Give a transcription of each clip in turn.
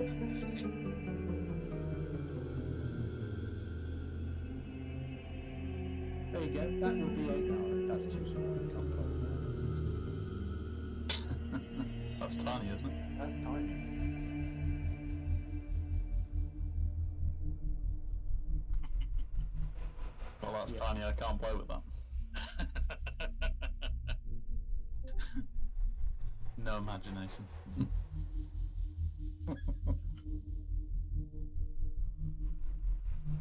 Okay, I see. There you go. That will be a. Oh, that's too small. I can't play with that. That's tiny, isn't it? That's tiny. Well, that's Yeah. tiny. I can't play with that. No imagination.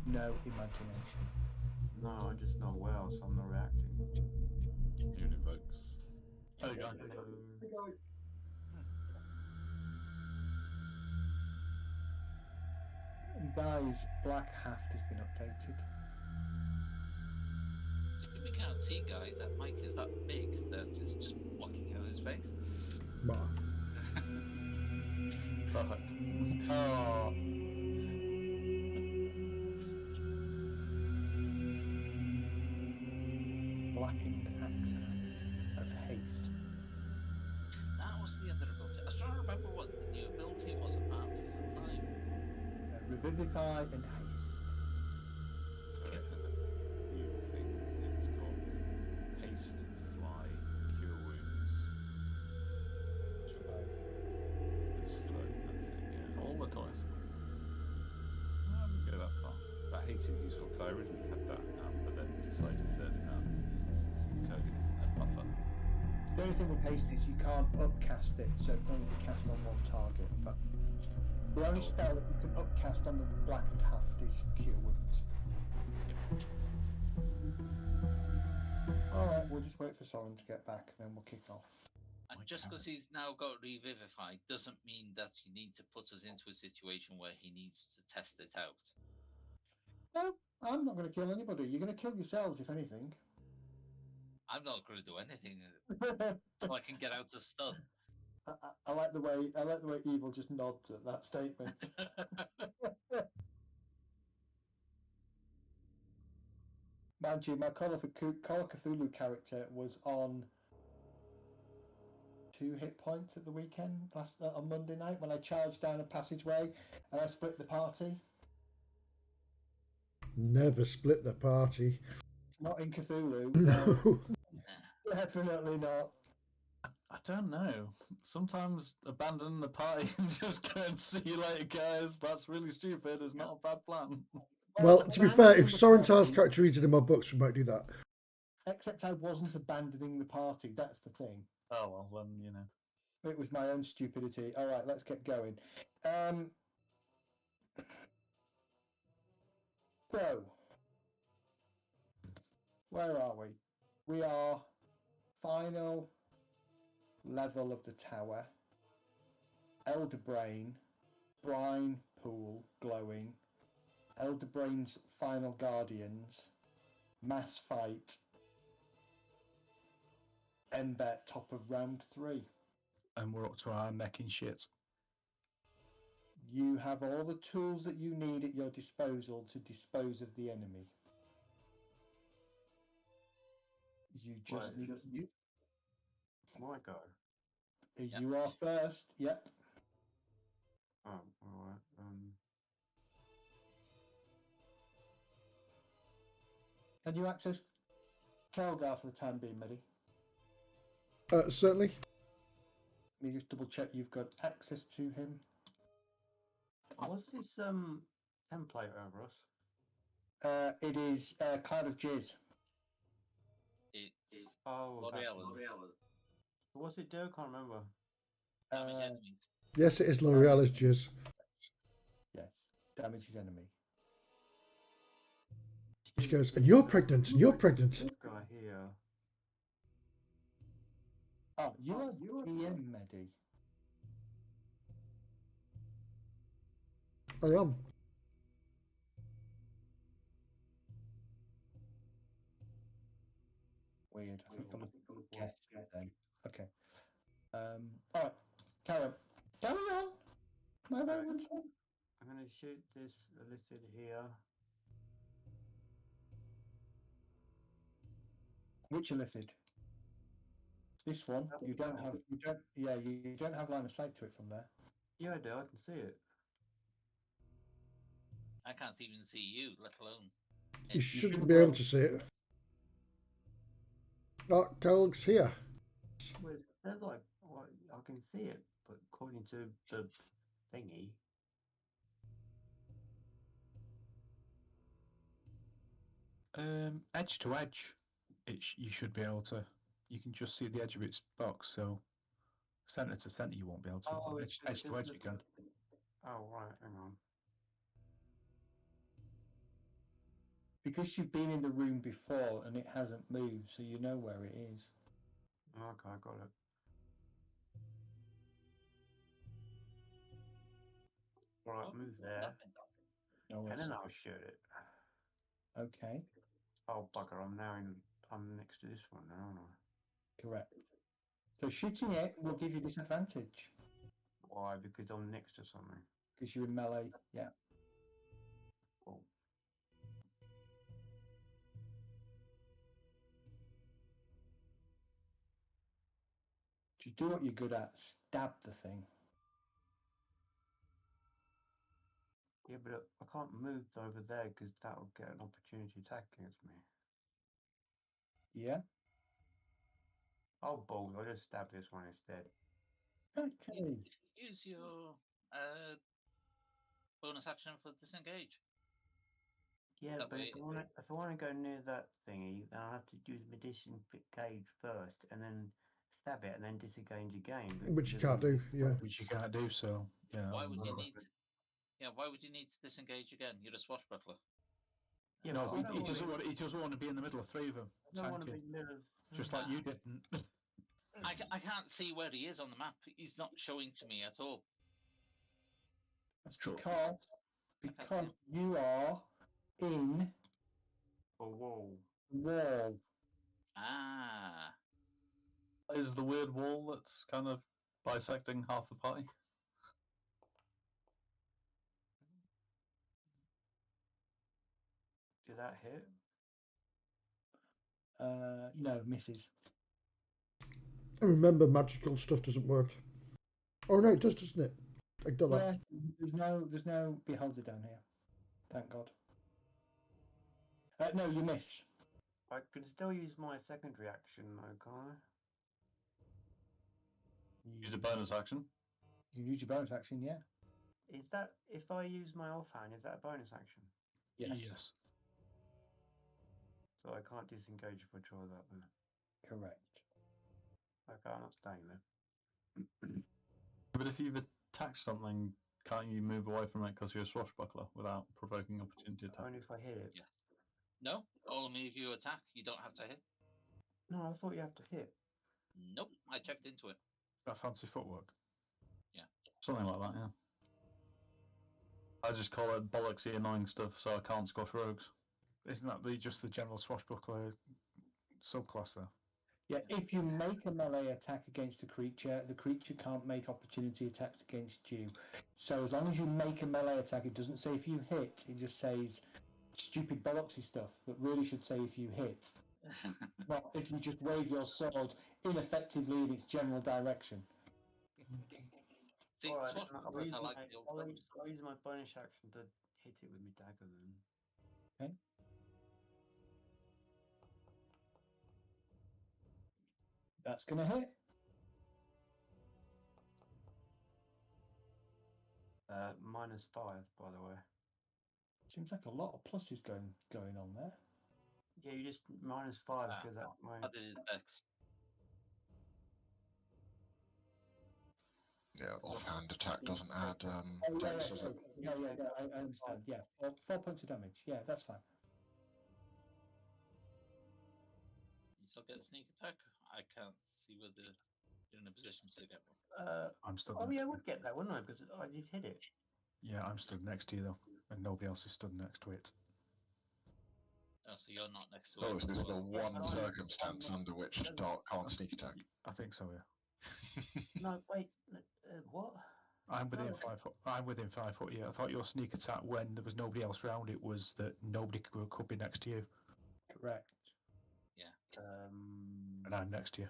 No imagination. No, I'm just not well, so I'm not reacting. Univokes. There you go. Hello. Guys, Black Haft has been updated. We can't see Guy. That mic is that big that it's just blocking out his face. Bah. Perfect. Oh. Blackened Axe Haft of Haste. That was the other ability. I was trying to remember what the new ability was at Path 9. Revivify and Haste. So it has a few things. It's got haste, fly, cure wounds, and slow. That's it. Yeah. All the toys. I wouldn't go that far. But haste is useful because I originally had that, but then decided that Kurgan isn't a buffer. The only thing with Haste is you can't upcast it, so it can only be cast on one target. But the only spell that you can upcast on the Blackened Haft is Cure Wounds. Alright, we'll just wait for Soren to get back, and then we'll kick off. And just because he's now got Revivify doesn't mean that you need to put us into a situation where he needs to test it out. No, I'm not going to kill anybody. You're going to kill yourselves, if anything. I'm not going to do anything until I can get out of stun. I like the way Evil just nods at that statement. Mind you, my Call of Cthulhu character was on 2 hit points at the weekend on Monday night when I charged down a passageway and I split the party. Never split the party. Not in Cthulhu. No. Definitely not. I don't know. Sometimes abandoning the party and just go and see you later, guys. That's really stupid. It's not a bad plan. Well, to be fair, if Soren tells party, character reads it in my books, we might do that. except I wasn't abandoning the party. That's the thing. Oh well, then you know. It was my own stupidity. All right, let's get going. So, where are we? We are final level of the tower. Elder Brain, brine pool glowing. Elder Brain's final guardians. Mass fight. Embet top of round 3. And we're up to our neck in shit. You have all the tools that you need at your disposal to dispose of the enemy. You just Right, need you. My go. You are first. Yep. Oh, alright. Can you access Kelgar for the time being, Medi? Certainly. Let me just double check you've got access to him. What's this template over us? It is Cloud of Jizz. It's Oh, L'Oreal's. what's it do? I can't remember. Damage enemies. Yes, it is L'Oreal's jizz. Yes, damage his enemy. She goes, and you're pregnant, and you're pregnant. This guy here. Oh, you are GM, Medi. I am. Weird. I think I'm a guest then. Okay. All right. Carry on. My Right. one son. I'm going to shoot this listed here. Which Illithid? This one. You don't have line of sight to it from there. Yeah, I do. I can see it. I can't even see you, let alone. You him. shouldn't be able to see it. Oh, Kellogg's here. Well, there's like, well, I can see it, but according to the thingy, Edge to edge, you should be able to. You can just see the edge of its box, so center to center you won't be able to. Oh, edge to edge you can. Oh, right, hang on. Because you've been in the room before and it hasn't moved, so you know where it is. Okay, I got it. Right, Oh, move there, No and worries. then I'll shoot it. Okay, Oh, bugger, I'm next to this one now, aren't I? correct. So shooting it will give you disadvantage Why? Because I'm next to something. because you're in melee. Yeah. Oh, Just do what you're good at. Stab the thing. yeah, but I can't move over there because that'll get an opportunity attack against me. Yeah. Oh, balls, I'll just stab this one instead. Okay. Use your bonus action for disengage. Yeah, That but way, if I want to go near that thingy, then I'll have to use my disengage first, and then stab it, and then disengage again. Which you because can't do, yeah. Which you can't do, so yeah. why would you Well, need? Yeah, why would you need to disengage again? You're a swashbuckler. Yeah, No, but I he don't doesn't want. He doesn't want to be in the middle of three of them, I don't want to be tanking, middle. just like you didn't. I can't see where he is on the map. He's not showing to me at all. That's Sure. because you are in Oh, whoa. wall. Ah, Is the weird wall that's kind of bisecting half the party? Did that hit? No, misses. And remember, magical stuff doesn't work. Oh no, it does, doesn't it? Ignore that. Yeah, there's no beholder down here. Thank God. No, you miss. I can still use my secondary action, though, can't I? Use a bonus action. You can use your bonus action, yeah. Is that if I use my offhand? Is that a bonus action? Yes. So I can't disengage if I try that. Then. Correct. Okay, I'm not staying there. But if you've attacked something, can't you move away from it because you're a swashbuckler without provoking opportunity attack? Only if I hit it. Yeah. No, only if you attack. You don't have to hit. No, I thought you have to hit. Nope, I checked into it. That fancy footwork. Something like that, yeah. I just call it bollocksy annoying stuff, so I can't squash rogues. Isn't that just the general swashbuckler subclass there? Yeah, if you make a melee attack against the creature can't make opportunity attacks against you. So as long as you make a melee attack, it doesn't say if you hit, it just says stupid bollocksy stuff that really should say if you hit. Not if you just wave your sword ineffectively in its general direction. See, Alright, swashbucklers are like the old thumbs. I'll use my bonus action to hit it with my dagger then. Okay. That's going to hit. -5, by the way. Seems like a lot of pluses going on there. Yeah, you just -5 because that my. That is Dex. Yeah, offhand attack doesn't add Oh, dex, does it? yeah, I understand. Yeah, 4 points of damage. Yeah, that's fine. You still get a sneak attack. I can't see whether you're in a position to get one. I'm stood. Oh next yeah, I to would get that, wouldn't I? Because I did hit it. Yeah, I'm stood next to you though, and nobody else is stood next to it. Oh, so you're not next to Oh, it. is this so- the one circumstance under which Dark can't sneak attack? I think so. Yeah. No, wait. What? I'm within No. 5 foot. I'm within 5 foot. Yeah, I thought your sneak attack when there was nobody else around it was that nobody could be next to you, Correct. and I'm next to you.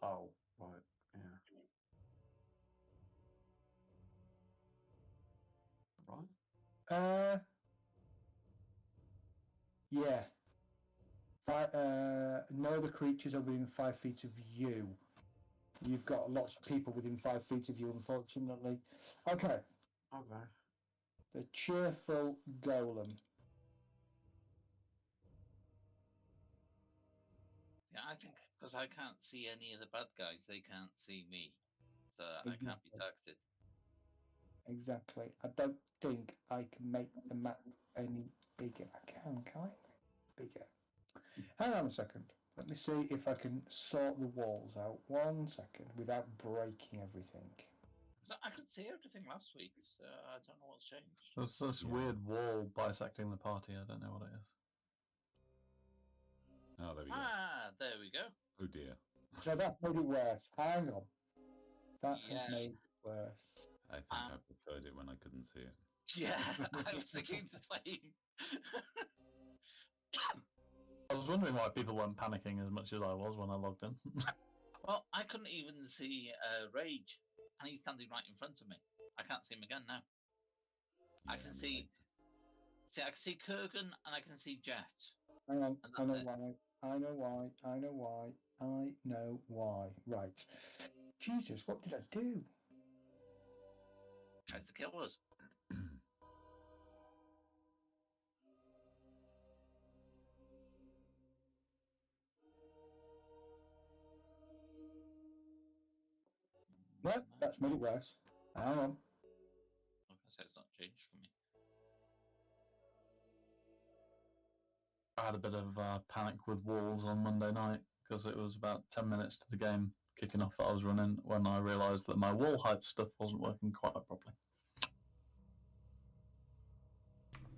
Oh, right. Yeah. Yeah. No other creatures are within 5 feet of you. You've got lots of people within 5 feet of you, unfortunately. Okay. Okay. The cheerful golem. Yeah, I think because I can't see any of the bad guys, they can't see me, so I can't be targeted. Exactly. I don't think I can make the map any bigger. I can I? Bigger. Hang on a second. Let me see if I can sort the walls out. 1 second without breaking everything. So I could see everything last week, so I don't know what's changed. There's this weird wall bisecting the party. I don't know what it is. Oh, there we go. Ah, there we go. Oh dear. So that made it worse. Hang on. That Yeah. has made it worse. I think I preferred it when I couldn't see it. Yeah, I was thinking the same. I was wondering why people weren't panicking as much as I was when I logged in. Well, I couldn't even see Rage, and he's standing right in front of me. I can't see him again now. I can see. See, I can see Kurgan and I can see Jet. Hang on. And I know that's it. why. I know why. I know why. I know why. Right. Jesus, what did I do? Tries to kill us. Well, that's made it worse. Hang on. Like I said, it's not changed for me. I had a bit of panic with walls on Monday night because it was about 10 minutes to the game kicking off that I was running when I realised that my wall height stuff wasn't working quite properly.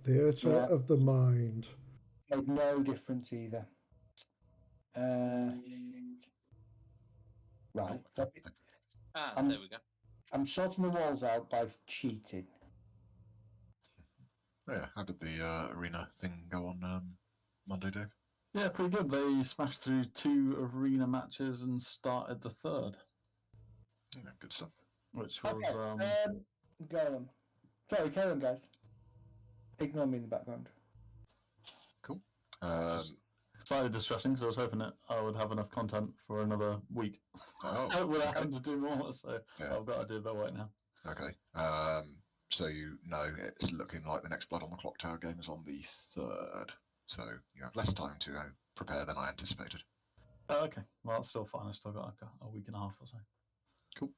Theatre Yeah. of the mind. Made no difference either. Right. There we go. I'm sorting the walls out by cheating. Oh, yeah, how did the arena thing go on Monday, Dave? Yeah, pretty good. They smashed through 2 arena matches and started the 3rd, Yeah, good stuff. which was Okay. Golem. Sorry, carry on, guys. Ignore me in the background. Cool. slightly distressing because I was hoping that I would have enough content for another week without having to do more. So Yeah. I've got to do a bit of work now. Okay. So you know it's looking like the next Blood on the Clock Tower game is on the 3rd. So you have less time to prepare than I anticipated. Oh, okay. Well, that's still fine. I've still got like a week and a half or so. Cool.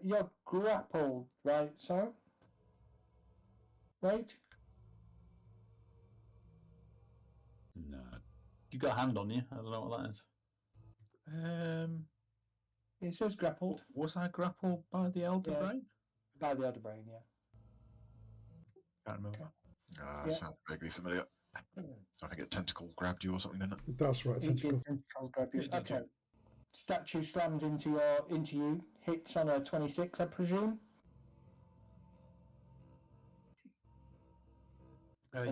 You're grappled, right, so? Right? No. You got a hand on you. I don't know what that is. It says grappled. Was I grappled by the Elder Yeah. Brain? By the other brain, yeah. Can't remember. Yeah. Sounds vaguely familiar. I think it tentacle grabbed you or something, didn't it? That's right, tentacle. Okay. Statue slams into you. Hits on a 26, I presume.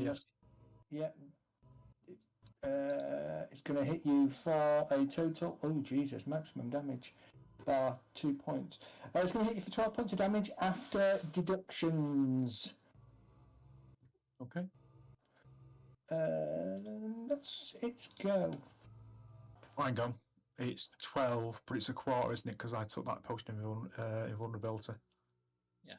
Yes. Yeah. It's going to hit you for a total. Oh Jesus! Maximum damage, bar 2 points. It's going to hit you for 12 points of damage after deductions. Okay. That's its go. Hang on. It's 12, but it's a quarter, isn't it? Because I took that potion of invulnerability. Yeah.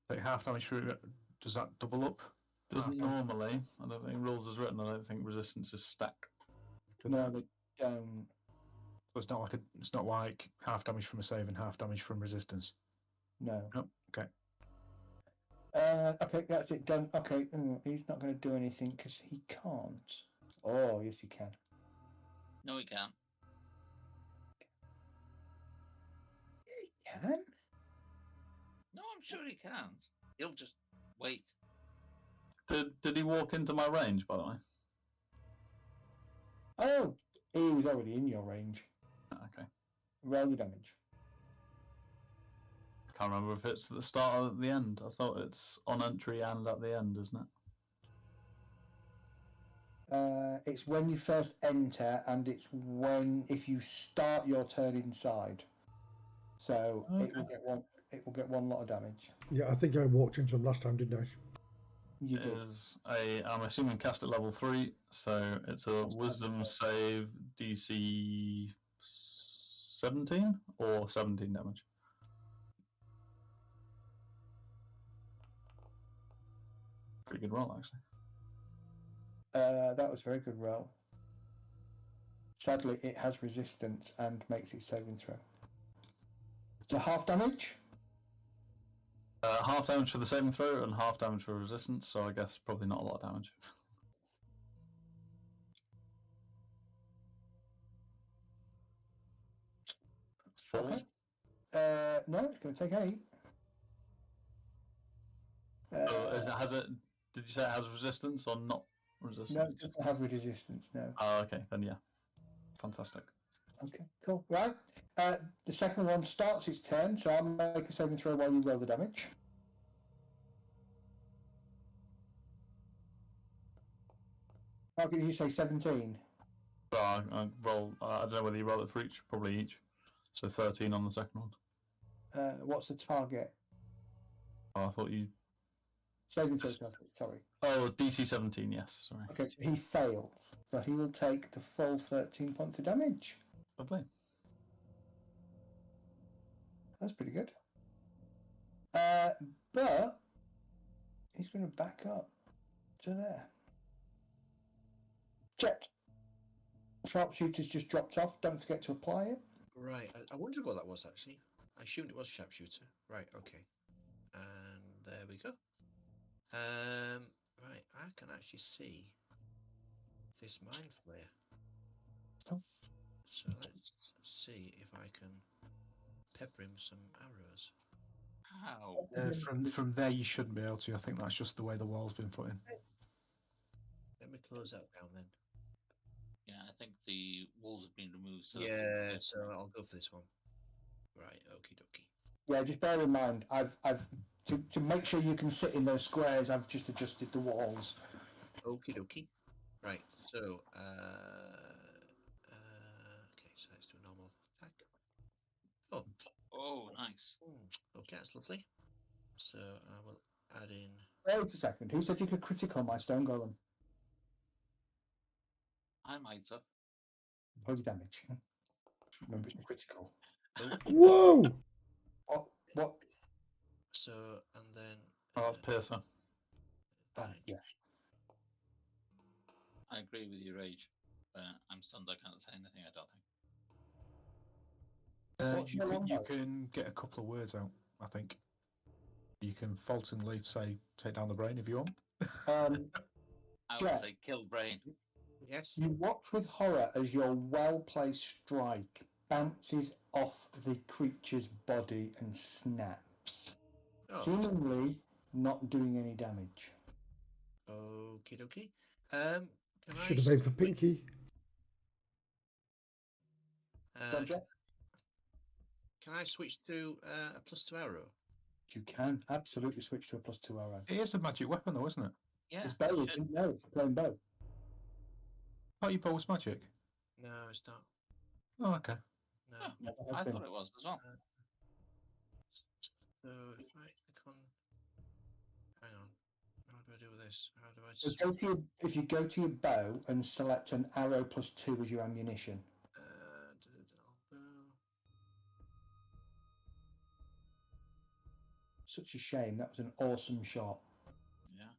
Take half damage for it. Does that double up? Doesn't normally. I don't think rules as written. I don't think resistance is stack. No, they don't. So it's not like half damage from a save and half damage from resistance. No. Nope. Okay. Okay, that's it done. Okay, he's not going to do anything because he can't. Oh, yes, he can. No, he can't. He can? No, I'm sure he can't. He'll just wait. Did he walk into my range, by the way? Oh, he was already in your range. Okay. Roll the damage. Can't remember if it's at the start or at the end. I thought it's on entry and at the end, isn't it? It's when you first enter, and it's if you start your turn inside. So it will Okay. get one. It will get one lot of damage. Yeah, I think I walked into him last time, didn't I? You It did. is I'm assuming cast at level 3, so it's a Wisdom save DC 17 or 17 damage. Pretty good roll, actually. That was a very good roll. Sadly, it has resistance and makes it saving throw. So half damage. Half damage for the saving throw and half damage for resistance, so I guess probably not a lot of damage. Four. Okay. No, it's going to take 8. Has it? Did you say it has resistance or not resistance? No, it doesn't have resistance. No. Oh, okay, then yeah, fantastic. Okay, cool. Right. The second one starts its turn, so I'll make a saving throw while you roll the damage. How can you say 17? So I roll. I don't know whether you roll it for each. Probably each. So 13 on the second one. What's the target? Oh, I thought you. Saving throw target, sorry. Oh, DC 17. Yes, sorry. Okay, so he fails. So he will take the full 13 points of damage. Lovely. That's pretty good. But he's going to back up to there. Jet. Sharpshooter's just dropped off. Don't forget to apply it. Right. I wondered what that was actually. I assumed it was sharpshooter. Right. Okay. And there we go. Right. I can actually see this mind flare. Oh. So let's see if I can pepper him some arrows. Ow. From there, you shouldn't be able to. I think that's just the way the wall's been put in. Let me close that down then. Yeah, I think the walls have been removed. So Yeah, so I'll go for this one. Right, okie dokie. Yeah, just bear in mind, I've to make sure you can sit in those squares, I've just adjusted the walls. Okie dokie. Right, so okay, so let's do a normal attack. Oh, nice. Okay, that's lovely. So I will add in. Wait a second. Who said you could critical my stone golem? I might have. Hold your damage. Remember, it's not critical. Whoa! What? So and then. Oh, that's Piercer. Yeah. I agree with your rage, but I'm stunned. I can't say anything. I don't think. What's You your can, you longbow? can get a couple of words out, I think. You can falteringly say, take down the brain if you want. I would Jet. say kill brain. Yes. You watch with horror as your well-placed strike bounces off the creature's body and snaps, seemingly not doing any damage. Okie dokie. Can Should have made for Pinky. Can I switch to a +2 arrow? You can absolutely switch to a +2 arrow. It is a magic weapon, though, isn't it? Yeah. It's bow, isn't it? No, it's a plain bow. I thought your bow was magic. No, it's not. Oh, okay. No. Huh, No, it has I been. thought it was as well. So if I click on, hang on. How do I do this? How do I? So if you go to your bow and select an arrow +2 as your ammunition. Bow. Such a shame. That was an awesome shot. Yeah.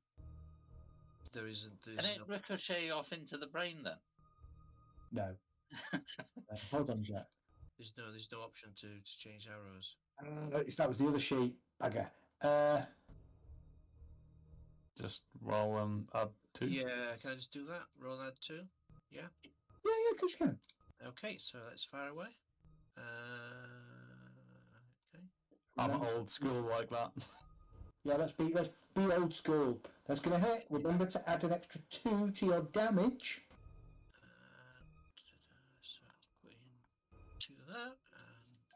There isn't. Can it ricochet off into the brain then? No. Hold on, Jack. There's no option to change arrows. That was the other sheet. Bugger. Just roll add 2. Yeah, can I just do that? Roll add 2? Yeah? Yeah, of course you can. Okay, so let's fire away. Okay. I'm old school like that. Yeah, let's be old school. That's going to hit. Remember to add an extra 2 to your damage. So let's put in 2 of that.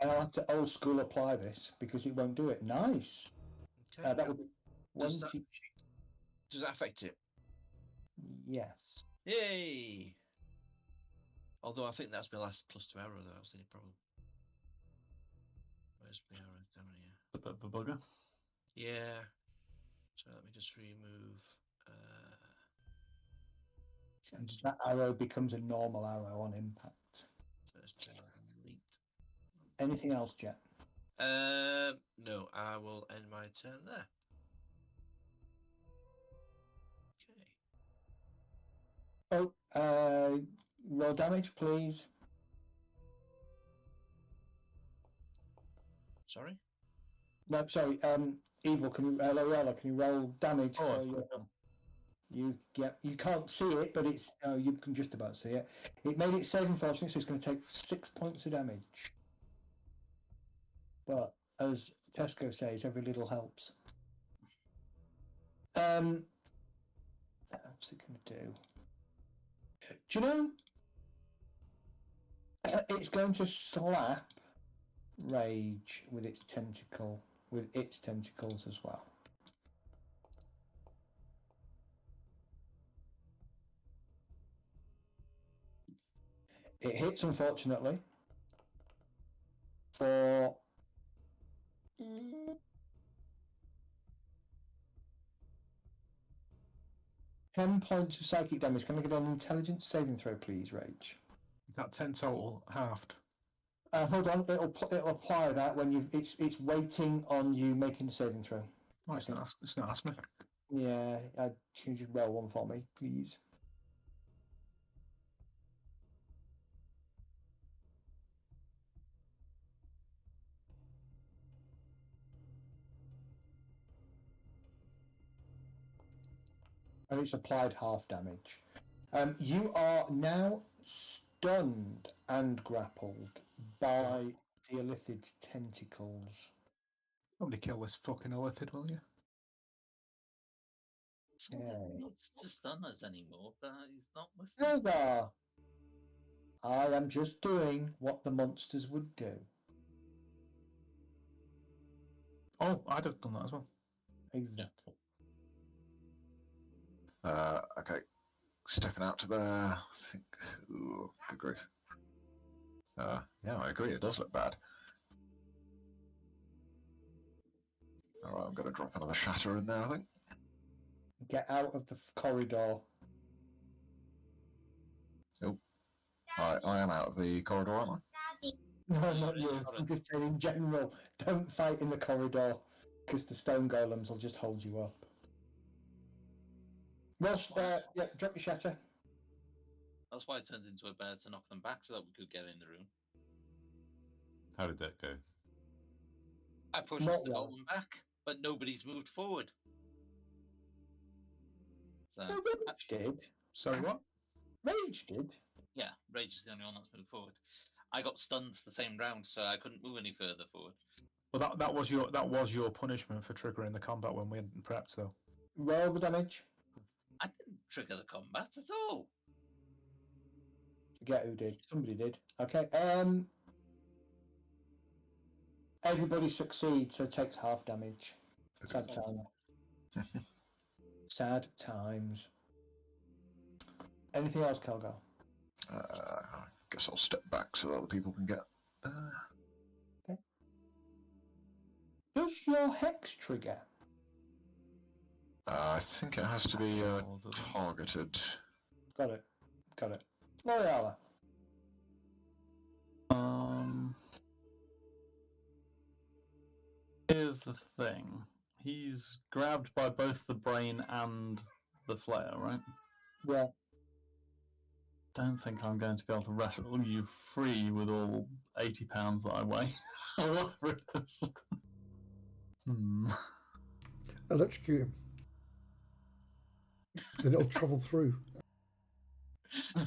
And I'll have to old school apply this because it won't do it. Nice. Okay. That would be Does that affect it? Yes. Yay! Although I think that's my last +2 arrow, though. That's the only problem. Where's my arrow down here? A bit of a bugger. Yeah. So let me just remove. And that arrow becomes a normal arrow on impact. First turn delete. Anything else, Jet? No, I will end my turn there. Okay. Oh, roll damage, please. Sorry? No, sorry. Evil, can you Lorella, can you roll damage for your? You can't see it, but it's you can just about see it. It made it save, unfortunately, so it's going to take 6 points of damage. But as Tesco says, every little helps. What's it going to do? Do you know? It's going to slap Rage with its tentacles as well. It hits, unfortunately, for 10 points of psychic damage. Can I get an intelligence saving throw, please, Rage? That 10 total halved. Hold on, it'll apply that when it's waiting on you making the saving throw. Oh, it's not asked me. Yeah, can you just roll one for me, please? And it's applied half damage. You are now stunned and grappled by the Illithid's tentacles. Nobody kill this fucking Illithid, will you? He wants to stun us anymore, but he's not listening. Helga! I am just doing what the monsters would do. Oh, I'd have done that as well. Exactly. Okay. Stepping out to there, I think. Ooh, good grief. Yeah, I agree. It does look bad. All right, I'm going to drop another shatter in there, I think. Get out of the corridor. Oh, I am out of the corridor, aren't I? No, not you. I'm just saying in general, don't fight in the corridor, because the stone golems will just hold you up. Ross, yeah, drop your shatter. That's why I turned into a bear to knock them back so that we could get in the room. How did that go? I pushed Not the well. golem back, but nobody's moved forward. So, No, Rage did. Sorry, what? Rage did. yeah, Rage is the only one that's moved forward. I got stunned the same round, so I couldn't move any further forward. Well, that was your punishment for triggering the combat when we hadn't prepped, though. Roll the damage. I didn't trigger the combat at all. Forget who did. Somebody did. Okay. Everybody succeeds, so it takes half damage. Sad time. Sad times. Anything else, Kelgar? I guess I'll step back so that other people can get. Okay. Does your hex trigger? I think it has to be targeted. Got it. L'Oreal. Here's the thing. He's grabbed by both the brain and the flare, right? Yeah. Don't think I'm going to be able to wrestle you free with all 80 pounds that I weigh. Or whatever it is. Electrocute him. Then it'll travel through. I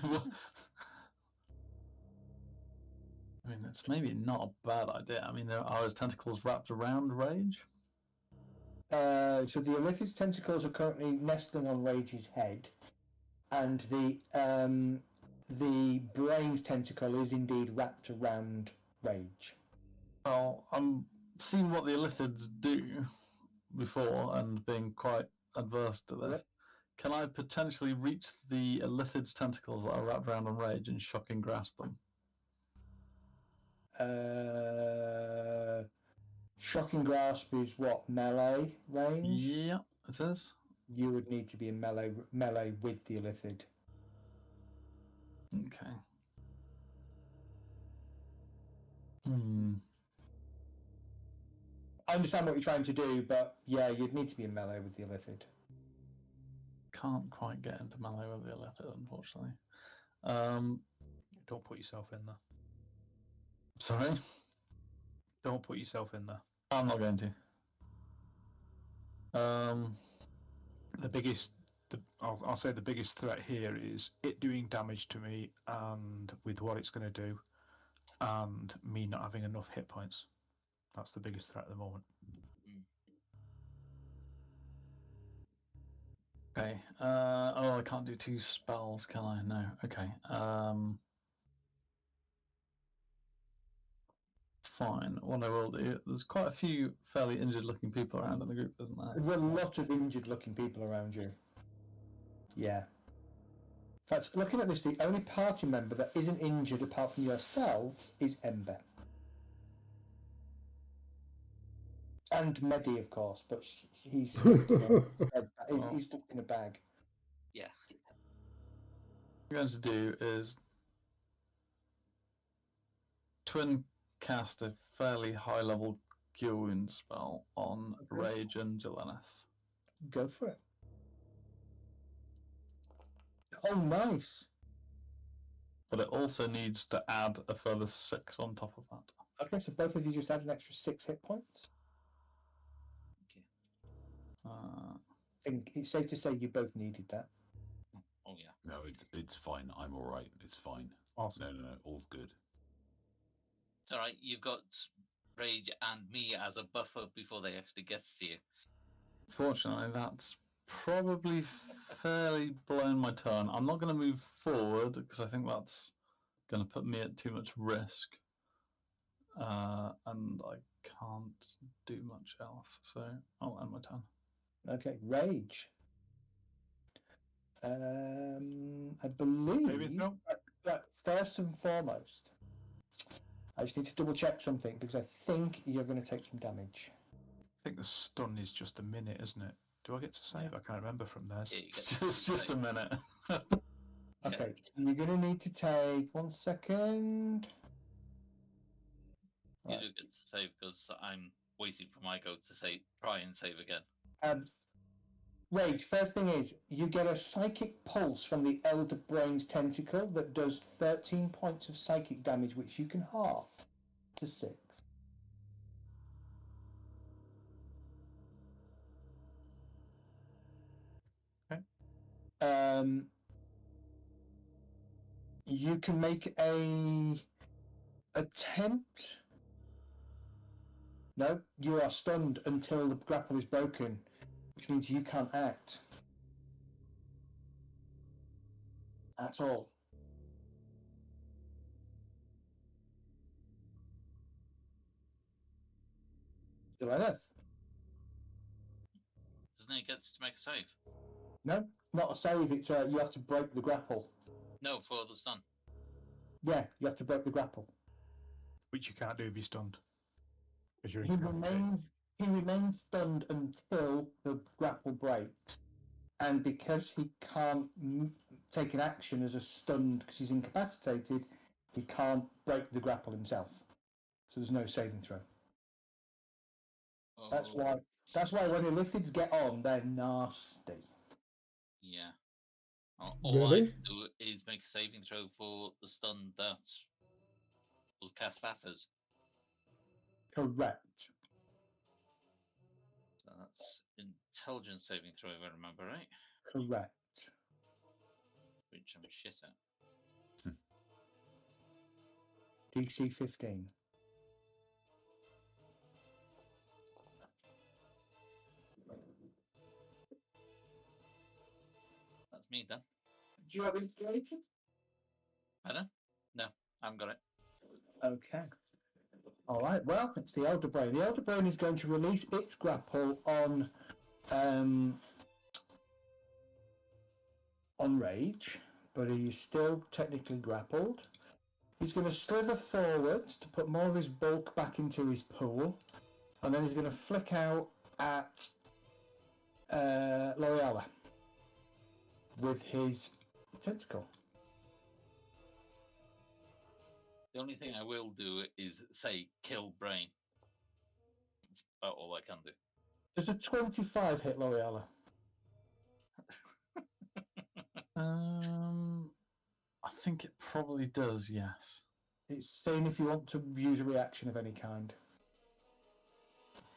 mean, it's maybe not a bad idea. I mean, there are his tentacles wrapped around Rage. So the Illithid's tentacles are currently nestling on Rage's head, and the brain's tentacle is indeed wrapped around Rage. Well, I'm seeing what the Illithids do before and being quite adverse to this. Yep. Can I potentially reach the Illithid's tentacles that are wrapped around on Rage and shocking grasp them? Shocking Grasp is what, melee range? Yeah, it is. You would need to be in melee with the Illithid. Okay. Hmm. I understand what you're trying to do, but yeah, you'd need to be in melee with the Illithid. Can't quite get into melee with the Illithid, unfortunately. Don't put yourself in there. Sorry? Don't put yourself in there. I'm not going to. The biggest, I'll say the biggest threat here is it doing damage to me, and with what it's going to do, and me not having enough hit points. That's the biggest threat at the moment. Okay. Oh, I can't do 2 spells, can I? No. Okay. Fine. What I will do, there's quite a few fairly injured-looking people around in the group, isn't there? There's a lot of injured-looking people around you. Yeah. In fact, looking at this, the only party member that isn't injured apart from yourself is Ember. And Medi, of course, but he's stuck in a bag. Yeah. What I'm going to do is twin cast a fairly high-level Cure Wounds spell on Rage and Jelenith. Go for it. Oh, nice. But it also needs to add a further 6 on top of that. Okay, so both of you just add an extra 6 hit points. Uh, I think it's safe to say you both needed that. Oh yeah. No, it's fine. I'm all right. It's fine. Awesome. No, all's good. It's all right. You've got Rage and me as a buffer before they actually get to you. Fortunately, that's probably fairly blown my turn. I'm not going to move forward because I think that's going to put me at too much risk. And I can't do much else, so I'll end my turn. Okay, Rage. I believe that first and foremost, I just need to double check something because I think you're going to take some damage. I think the stun is just a minute, isn't it? Do I get to save? I can't remember from theirs. It's just a minute. Okay, you're going to need to take 1 second. You do get to save because I'm waiting for my go to try and save again. Rage, first thing is, you get a psychic pulse from the Elder Brain's tentacle that does 13 points of psychic damage, which you can half to 6. Okay. You can make a attempt. No, you are stunned until the grapple is broken, which means you can't act at all. Jelenith? Doesn't he get to make a save? No, not a save. It's you have to break the grapple. No, for the stun. Yeah, you have to break the grapple. Which you can't do if you're stunned. Because you're He remains stunned until the grapple breaks, and because he can't take an action as a stunned because he's incapacitated, he can't break the grapple himself. So there's no saving throw. Oh, That's why when Illithids get on, they're nasty. Yeah. All I Really? can do is make a saving throw for the stun that was cast at us. Correct. So that's intelligence saving throw, if I remember right. Correct. Which I'm shit at. DC 15. That's me then. Do you have inspiration? Pardon? No, I haven't got it. Okay. All right. Well, it's the Elder Brain. The Elder Brain is going to release its grapple on Rage, but he's still technically grappled. He's going to slither forwards to put more of his bulk back into his pool, And then he's going to flick out at L'Oreala with his tentacle. The only thing I will do is say kill Brain. That's about all I can do. Does a 25 hit L'Oreala? I think it probably does, yes. It's saying if you want to use a reaction of any kind.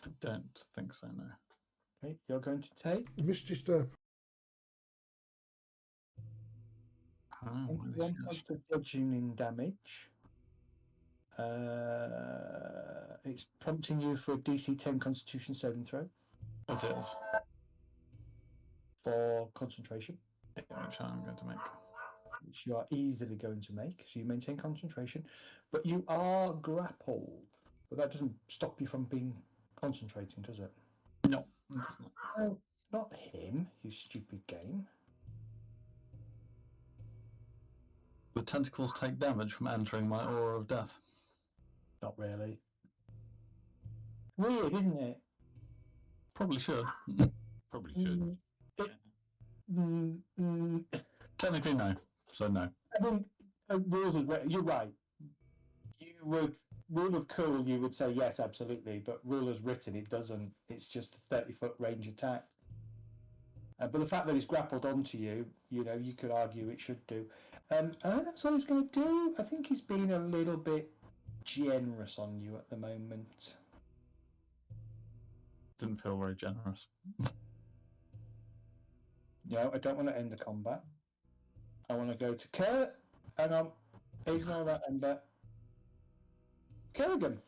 I don't think so, no. Okay, you're going to take Misty Step. 1 point of bludgeoning damage. It's prompting you for a DC 10 Constitution saving throw It is. for concentration, Which I'm going to make. which you are easily going to make. So you maintain concentration, but you are grappled. But that doesn't stop you from being concentrating, does it? No, it's not. No, not him, you stupid game. The tentacles take damage from entering my aura of death. Not really. Weird, isn't it? Probably should. Probably should. Technically, no. So, no. I mean, rules of you're right. You would rule of cool. You would say yes, absolutely. But rule as written, it doesn't. It's just a 30-foot range attack. But the fact that it's grappled onto you, you know, you could argue it should do. And that's all he's going to do. I think he's being a little bit generous on you at the moment. Didn't feel very generous. No, I don't want to end the combat. I want to go to Kurt. Hang on. Ignore that Ember. Kurgan.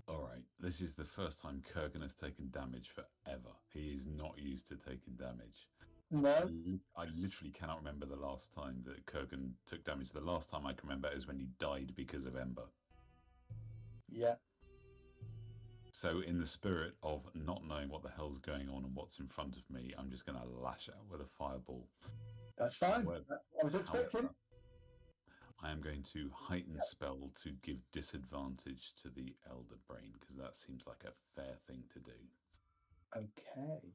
All right, this is the first time Kurgan has taken damage forever. He is not used to taking damage. No. I literally cannot remember the last time that Kurgan took damage. The last time I can remember is when he died because of Ember. Yeah. So in the spirit of not knowing what the hell's going on and what's in front of me, I'm just going to lash out with a fireball. That's fine. However, I was expecting. I am going to heighten spell to give disadvantage to the Elder Brain, because that seems like a fair thing to do. Okay.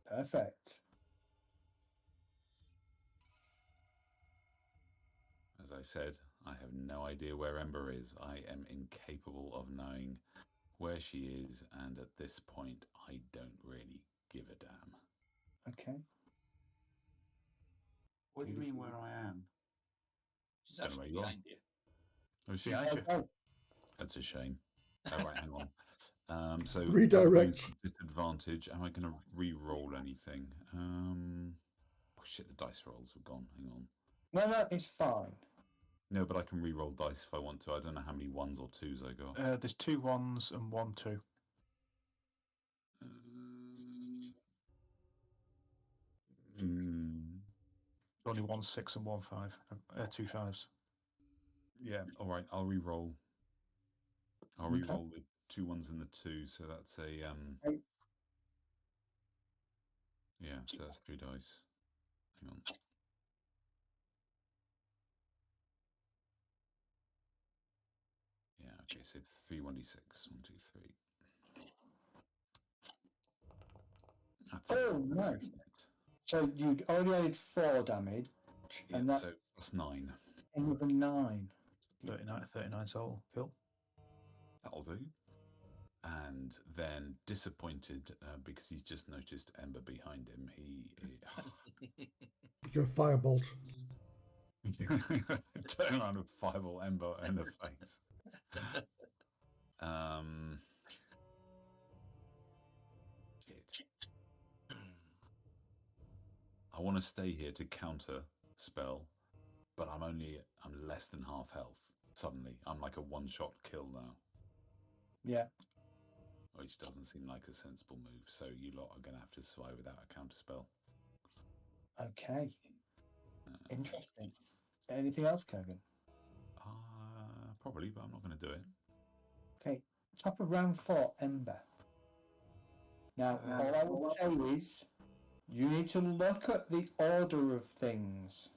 Perfect. As I said, I have no idea where Ember is. I am incapable of knowing where she is, and at this point, I don't really give a damn. Okay. What do you mean where I am? She's actually behind you. Oh, is she? That's a shame. All right, hang on. So Redirect. Disadvantage. Am I going to re-roll anything? Oh shit, the dice rolls have gone. Hang on. No, it's fine. No, but I can re-roll dice if I want to. I don't know how many ones or twos I got. There's 2 1s and 1 2. Only 1 6 and 1 5. 2 5s. Yeah, all right. I'll re-roll. I'll re-roll the 2 1s and the 2. So that's a yeah. So that's 3 dice. Hang on. Yeah. Okay. So 3 1d6. 1 2 3. That's nice. So you already added 4 damage, and so that's 9. Another 9. 39 total. Cool. That'll do. And then disappointed because he's just noticed Ember behind him. You're a firebolt. Turn around and fireball Ember in the face. Shit. I want to stay here to counter spell, but I'm less than half health. Suddenly, I'm like a one-shot kill now. Yeah. Which doesn't seem like a sensible move. So you lot are going to have to survive without a counter spell. Okay. Interesting. Anything else, Kurgan? Probably, but I'm not going to do it. Okay. Top of round 4, Ember. Now, all I will say is, you need to look at the order of things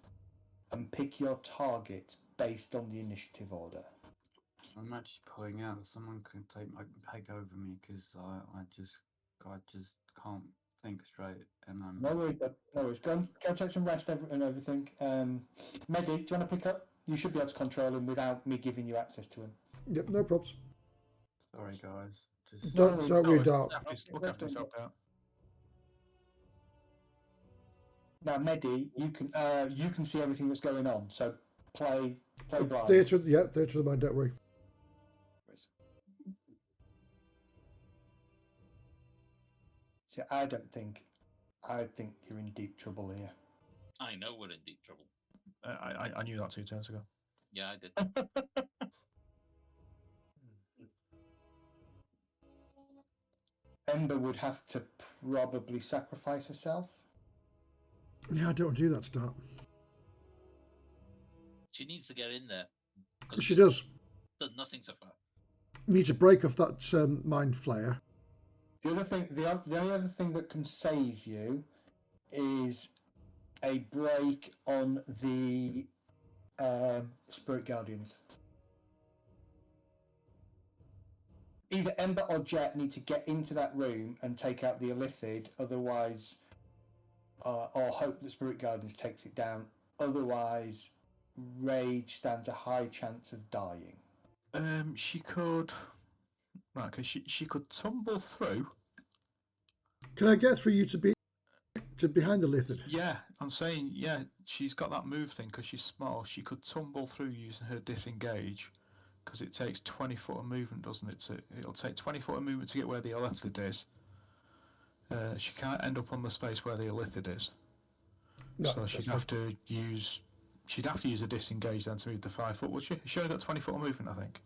and pick your target based on the initiative order. I'm actually pulling out. Someone can take my peg over me because I just can't think straight. And I'm No worries, bud. No worries. Go and take some rest and everything. Medi, do you want to pick up? You should be able to control him without me giving you access to him. Yep, no props. sorry, guys. Just No, Don't worry, No, Dark. look after yourself out. Now, Medi, you can see everything that's going on. So play blind. Theatre of the mind, don't worry. See, I think you're in deep trouble here. I know we're in deep trouble. I knew that 2 turns ago. Yeah, I did. Ember would have to probably sacrifice herself. Yeah, I don't want to do that, Start. She needs to get in there. She does. Done nothing so far. Need to break off that mind flayer. The only other thing that can save you is a break on the Spirit Guardians. Either Ember or Jet need to get into that room and take out the Illithid, otherwise, or hope that Spirit Guardians takes it down. Otherwise, Rage stands a high chance of dying. She could. Right, because she could tumble through. Can I get through you to behind the Lithid? Yeah, I'm saying, yeah, she's got that move thing because she's small. She could tumble through using her disengage because it takes 20 foot of movement, doesn't it? It'll take 20 foot of movement to get where the Illithid is. She can't end up on the space where the Illithid is. No, So she'd have to use a disengage then to move the 5 foot, would she? She only got 20 foot of movement, I think.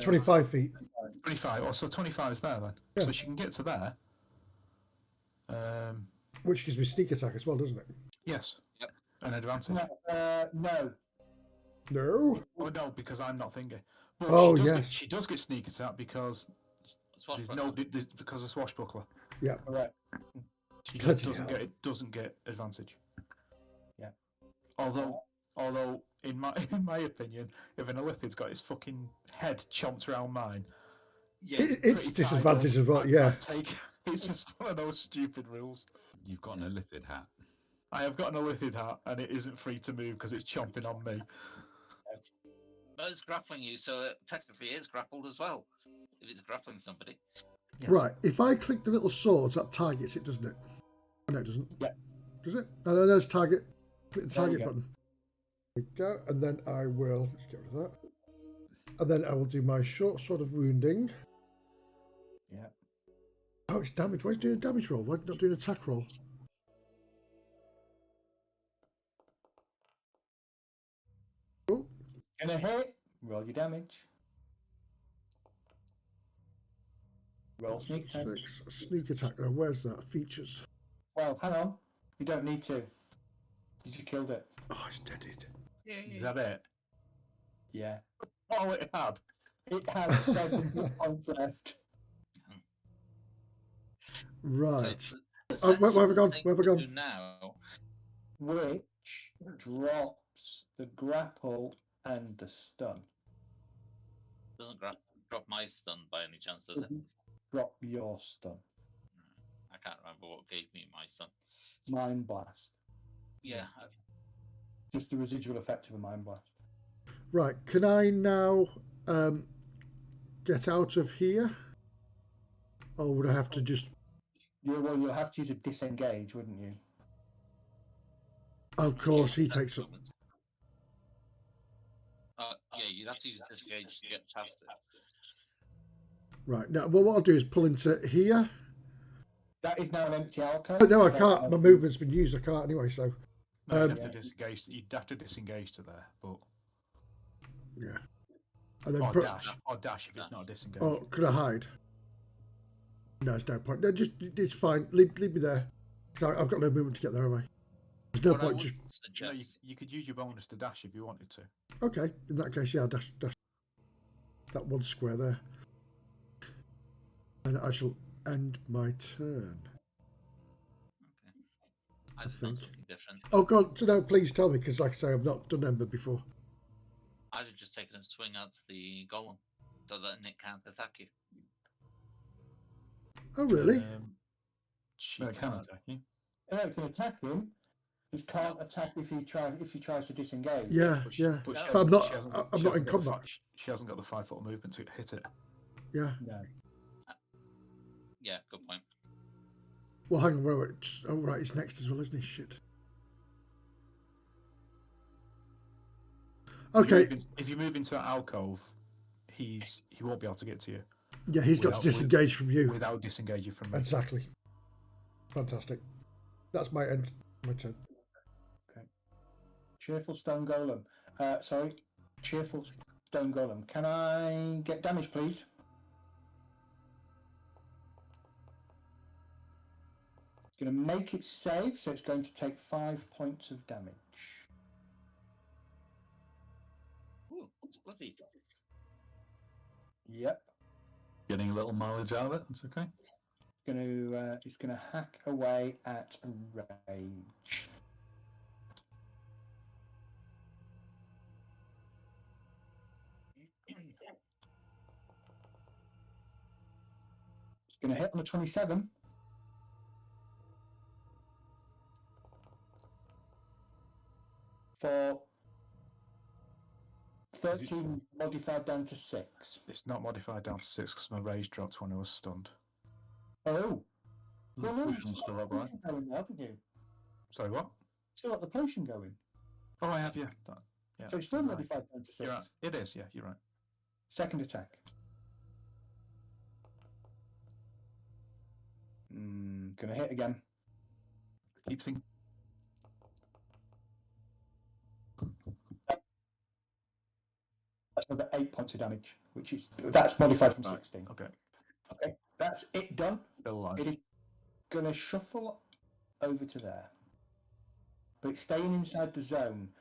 25 feet. 25. Oh, so 25 is there then. Yeah. So she can get to there. Which gives me sneak attack as well, doesn't it? Yes. Yep. An advantage. No. No. Oh no, because I'm not thinking. But Oh, she does yes. she does get sneak attack because because of swashbuckler. Yeah. Correct. She Bloody just hell. doesn't get advantage. Yeah. Although in my opinion, if an Illithid's got his fucking head chomped around mine, yeah, It's disadvantage as well, yeah. It's just one of those stupid rules. You've got an Illithid hat. I have got an Illithid hat, and it isn't free to move because it's chomping on me. But it's grappling you, so it technically is grappled as well. If it's grappling somebody. Yes. Right, if I click the little swords, that targets it, doesn't it? Oh, no, it doesn't. Yeah. Does it? No, there's target. Click the There you target go. button. There we go. And then I will, let's get rid of that. And then I will do my short sword of wounding. Yeah. Oh, it's damage. Why is it doing a damage roll? Why is it not doing an attack roll? Oh, Gonna hit. Roll your damage. Roll sneak attack. 6. Sneak attack. Now, where's that? Features. Well, hang on. You don't need to. You just killed it. Oh, it's deaded. Is that it? Yeah. Oh, it had. It has 7 hit points left. Right. So Oh, where have I gone? thing Where have I to gone? do now, Which drops the grapple and the stun. doesn't drop my stun by any chance, does it? Drop your stun. I can't remember what gave me my stun. Mind blast. Yeah. Just the residual effect of a mind blast. Right. Can I now get out of here? Or would I have to just... You'll have to use a disengage, wouldn't you? Of course, he takes it. Yeah, you'd have to use disengage to get past it. Right. Now, well, what I'll do is pull into here. That is now an empty alcove. Oh, no, I Is that can't. how- My movement's been used. I can't anyway, so... No, you'd Um, have to disengage. You'd have to disengage to there, but Yeah. And then or dash if it's not a disengage. Oh, could I hide? No, there's no point. No, just it's fine. Leave me there. 'Cause I've got no movement to get there, have I? There's no What I point. would Just You know, suggest, you could use your bonus to dash if you wanted to. okay. In that case, yeah, I'll dash that one square there, and I shall end my turn. I think. something different. Oh God, so no, please tell me, because like I say, I've not done Ember before. I'd have just taken a swing out to the golem so that Nick can't attack you. Oh, really? She No, it can can't. attack you. Yeah, you can attack him. Just can't attack if he tries to disengage. Yeah, But she, yeah. but she But I'm hasn't- not. she hasn't- I'm she not in hasn't got the combat. she hasn't got the 5-foot movement to hit it. Yeah. No. Yeah, good point. Well, hang on. Wait. Oh, right. He's next as well, isn't he? Shit. Okay. If you move into that alcove, he won't be able to get to you. Yeah, he's got to disengage from you. Without disengaging from me. Exactly. Fantastic. That's my end. My turn. Okay. Cheerful stone golem. Sorry. Cheerful stone golem. Can I get damage, please? It's going to make it save, so it's going to take 5 points of damage. Ooh, it's bloody. Yep. Getting a little mileage out of it. It's okay. It's going to hack away at rage. It's going to hit on a 27. For 13 modified down to 6. It's not modified down to 6 because my rage dropped when I was stunned. Oh. The Well, no, potion's you've still got up, the right? potion going now, haven't you? Sorry, what? Still got the potion going. Oh, I have, yeah. Yeah. So it's still Right. modified down to 6. You're right. It is, yeah, you're right. Second attack. Gonna hit again. Keep thinking. That's another 8 points of damage, that's modified from Right. 16. Okay. Okay, that's it done. Still alive. It is gonna shuffle over to there, but it's staying inside the zone.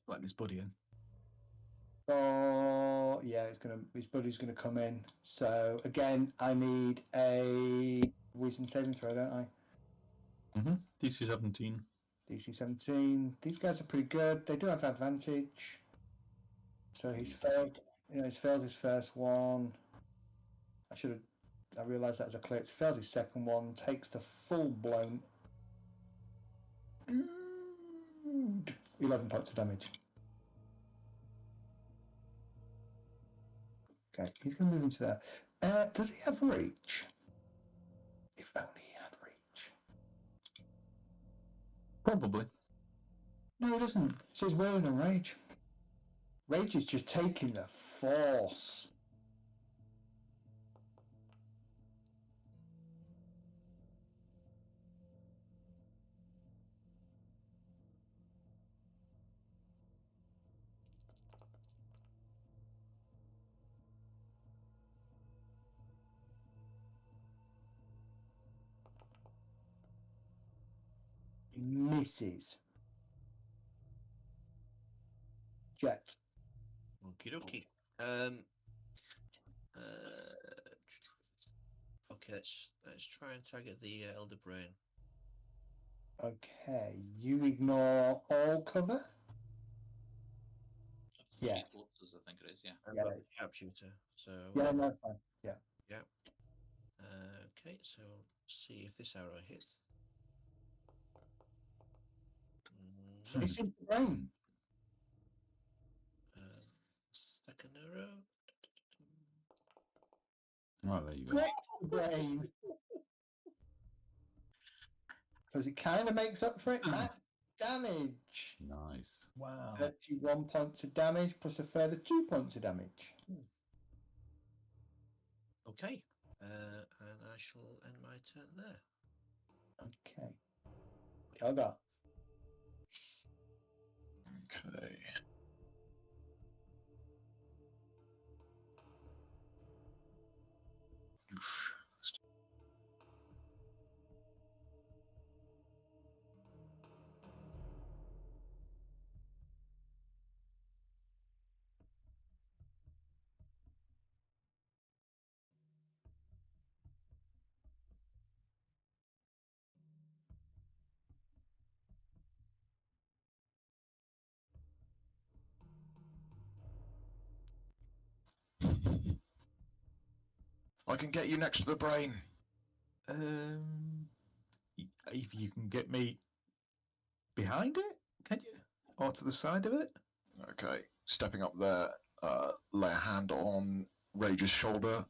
Letting his buddy in. Oh, yeah, his buddy's gonna come in. So again, I need a wisdom saving throw, don't I? DC 17. DC 17. These guys are pretty good. They do have advantage. So he's failed. He's failed his first one. I realised that was a clear. He's failed his second one. Takes the full blown 11 points of damage. Okay, he's going to move into there. Does he have reach? If only he had reach. Probably. No, he doesn't. So he's wearing a rage. Rage is just taking the force. Misses. Jet. Okie dokie. Okay, let's try and target the elder brain. Okay, you ignore all cover? Yeah. Three quarters, I think it is, yeah. I've Yeah. got the sharpshooter, so Yeah, no, fine. Yeah. yeah. Okay, so see if this arrow hits. No. This is the brain. Second arrow. Right, there you go. Correct the brain. Because it kind of makes up for it. That damage. Nice. Wow. 31 points of damage plus a further 2 points of damage. Okay, and I shall end my turn there. Okay. Kelgar. Okay. Oof. I can get you next to the brain. If you can get me behind it, can you? Or to the side of it? Okay, stepping up there, lay a hand on Rage's shoulder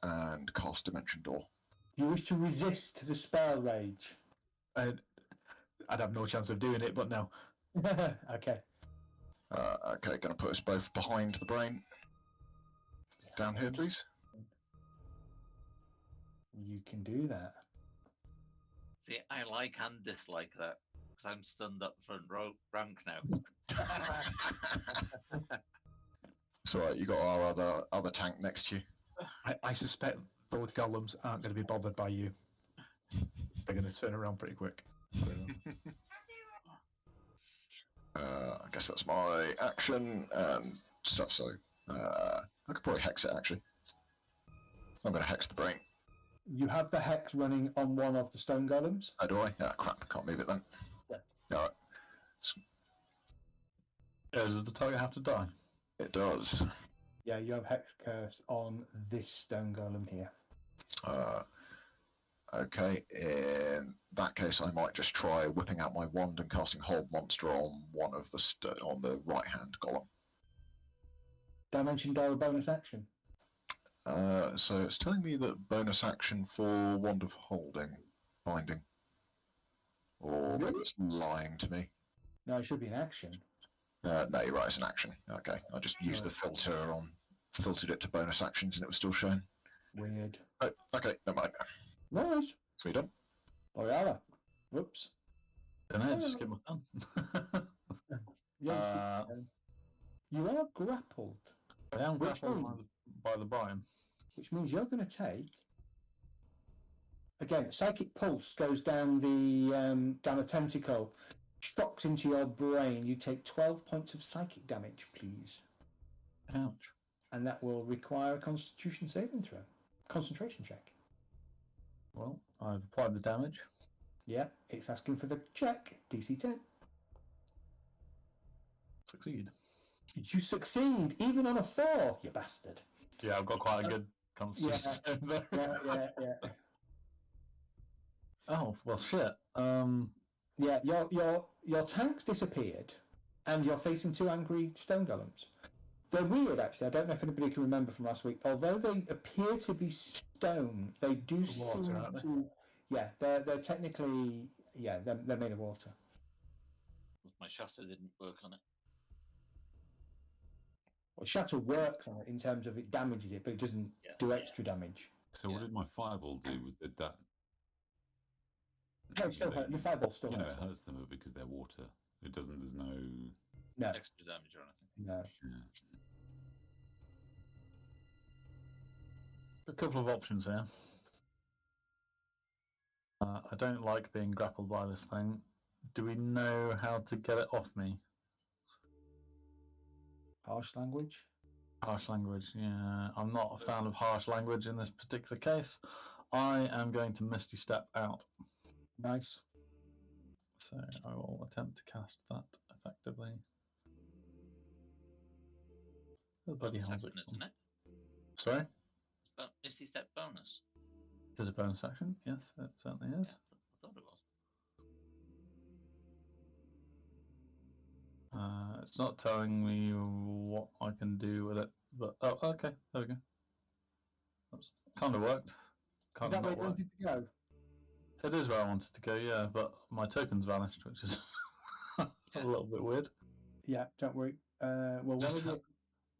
and cast Dimension Door. You wish to resist the spell, Rage? I'd have no chance of doing it, but no. Okay. Okay, going to put us both behind the brain. Down here, please. You can do that. See, I like and dislike that because I'm stunned up front rank now. It's alright, you got our other tank next to you. I suspect those golems aren't going to be bothered by you. They're going to turn around pretty quick. I guess that's my action and stuff, so I could probably hex it actually. I'm going to hex the brain. You have the hex running on one of the stone golems. How do I? Ah, crap, can't move it then. Yeah. Alright. Yeah, does the target have to die? It does. Yeah, you have hex curse on this stone golem here. Okay, in that case, I might just try whipping out my wand and casting Hold Monster on one of the on the right hand golem. Dimension Door bonus action. So it's telling me that bonus action for Wand of Holding, Binding, or maybe it's lying to me. No, it should be an action. No, you're right, it's an action. Okay, I just used the filtered it to bonus actions, and it was still showing. Weird. Oh, okay, never mind. Nice. So you done? Boreala. Whoops. Don't know, just skip my turn. Yeah, you are grappled. I am Which grappled one? by the Brian. Which means you're going to take. Again, psychic pulse goes down the tentacle, shocks into your brain. You take 12 points of psychic damage, please. Ouch. And that will require a Constitution saving throw. Concentration check. Well, I've applied the damage. Yeah, it's asking for the check. DC 10. Succeed. You succeed, even on a 4, you bastard. Yeah, I've got quite a good constitution save there. Yeah. Oh, well, shit. Yeah, your tank's disappeared, and you're facing 2 angry stone golems. They're weird, actually. I don't know if anybody can remember from last week. Although they appear to be stone, they do seem to... Yeah, they're technically... Yeah, they're made of water. My shatter didn't work on it. Well, shatter works on it in terms of it damages it, but it doesn't do extra damage. So what did my fireball do? Did that? No, still hurt. Your fireball still You know, hurts. it hurts them because they're water. It doesn't. There's no. No. Extra damage or anything. No. Yeah. A couple of options here. I don't like being grappled by this thing. Do we know how to get it off me? Harsh language? Harsh language, yeah. I'm not a fan of harsh language in this particular case. I am going to Misty Step out. Nice. So I will attempt to cast that effectively. The bloody hell's it? Isn't it? Sorry? But Misty Step bonus. Is it a bonus action? Yes, it certainly is. I thought it was. It's not telling me what I can do with it, but oh, okay, there we go. That's kind of worked. Is Kind that of where not you worked. wanted to go? It is where I wanted to go, yeah, but my token's vanished, which is a little bit weird. Yeah, don't worry. Well,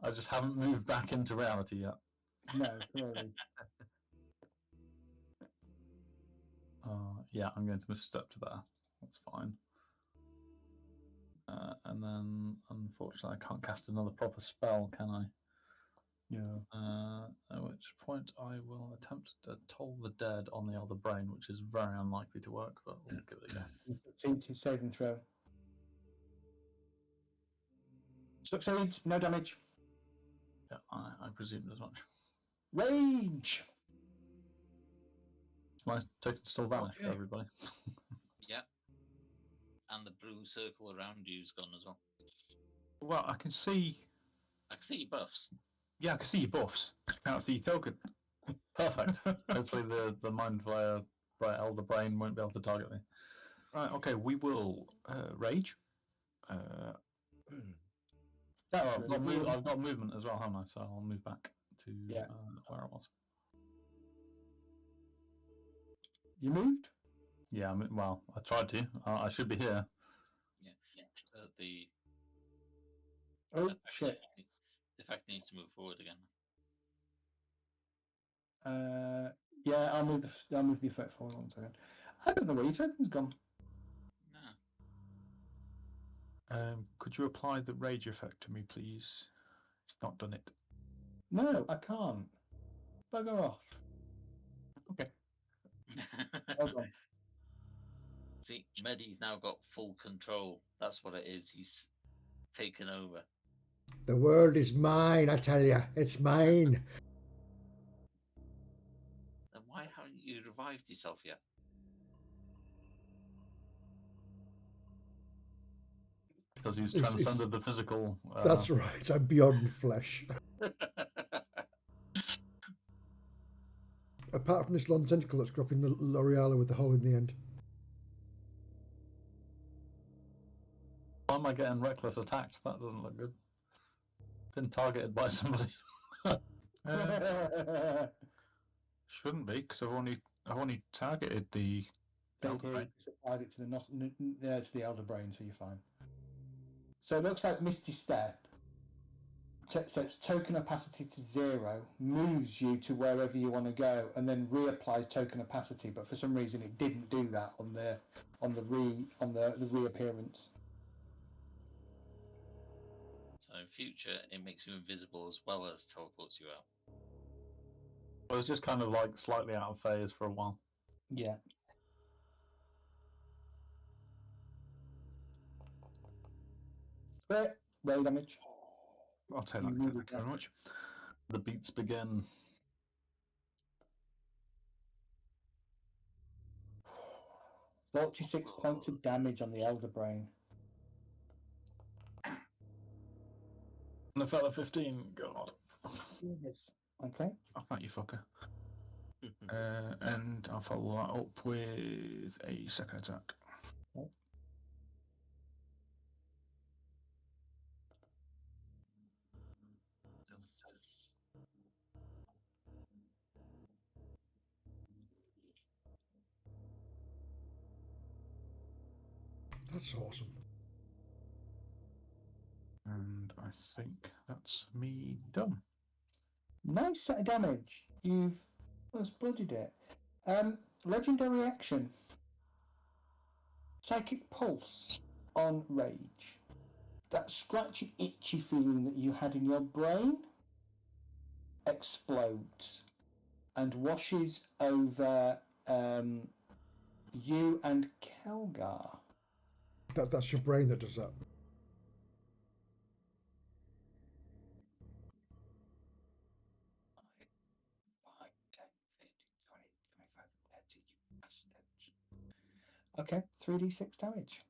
I just haven't moved back into reality yet. No, clearly. Yeah, I'm going to misstep to there. That's fine. And then, unfortunately, I can't cast another proper spell, can I? No. At which point I will attempt to toll the dead on the other brain, which is very unlikely to work, but we'll give it a go. Succeed to save and throw. Succeeds, no damage. Yeah, I presumed as much. Rage! My token still vanished for everybody. Yeah. And the blue circle around you's gone as well. Well, I can see I can see your buffs. Yeah, I can see your buffs. I can't see your token. Perfect. Hopefully the Mind Flayer Elder Brain won't be able to target me. Right, okay, we will rage. Yeah, I've got movement as well, haven't I? So I'll move back to where I was. You moved? Yeah, well, I tried to. I should be here. Yeah. The Oh, shit. the fact needs to move forward again. Yeah, I'll move the effect forward 1 second. I don't know where your token's gone. No. Could you apply the rage effect to me, please? It's not done it. No, I can't. Bugger off. Okay. Hold on. See, Medi's now got full control. That's what it is. He's taken over. The world is mine, I tell you. It's mine. Then why haven't you revived yourself yet? Because he's transcended the physical. That's right. I'm beyond flesh. Apart from this long tentacle that's cropping L'Oreal with the hole in the end. Why am I getting reckless attacked? That doesn't look good. Been targeted by somebody. Shouldn't be, because I've only targeted the Elder Brain. Applied it to the Elder Brain, so you're fine. So it looks like Misty Step sets token opacity to 0, moves you to wherever you want to go, and then reapplies token opacity. But for some reason, it didn't do that on the reappearance. So in future, it makes you invisible as well as teleports you out. It was just kind of like slightly out of phase for a while. Yeah. Ray damage. I'll take that. Thank you very much. The beats begin. $46 points of damage on the Elder Brain. And a fella 15. God. Yes. Okay. Oh, thank you, fucker. And I'll follow that up with a second attack. Okay. That's awesome. And I think that's me done. Nice set of damage. You've bloodied it. Legendary action. Psychic Pulse on Rage. That scratchy, itchy feeling that you had in your brain explodes and washes over you and Kelgar. That's your brain that does that. Okay, 3d6 damage.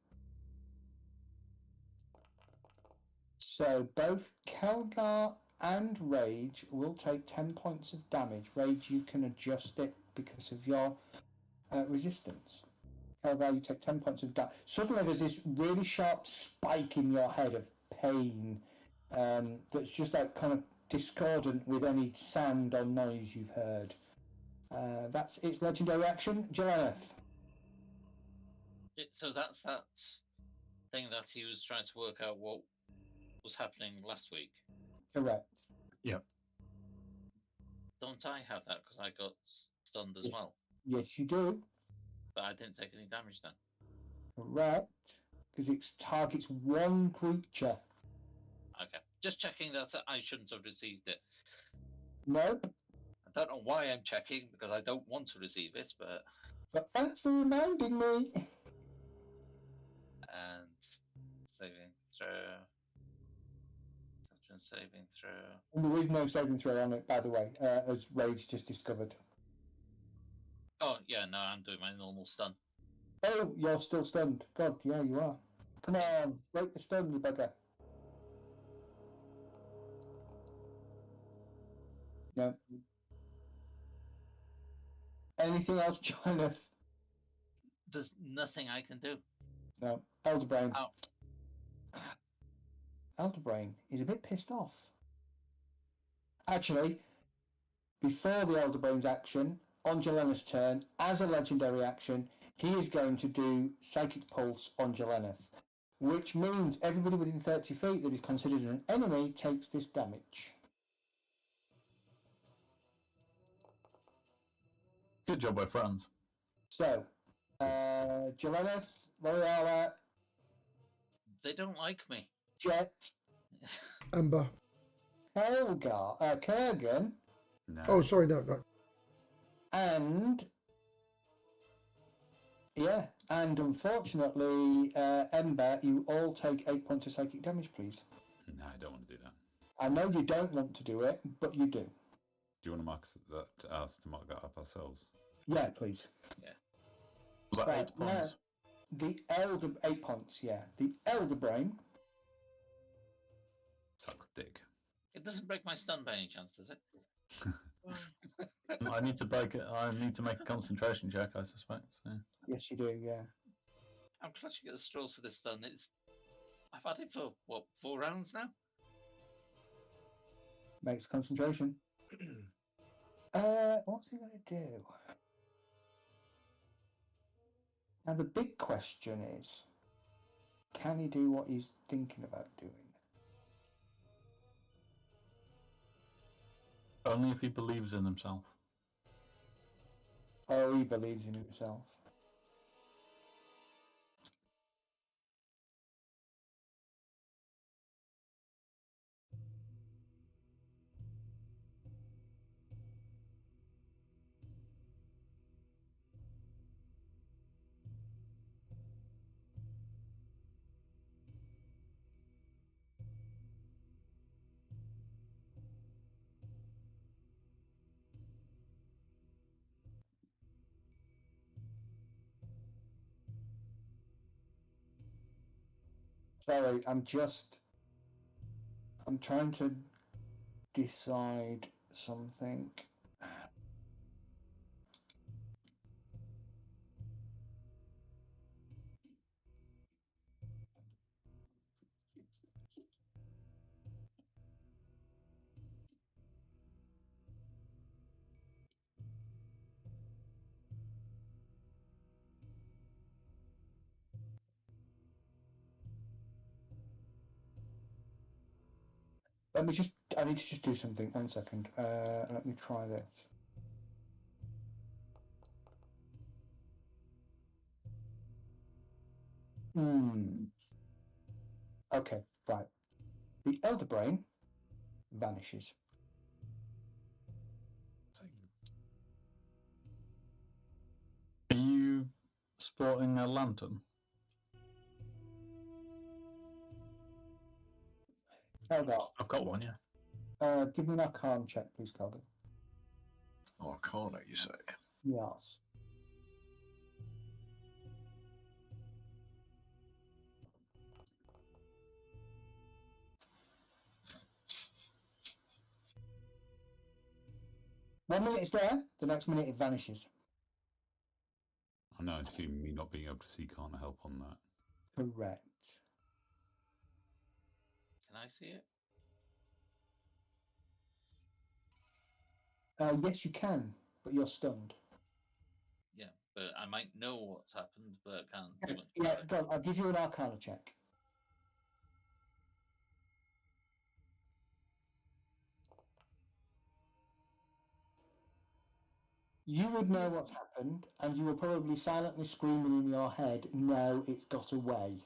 So both Kelgar and Rage will take 10 points of damage. Rage, you can adjust it because of your resistance. Kelgar, you take 10 points of damage. Suddenly there's this really sharp spike in your head of pain that's just like kind of discordant with any sound or noise you've heard. That's its legendary action. Joaneth. So that's that thing that he was trying to work out what was happening last week. Correct. Yep. Don't I have that because I got stunned as well? Yes, you do. But I didn't take any damage then. Correct. Because it targets one creature. Okay. Just checking that I shouldn't have received it. Nope. I don't know why I'm checking because I don't want to receive it, but. But thanks for reminding me. And saving throw. Touch and saving throw. And there is no saving throw on it, by the way, as Rage just discovered. Oh, yeah, no, I'm doing my normal stun. Oh, you're still stunned. God, yeah, you are. Come on, break the stun, you bugger. No. Anything else, Jonathan? There's nothing I can do. No. Elderbrain. Oh. Elderbrain is a bit pissed off. Actually, before the Elderbrain's action, on Jeleneth's turn, as a legendary action, he is going to do Psychic Pulse on Jeleneth, which means everybody within 30 feet that is considered an enemy takes this damage. Good job, we're friends. So, Jeleneth, L'Oreal, They don't like me. Jet, Amber. Kurgan, No. Oh, sorry, no. and unfortunately, Ember, you all take 8 points of psychic damage, please. No, I don't want to do that. I know you don't want to do it, but you do. Do you want to mark us to mark that up ourselves? Yeah, please. Was that Right, 8 points? The 8 points, yeah. The Elderbrain. Sucks dick. It doesn't break my stun by any chance, does it? I need to make a concentration check, I suspect. So. Yes, you do, yeah. I'm clutching at the straws for this stun. I've had it for, 4 rounds now? Makes concentration. What's he going to do? Now, the big question is, can he do what he's thinking about doing? Only if he believes in himself. Oh, he believes in himself. Sorry, I'm trying to decide something. I need to just do something. 1 second. Let me try this. Okay, right. The Elderbrain vanishes. Are you sporting a lantern? Kelgar, I've got one, yeah. give me an Arcana check, please, Kelgar. Arcana, you say? Yes. One minute it's there, the next minute it vanishes. I know, I assume me not being able to see can't help on that. Correct. Can I see it? Yes, you can, but you're stunned. Yeah, but I might know what's happened, but can't do it. Yeah, go on, I'll give you an Arcana check. You would know what's happened, and you were probably silently screaming in your head, no, it's got away.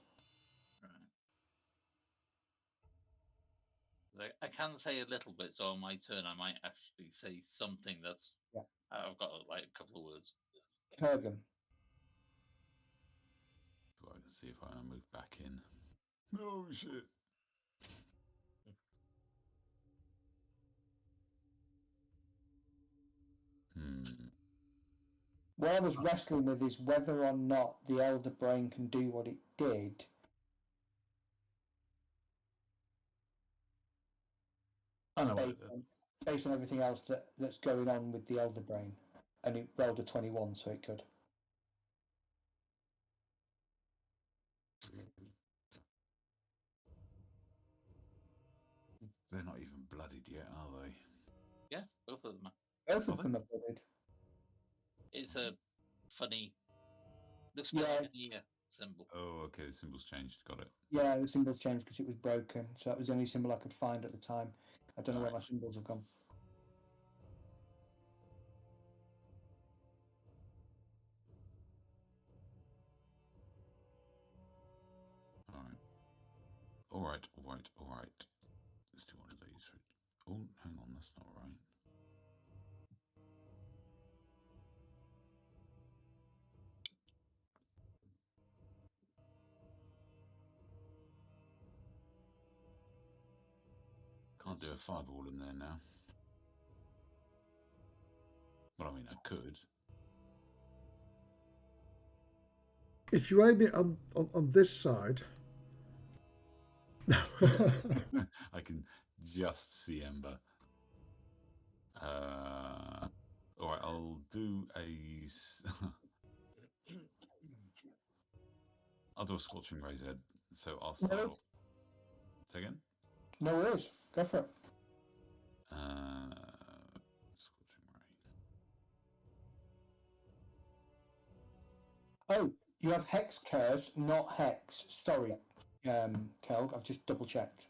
Right. I can say a little bit, so on my turn I might actually say something that's... Yeah. I've got like a couple of words. Kurgan. So I can see if I can move back in. Oh, shit. What I was wrestling with is whether or not the Elderbrain can do what it did. I know what it did. based on everything else that's going on with the Elder Brain, and it rolled a 21, so it could. They're not even bloodied yet, are they? Yeah, both of them are. Both of them are blooded. It's a funny. Looks Yeah, funny it's- in the symbol. Oh, okay. The symbol's changed. Got it. Yeah, the symbol's changed because it was broken, so that was the only symbol I could find at the time. I don't know where Right. my symbols have gone. All right. Let's do one of these. Oh, hang on. That's not right. Can't do a fireball in there now. Well, I mean, I could. If you aim it on this side. I can just see Ember. All right, I'll do a. I'll do a scorching razor head. So I'll start No. off. Say again. No worries. Go for it. Scorching ray. Oh, you have hex curse, not hex. Sorry, Kelg. I've just double checked.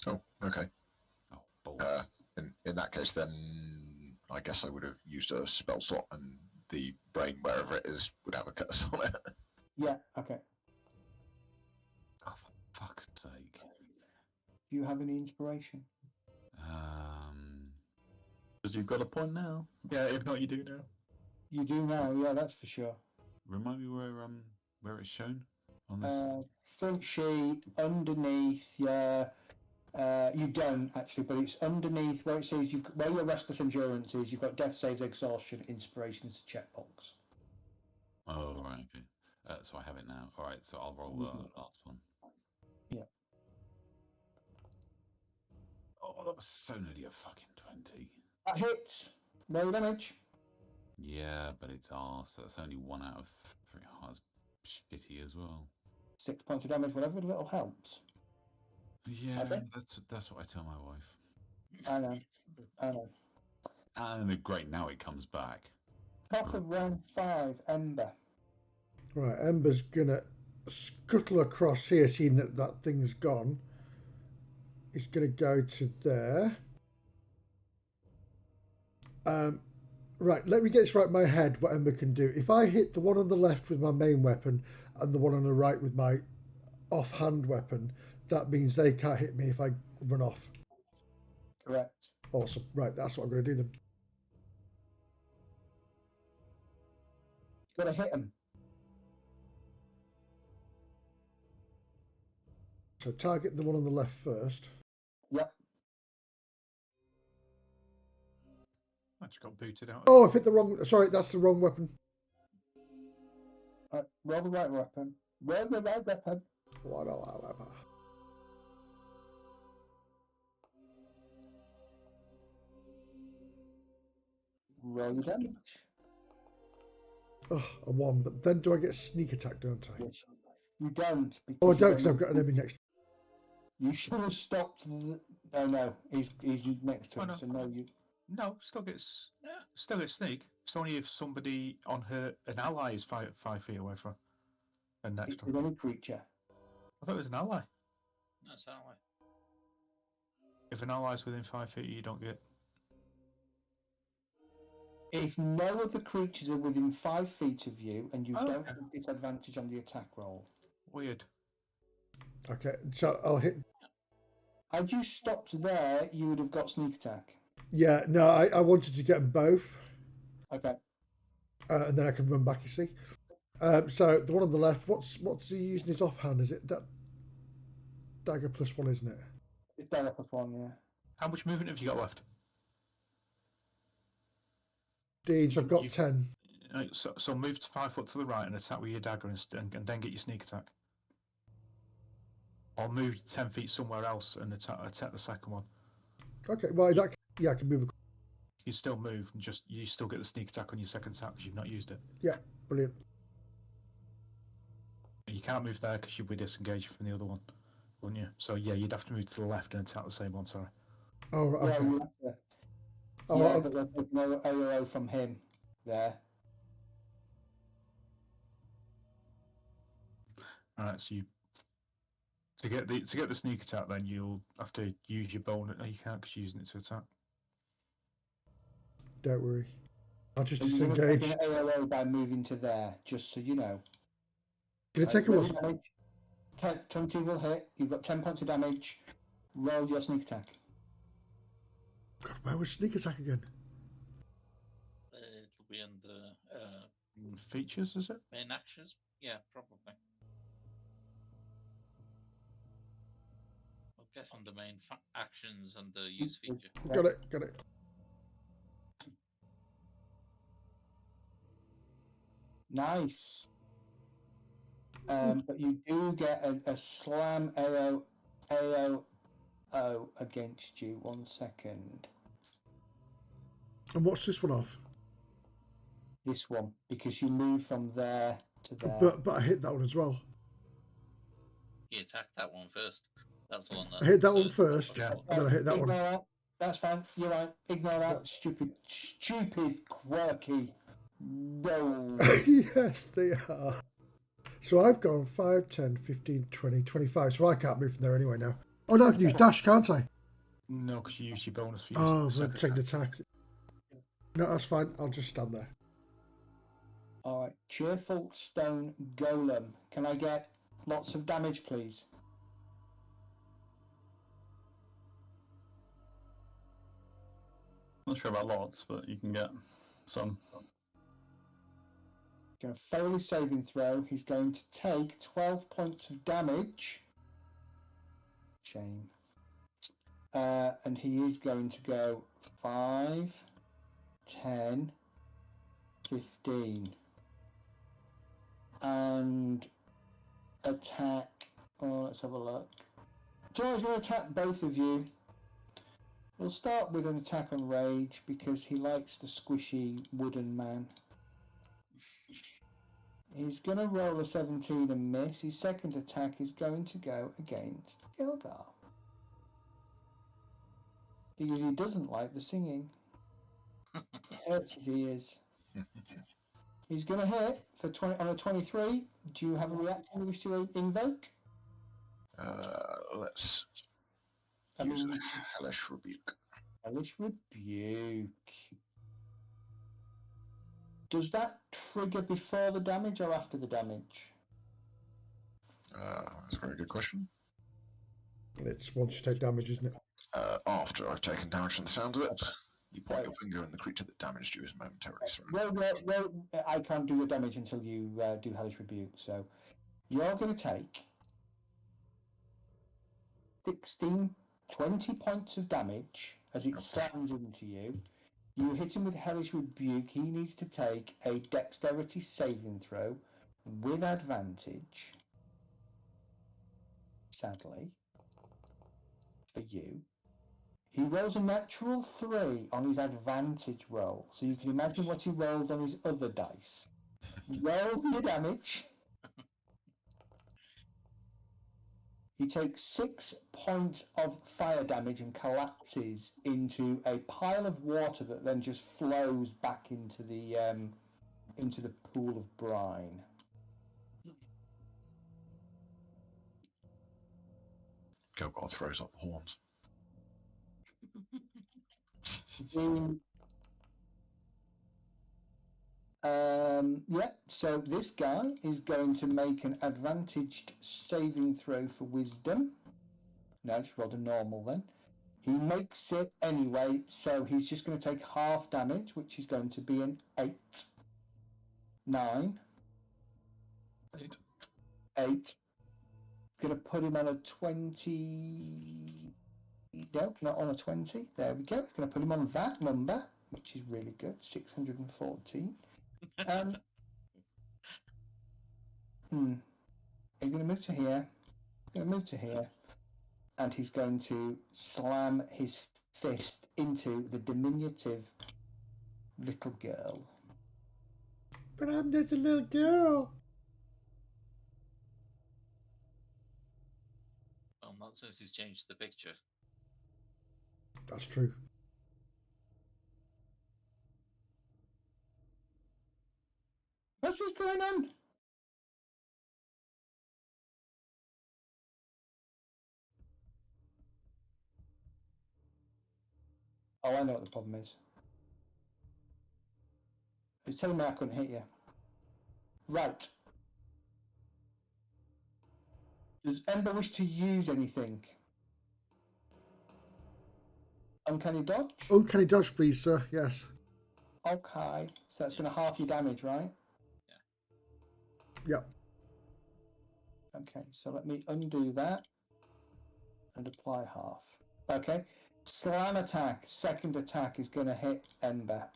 Oh, okay. Oh, balls. In that case, then I guess I would have used a spell slot, and the brain, wherever it is, would have a curse on it. Yeah. Okay. Oh, for fuck's sake. Do you have any inspiration? Because you've got a point now. Yeah, if not, you do now. You do now. Yeah, that's for sure. Remind me where it's shown on this. Front sheet, underneath. Yeah. You don't actually, but it's underneath where it says where your restless endurance is. You've got death saves, exhaustion, inspiration as a checkbox. Oh, right, okay. So I have it now. All right, so I'll roll the last one. Yeah. Oh, that was so nearly a fucking 20. That hits. No damage. Yeah, but it's arse. So that's only 1 out of 3. Oh, that's shitty as well. 6 points of damage. Whatever little helps. Yeah, Okay. that's what I tell my wife. I know. And great, now it comes back. Top of round 5, Ember. Right, Ember's gonna scuttle across here, seeing that thing's gone. He's gonna go to there. Right, let me get this right in my head what Ember can do. If I hit the one on the left with my main weapon and the one on the right with my offhand weapon, that means they can't hit me if I run off. Correct. Awesome. Right, that's what I'm going to do then. You've got to hit him. So target the one on the left first. Yep. I just got booted out. Oh, I've hit the wrong... Sorry, that's the wrong weapon. Roll the right weapon. Roll the right weapon. Roll your damage. Oh, a 1, but then do I get sneak attack, don't I? Yes. You don't. Oh, I don't, because I've got an enemy next. You should have stopped. Oh no, he's next to him. Oh, no. So no, you. No, still gets sneak. It's only if somebody on an ally is 5 feet away from her. And next It's one. any creature. I thought it was an ally. That's how I. If an ally is within 5 feet, you don't get. If no other creatures are within 5 feet of you, and you Oh, don't okay. have a disadvantage on the attack roll. Weird. Okay, so I'll hit... Had you stopped there, you would have got sneak attack. Yeah, no, I wanted to get them both. Okay. And then I can run back, you see. So the one on the left, what's he using his offhand? Is it that dagger +1, isn't it? It's dagger +1, yeah. How much movement have you got left? Deeds, I've got You- 10. So move to 5 foot to the right and attack with your dagger and then get your sneak attack. Or move 10 feet somewhere else and attack the second one. Okay, well, that I can move. You still move and you still get the sneak attack on your second attack because you've not used it. Yeah, brilliant. You can't move there because you'd be disengaged from the other one, wouldn't you? So yeah, you'd have to move to the left and attack the same one. Sorry. Oh, right, okay. Yeah, but they're taking AOO from him there. All right, so to get the sneak attack, then you'll have to use your bonus. No, you can't because you're using it to attack. Don't worry. I'll just So you're going to disengage. take an AOO by moving to there, just so you know. Can I take a what? 20 will hit. You've got 10 points of damage. Roll your sneak attack. God, where was sneak attack again? It'll be under features, is it? Main actions? Yeah, probably. I guess under main actions under use feature. Got it. Nice. But you do get a slam AOO against you. 1 second. And what's this one off? This one, because you move from there to there. But I hit that one as well. You attacked that one first. That's the one that I hit that one first, yeah. and then I hit that Ignore one. that. That's fine. You're right. Ignore that. Stupid, quirky roll. Yes, they are. So I've gone 5, 10, 15, 20, 25. So I can't move from there anyway now. Oh, no, I can use dash, can't I? No, because you use your bonus for Oh, your for second second attack. attack. No, that's fine. I'll just stand there. All right. Cheerful stone golem. Can I get lots of damage, please? Not sure about lots, but you can get some. Going to fail his saving throw. He's going to take 12 points of damage. Shame. And he is going to go 5, 10, 15. And attack. Oh, let's have a look. George will attack both of you. We'll start with an attack on rage because he likes the squishy wooden man. He's going to roll a 17 and miss. His second attack is going to go against Gilgar. Because he doesn't like the singing. It hurts his ears. He's going to hit for on a 23. Do you have a reaction you wish to invoke? Let's use a hellish rebuke. Hellish rebuke. Does that trigger before the damage or after the damage? That's a very good question. It's once you take damage, isn't it? After I've taken damage from the sound of it, you point your finger and the creature that damaged you is momentarily surrounded. Well, I can't do your damage until you do Hellish Rebuke, so you're going to take 20 points of damage as it slams into you. You hit him with Hellish Rebuke. He needs to take a dexterity saving throw with advantage. Sadly, for you. He rolls a natural 3 on his advantage roll. So you can imagine what he rolled on his other dice. Roll your damage. He takes 6 points of fire damage and collapses into a pile of water that then just flows back into the pool of brine. Gilgar throws up the horns. So this guy is going to make an advantaged saving throw for wisdom. No, just rolled a normal then. He makes it anyway, so he's just going to take half damage, which is going to be an 8. 9. 8. Going to put him on a 20. No, not on a 20. There we go. Going to put him on that number, which is really good. 614. He's going to move to here. He's going to move to here. And he's going to slam his fist into the diminutive little girl. But I'm not a little girl. Well, not since he's changed the picture. That's true. What's going on? Oh, I know what the problem is. You're telling me I couldn't hit you. Right. Does Ember wish to use anything? Uncanny dodge? Uncanny dodge, please, sir. Yes. Okay. So that's going to half your damage, right? Yep. Okay, so let me undo that and apply half. Okay. Slam attack. Second attack is going to hit Ember.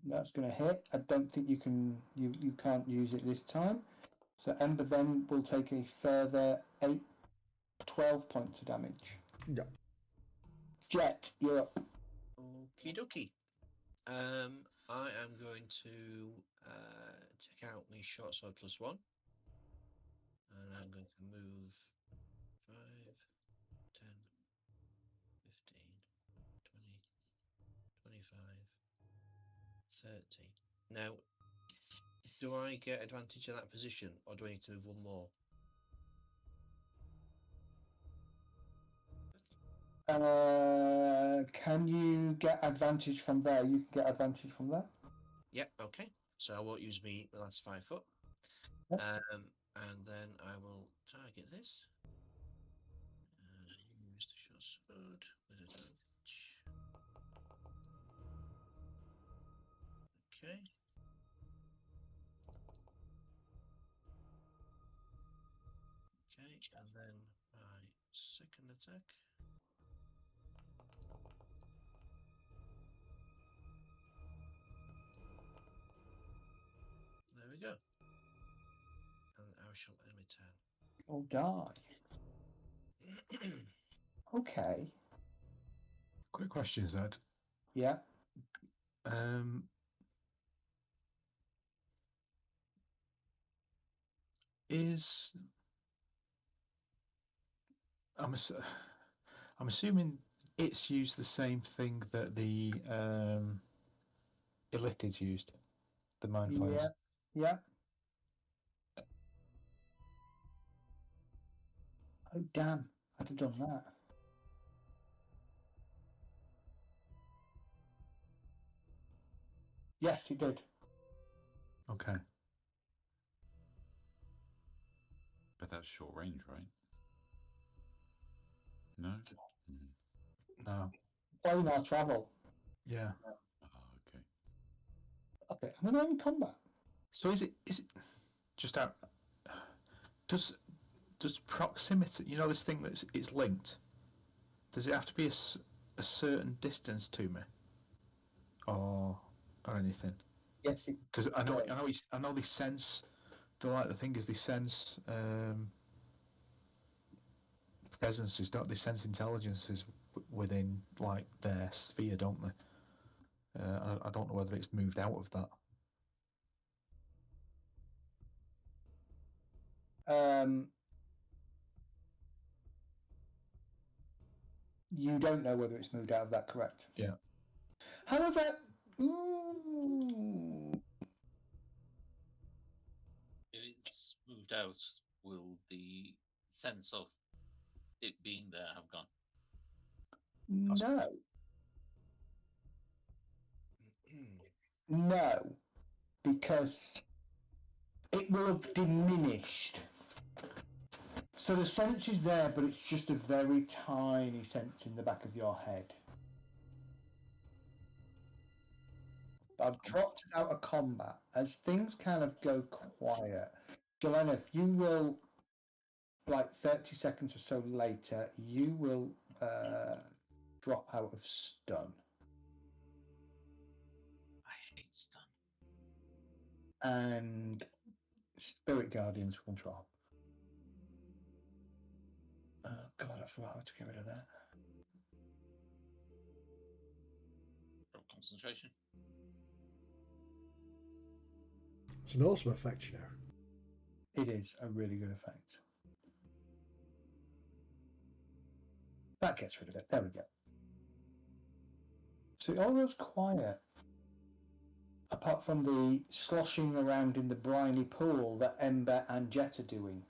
That's going to hit. I don't think you can't use it this time. So Ember then will take a further 12 points of damage. Yep. Jet, you're up. Okie dokie. I am going to take out my short sword +1. And I'm going to move 5, 10, 15, 20, 25, 30. Now, do I get advantage in that position, or do I need to move one more? Can you get advantage from there? You can get advantage from there. Yep, okay. So I won't use my last 5 foot. Yep. And then I will target this. Use the short sword with advantage. Okay. Okay, and then my second attack. There we go. And I shall end my turn. Or die. Okay. Quick question, Zed. Yeah. Is I'm assuming it's used the same thing that the Illithids used, the mind flayers. Yeah. Oh damn! I'd have done that. Yes, it did. Okay. But that's short range, right? No? No. Planar travel. Yeah. Okay. Okay, I'm going to end combat. So is it just out? Does proximity? You know this thing that's it's linked. Does it have to be a certain distance to me, or anything? Yes, Because I know they sense. The thing is they sense presences, don't they? Sense intelligences within like their sphere, don't they? I don't know whether it's moved out of that. You don't know whether it's moved out of that, correct? Yeah. However, If it's moved out, will the sense of it being there have gone? No, because it will have diminished. So the sense is there, but it's just a very tiny sense in the back of your head. I've dropped it out of combat. As things kind of go quiet, Jelena, you will, like 30 seconds or so later, you will drop out of stun. I hate stun. And Spirit Guardians will drop. Oh God, I forgot how to get rid of that. Concentration. It's an awesome effect, you know. It is a really good effect. That gets rid of it. There we go. So it all goes quiet. Apart from the sloshing around in the briny pool that Ember and Jet are doing.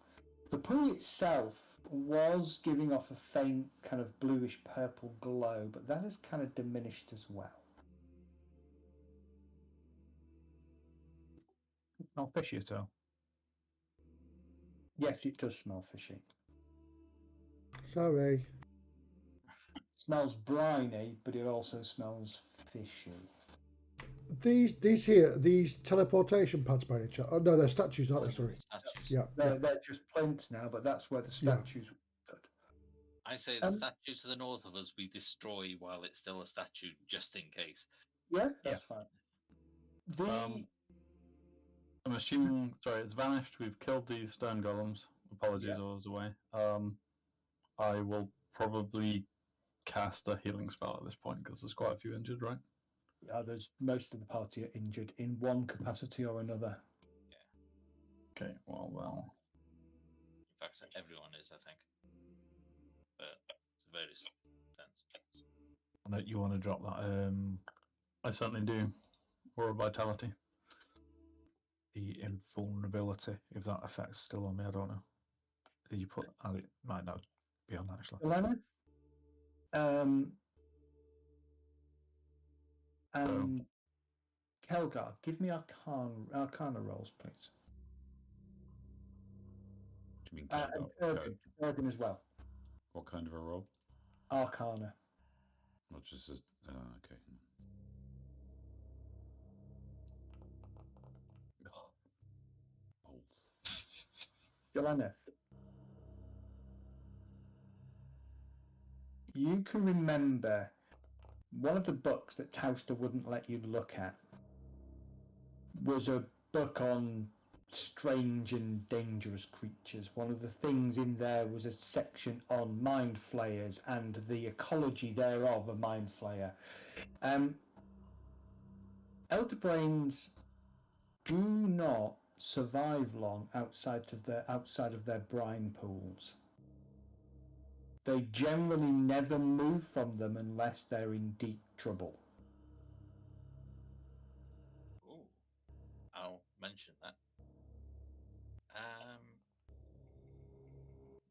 The pool itself was giving off a faint kind of bluish purple glow, but that has kind of diminished as well. Not fishy at all. Yes, it does smell fishy. Sorry. Smells briny, but it also smells fishy. These teleportation pads by any chance? Oh no, they're statues, aren't they? Sorry. Statues. Yeah. They're just plinths now, but that's where the statues stood. I say the statue to the north of us we destroy while it's still a statue, just in case. Yeah, that's fine. I'm assuming, sorry, it's vanished. We've killed these stone golems. Apologies, I was away. I will probably cast a healing spell at this point because there's quite a few injured, right? There's most of the party are injured in one capacity or another. Yeah. Okay, well. In fact, everyone is, I think. But it's a various sense. You want to drop that? I certainly do. Or vitality. The invulnerability, if that effect's still on me, I don't know. Did you put? It might not be on actually. Elena? And Kelgar, give me Arcana rolls, please. Do you mean and Kurgan as well. What kind of a roll? Arcana. Not just as okay. Bolts. Yolanda, you can remember one of the books that Tauster wouldn't let you look at was a book on strange and dangerous creatures. One of the things in there was a section on mind flayers and the ecology thereof a mind flayer. Elder brains do not survive long outside of their brine pools. They generally never move from them unless they're in deep trouble. Ooh, I'll mention that.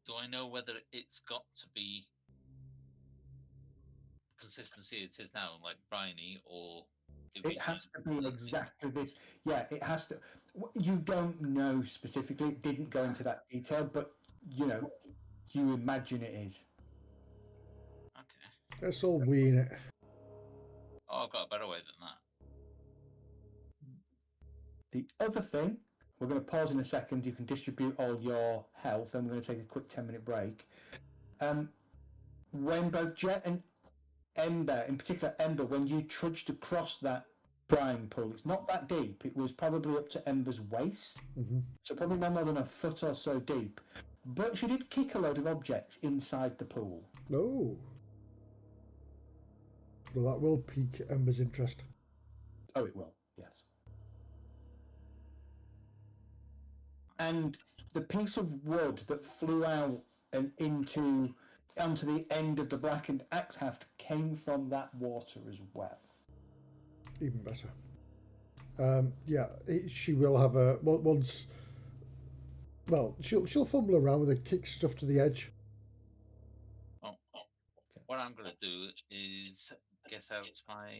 Do I know whether it's got to be consistency it is now, like briny, or it has to be exactly this? Yeah, it has to. You don't know specifically. It didn't go into that detail, but you imagine it is. Okay. Let's all ween it. Oh, I've got a better way than that. The other thing, we're going to pause in a second. You can distribute all your health, and we're going to take a quick 10-minute break. When both Jet and Ember, in particular Ember, when you trudged across that brine pool, it's not that deep. It was probably up to Ember's waist, so probably no more than a foot or so deep. But she did kick a load of objects inside the pool. Oh. Well, that will pique Ember's interest. Oh, it will, yes. And the piece of wood that flew out and onto the end of the blackened axe haft came from that water as well. Even better. She will have a once. Well, she'll fumble around with her, kick stuff to the edge. What I'm going to do is get out my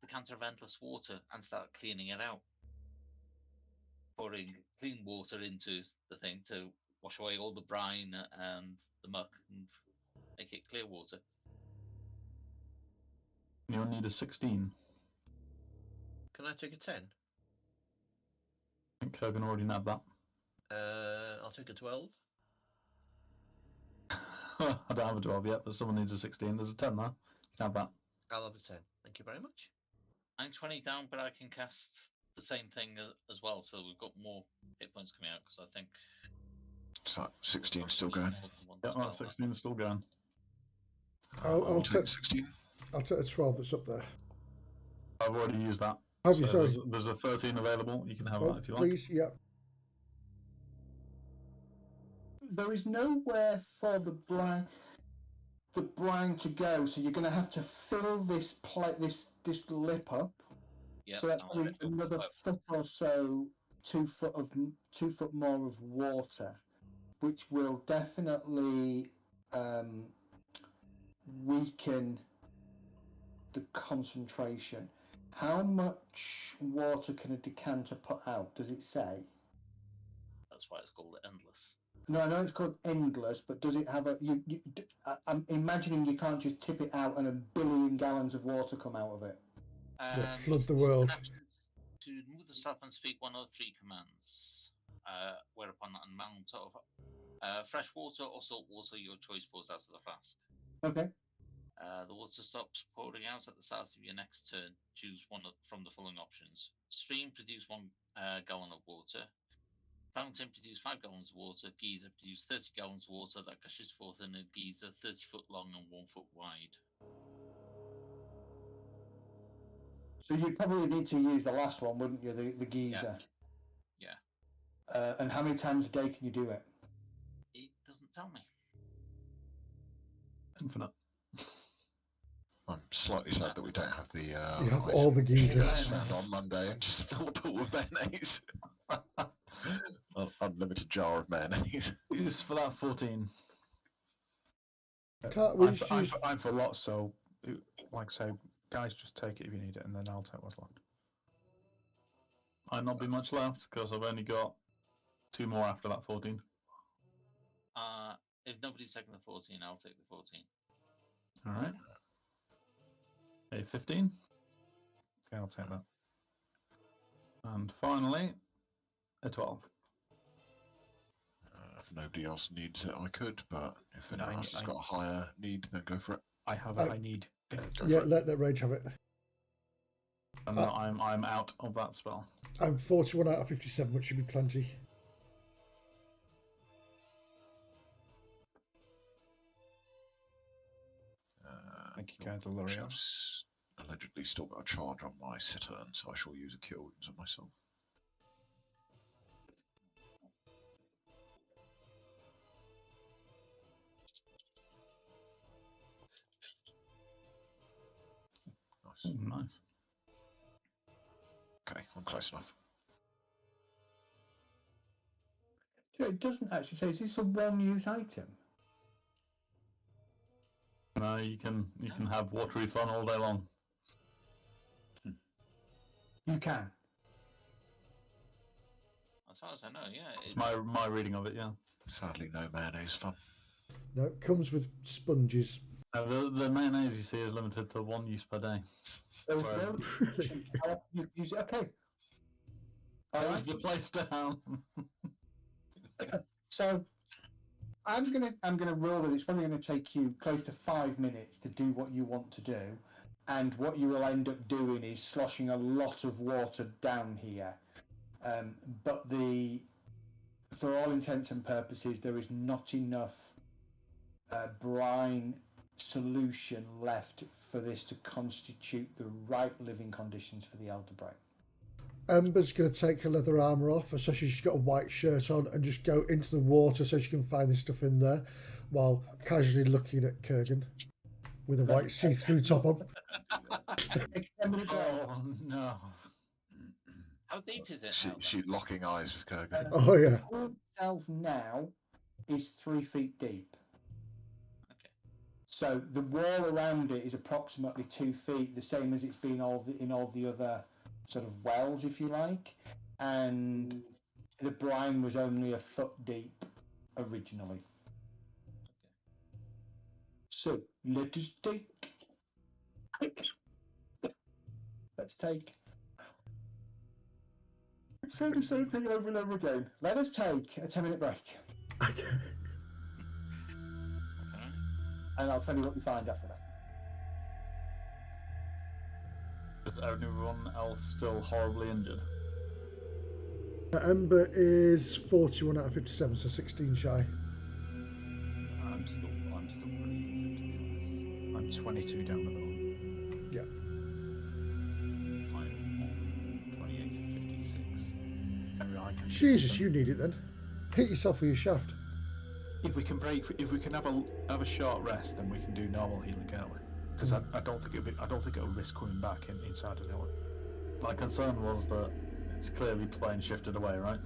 decanter of endless water and start cleaning it out. Pouring clean water into the thing to wash away all the brine and the muck and make it clear water. You'll need a 16. Can I take a 10? I think Kurgan already nabbed that. I'll take a 12. I don't have a 12 yet, but someone needs a 16. There's a 10 there. You can have that. I'll have the 10. Thank you very much. I'm 20 down, but I can cast the same thing as well, so we've got more hit points coming out, because I think... So 16 still going. Yeah, well, 16 is still going. I'll take take 16. I'll take the 12 that's up there. I've already used that. Have you? So Sorry. there's a 13 available. You can have Oh, that if you like. please, yeah. There is nowhere for the brine to go, so you're going to have to fill this this lip up. Yep, So that's I'll probably let it go another flow. foot or so, 2 foot more of water, which will definitely weaken the concentration. How much water can a decanter put out? Does it say? That's why it's called endless. No, I know it's called endless, but does it have a? I'm imagining you can't just tip it out and 1 billion gallons of water come out of it. Flood the world. To move the staff and speak 1 or 3 commands, whereupon an amount of fresh water or salt water, your choice, pours out of the flask. Okay. The water stops pouring out at the start of your next turn. Choose one from the following options. Stream, produce 1 gallon of water. Fountain, produce 5 gallons of water. Geyser, produce 30 gallons of water that gushes forth in a geyser 30 foot long and 1 foot wide. So you probably need to use the last one, wouldn't you? The geyser. Yeah. And how many times a day can you do it? It doesn't tell me. Infinite. I'm slightly sad that we don't have the. You have ice all the geezers. found on Monday and just fill the pool with mayonnaise. Unlimited jar of mayonnaise. Use for that 14. Can't we I'm for lots, so like I say, guys, just take it if you need it, and then I'll take what's left. Might not be much left because I've only got 2 more after that 14. If nobody's taking the 14, I'll take the 14. All right. A 15. Okay, I'll take that. And finally, a 12. If nobody else needs it, I could, but if No, anyone else has got a higher need, then go for it. I have a high need. Go Yeah, for it. let that rage have it. And I'm out of that spell. I'm 41 out of 57, which should be plenty. Thank you, guys. L'Oreal. I've allegedly still got a charge on my Saturn, so I shall use a cure wounds on myself. Nice. Ooh, nice. Okay, I'm close enough. It doesn't actually say. Is this a one-use item? No, you can have watery fun all day long. You can. As far as I know, yeah. It's my reading of it, yeah. Sadly, no mayonnaise fun. No, it comes with sponges. The mayonnaise you see is limited to 1 use per day. There's Whereas- no how you use it. Okay. That was the place down. So I'm gonna rule that it's probably going to take you close to 5 minutes to do what you want to do, and what you will end up doing is sloshing a lot of water down here. But for all intents and purposes, there is not enough brine solution left for this to constitute the right living conditions for the elder brain. Ember's going to take her leather armour off, so she's got a white shirt on, and just go into the water so she can find the stuff in there, while casually looking at Kurgan with a white see-through top on. Oh no! How deep is it now? She locking eyes with Kurgan. Oh yeah. The pool itself now is 3 feet deep. Okay. So the wall around it is approximately 2 feet, the same as it's been in all the other sort of wells, if you like, and the brine was only a foot deep originally. So let us take. Let's take. Say the same thing over and over again. Let us take a 10-minute break, Okay. and I'll tell you what we find after that. Is everyone else still horribly injured? Ember is 41 out of 57, so 16 shy. I'm still pretty injured, to be honest. I'm 22 down the middle. Yeah. I'm on 28 of 56. Maybe I can Jesus, you need it then. Hit yourself with your shaft. If we can have a short rest, then we can do normal healing, can't we? Because I don't think it'll risk coming back inside an hour. My concern was that it's clearly plane shifted away, right?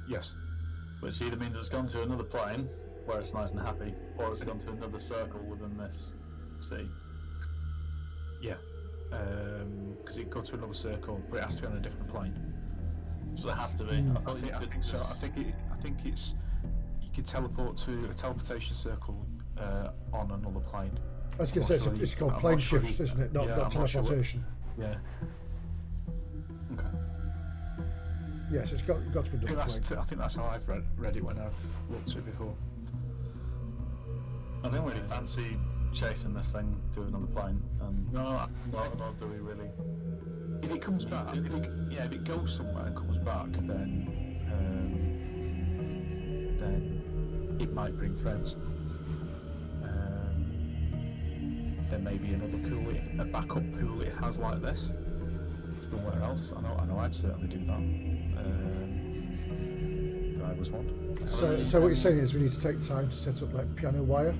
Yes. Which either means it's gone to another plane where it's nice and happy, or it's gone to another circle within this sea. Yeah. Because it goes to another circle, but it has to be on a different plane. Does it have to be? I think so. I think it's you can teleport to a teleportation circle on another plane. I was going to say it's called plane shift, isn't it? Not teleportation. Yeah. Okay. Yes, it's got to be done. I think that's how I've read it when I've looked at it before. I don't really fancy chasing this thing to another plane. No, nor do we really. If it comes back, if it goes somewhere and comes back, then it might bring friends. There may be another pool, a backup pool it has like this somewhere else. I know I'd certainly do that. If I was one. So what you're saying is we need to take time to set up like piano wire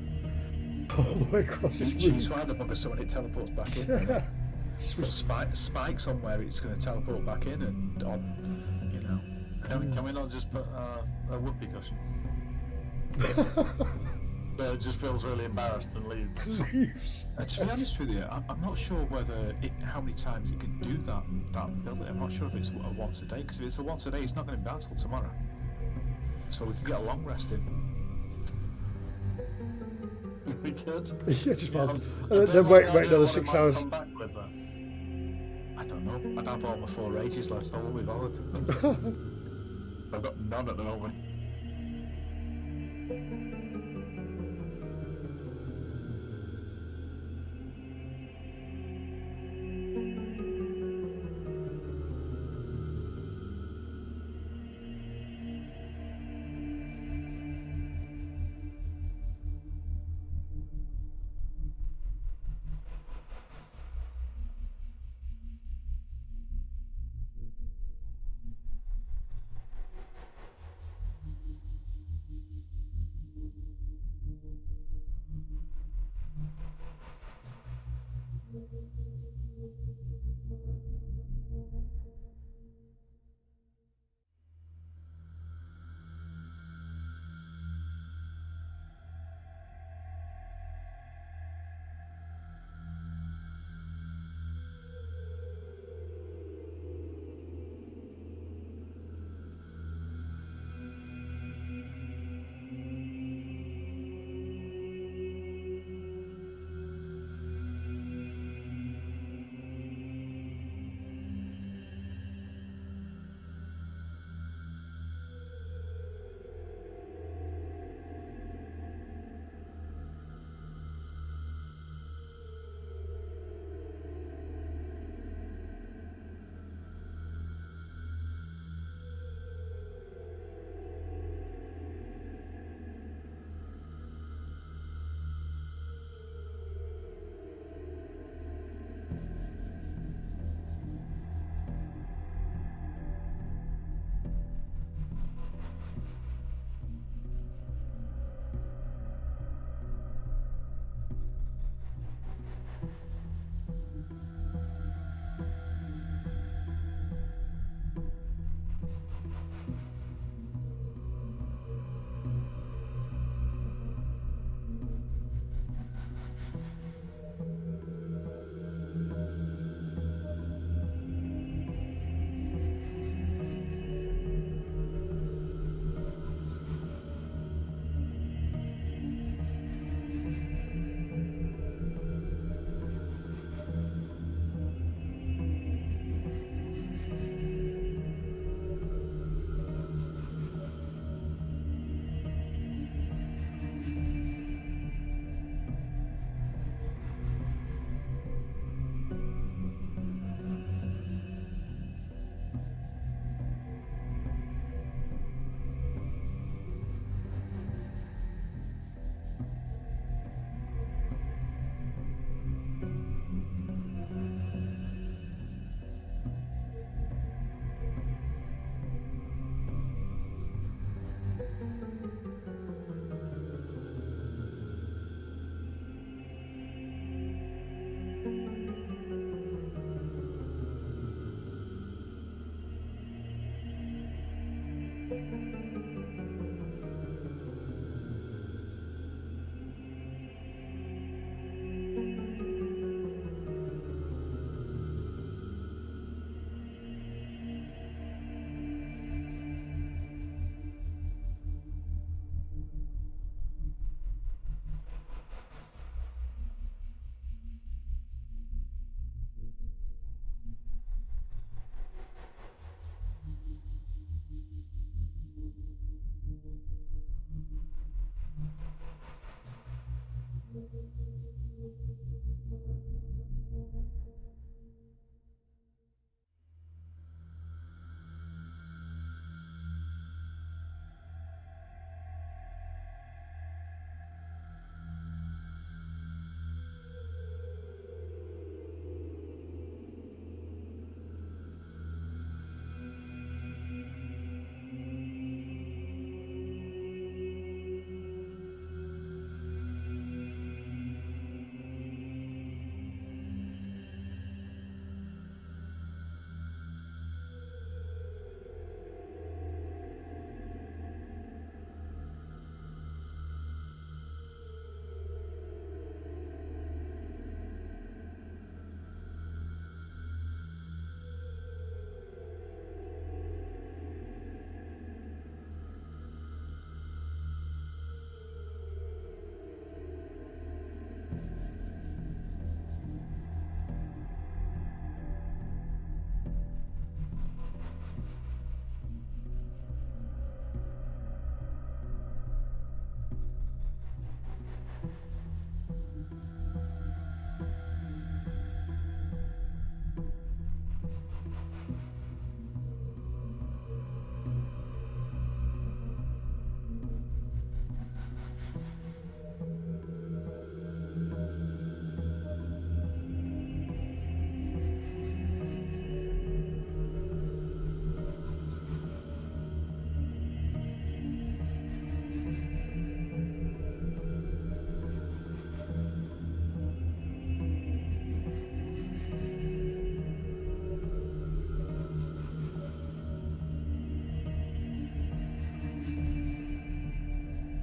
all the way across this room. Choose one of the buggers so when it teleports back in. Put spikes on where it's going to teleport back in and on, you know. Can we not just put a whoopee cushion? But it just feels really embarrassed and leaves. To be honest with you, I'm not sure how many times it can do that ability. I'm not sure if it's a once a day, because if it's a once a day, it's not going to be back till tomorrow. So we can get a long rest in. We could. Yeah, just then wait another 6 hours. I don't know. I'd have all my 4 rages left. I won't be bothered. I've got none at the moment.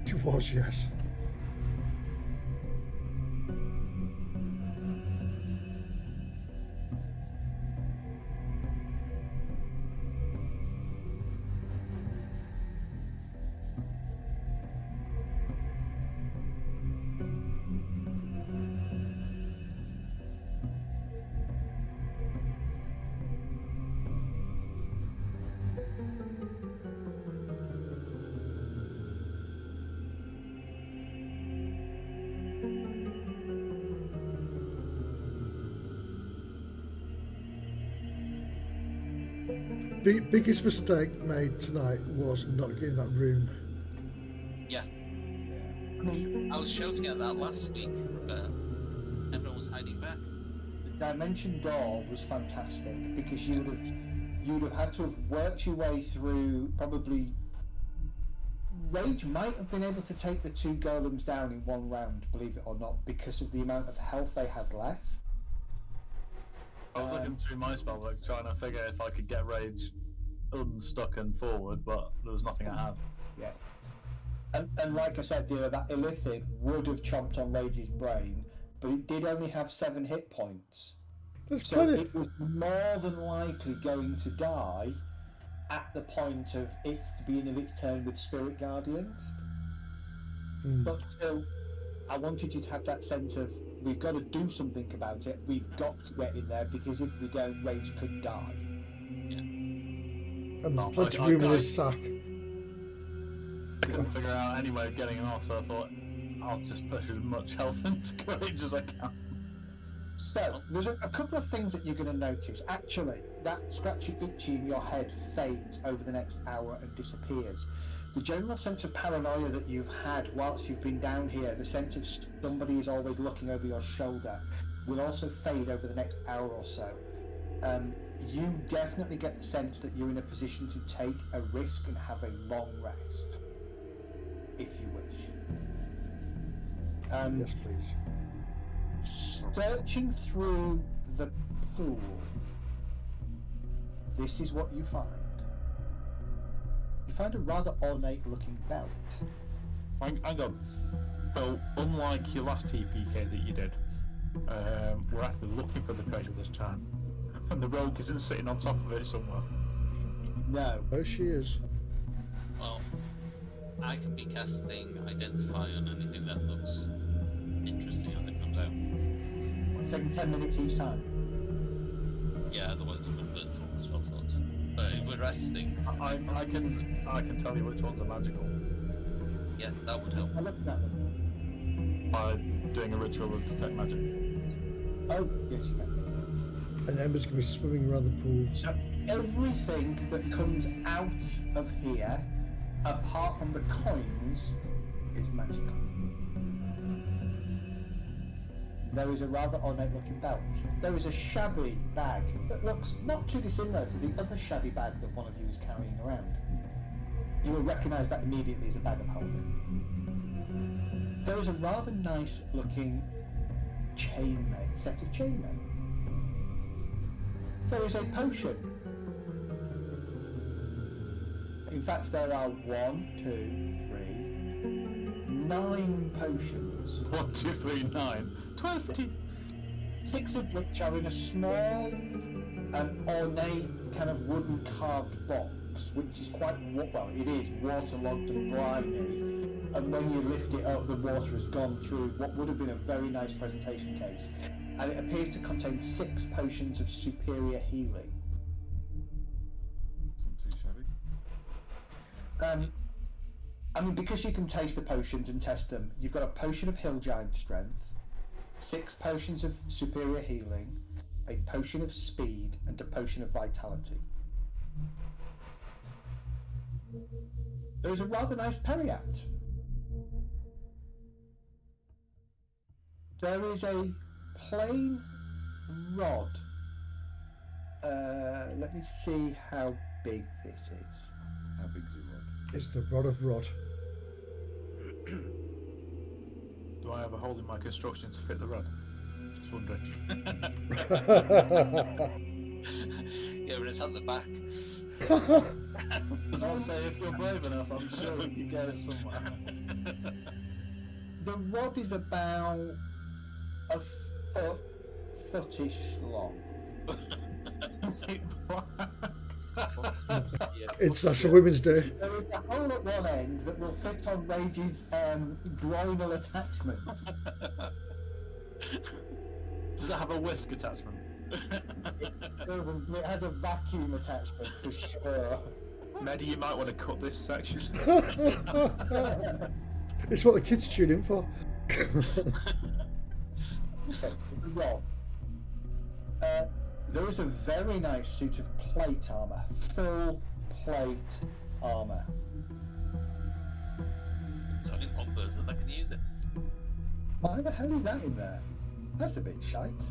It was, yes. Biggest mistake made tonight was not getting that room. Yeah. I was shouting at that last week, but everyone was hiding back. The dimension door was fantastic because you would have had to have worked your way through. Probably Rage might have been able to take the 2 golems down in one round, believe it or not, because of the amount of health they had left. I was looking through my spellbook trying to figure if I could get Rage unstuck and forward, but there was nothing I had. Yeah. And like I said, that Illithid would have chomped on Rage's brain, but it did only have 7 hit points. There's So plenty. it was more than likely going to die at the point of the beginning of its turn with Spirit Guardians. But still, I wanted you to have that sense of, we've got to do something about it. We've got to get in there, because if we don't, Rage could die. Yeah. And there's plenty of room in his sack. I couldn't figure out any way of getting him off, so I thought I'll just push as much health into Rage as I can. So, there's a couple of things that you're going to notice. Actually, that scratchy itchy in your head fades over the next hour and disappears. The general sense of paranoia that you've had whilst you've been down here, the sense of somebody is always looking over your shoulder, will also fade over the next hour or so. You definitely get the sense that you're in a position to take a risk and have a long rest, if you wish. Yes, please. Searching through the pool, this is what you find. You find a rather ornate-looking belt. Hang on. So, unlike your last PPK that you did, we're actually looking for the treasure this time. And the rogue isn't sitting on top of it somewhere. No. Oh, she is. Well, I can be casting Identify on anything that looks interesting as it comes out. Taking 10 minutes each time. Yeah, otherwise it would burn through the spell slots. But if we're resting, I can tell you which ones are magical yeah, that would help. I'm looking at them. by doing a ritual of detect magic. Oh, yes, you can. And Ember's going to be swimming around the pool. So everything that comes out of here, apart from the coins, is magical. There is a rather ornate-looking belt. There is a shabby bag that looks not too dissimilar to the other shabby bag that one of you is carrying around. You will recognise that immediately as a bag of holding. There is a rather nice-looking chainmail, set of chainmail. There is a potion. In fact, there are 9 potions. 1, 2, 3, 9, 20. 6 of which are in a small and ornate kind of wooden carved box, which is quite, well, it is waterlogged and briny, and when you lift it up the water has gone through what would have been a very nice presentation case, and it appears to contain 6 potions of superior healing. Isn't too shabby. I mean, because you can taste the potions and test them, you've got a potion of hill giant strength, 6 potions of superior healing, a potion of speed, and a potion of vitality. There is a rather nice periapt. There is a plain rod. Let me see how big this is. How big's your rod? It's the rod of rod. Do I have a hole in my construction to fit the rod? Just wondering. Yeah, but it's at the back. As I say, if you're brave enough, I'm sure we can get it somewhere. The rod is about a footish long. International Women's Day. There is a hole at one end that will fit on Rage's groinal attachment. Does it have a whisk attachment? It has a vacuum attachment for sure. Medi, you might want to cut this section. It's what the kids tune in for. Okay, Rob. There is a very nice suit of plate armour, full plate armour. It's only one person that can use it. Why the hell is that in there? That's a bit shite.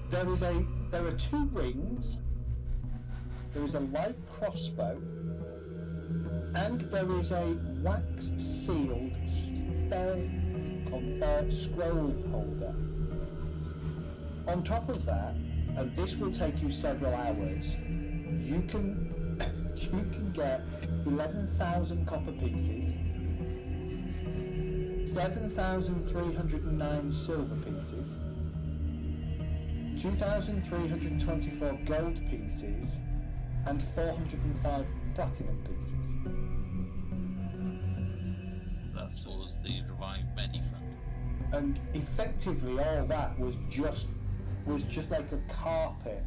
There are 2 rings. There is a light crossbow, and there is a wax-sealed scroll holder. On top of that, and this will take you several hours, you can get 11,000 copper pieces, 7,309 silver pieces, 2,324 gold pieces, and 405 platinum pieces. That's towards the revived Medi fund. And effectively all that was just like a carpet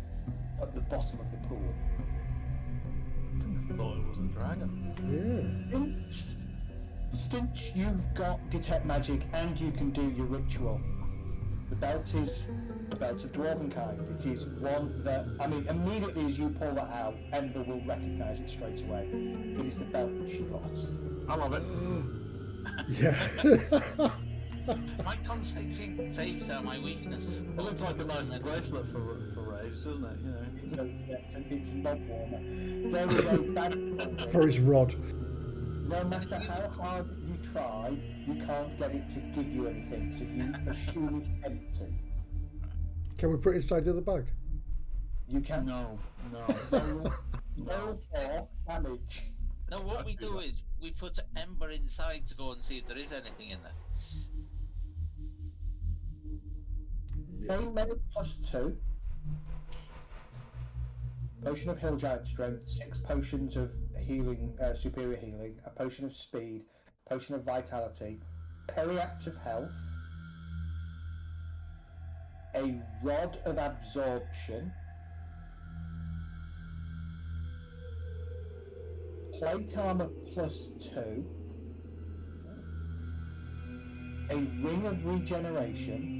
at the bottom of the pool. I thought it was a dragon. Yeah. Since you've got detect magic and you can do your ritual, the belt is the belt of Dwarvenkind. It is one that, I mean, immediately as you pull that out, Ember will recognise it straight away. It is the belt that she lost. I love it. Yeah. My con saving saves are my weakness. It looks like a nice bracelet for Rage, doesn't it? You know. It's a knob warmer. There is a bag For his rod. No matter how hard you try, you can't get it to give you anything, so you assume it's empty. Can we put it inside the other bag? You can No. roll for damage. No, what we do is we put Ember inside to go and see if there is anything in there. Main medic +2. Potion of Hill Giant Strength, 6 potions of healing, superior healing, a potion of speed, potion of vitality, periactive health, a rod of absorption, plate armor +2, a ring of regeneration,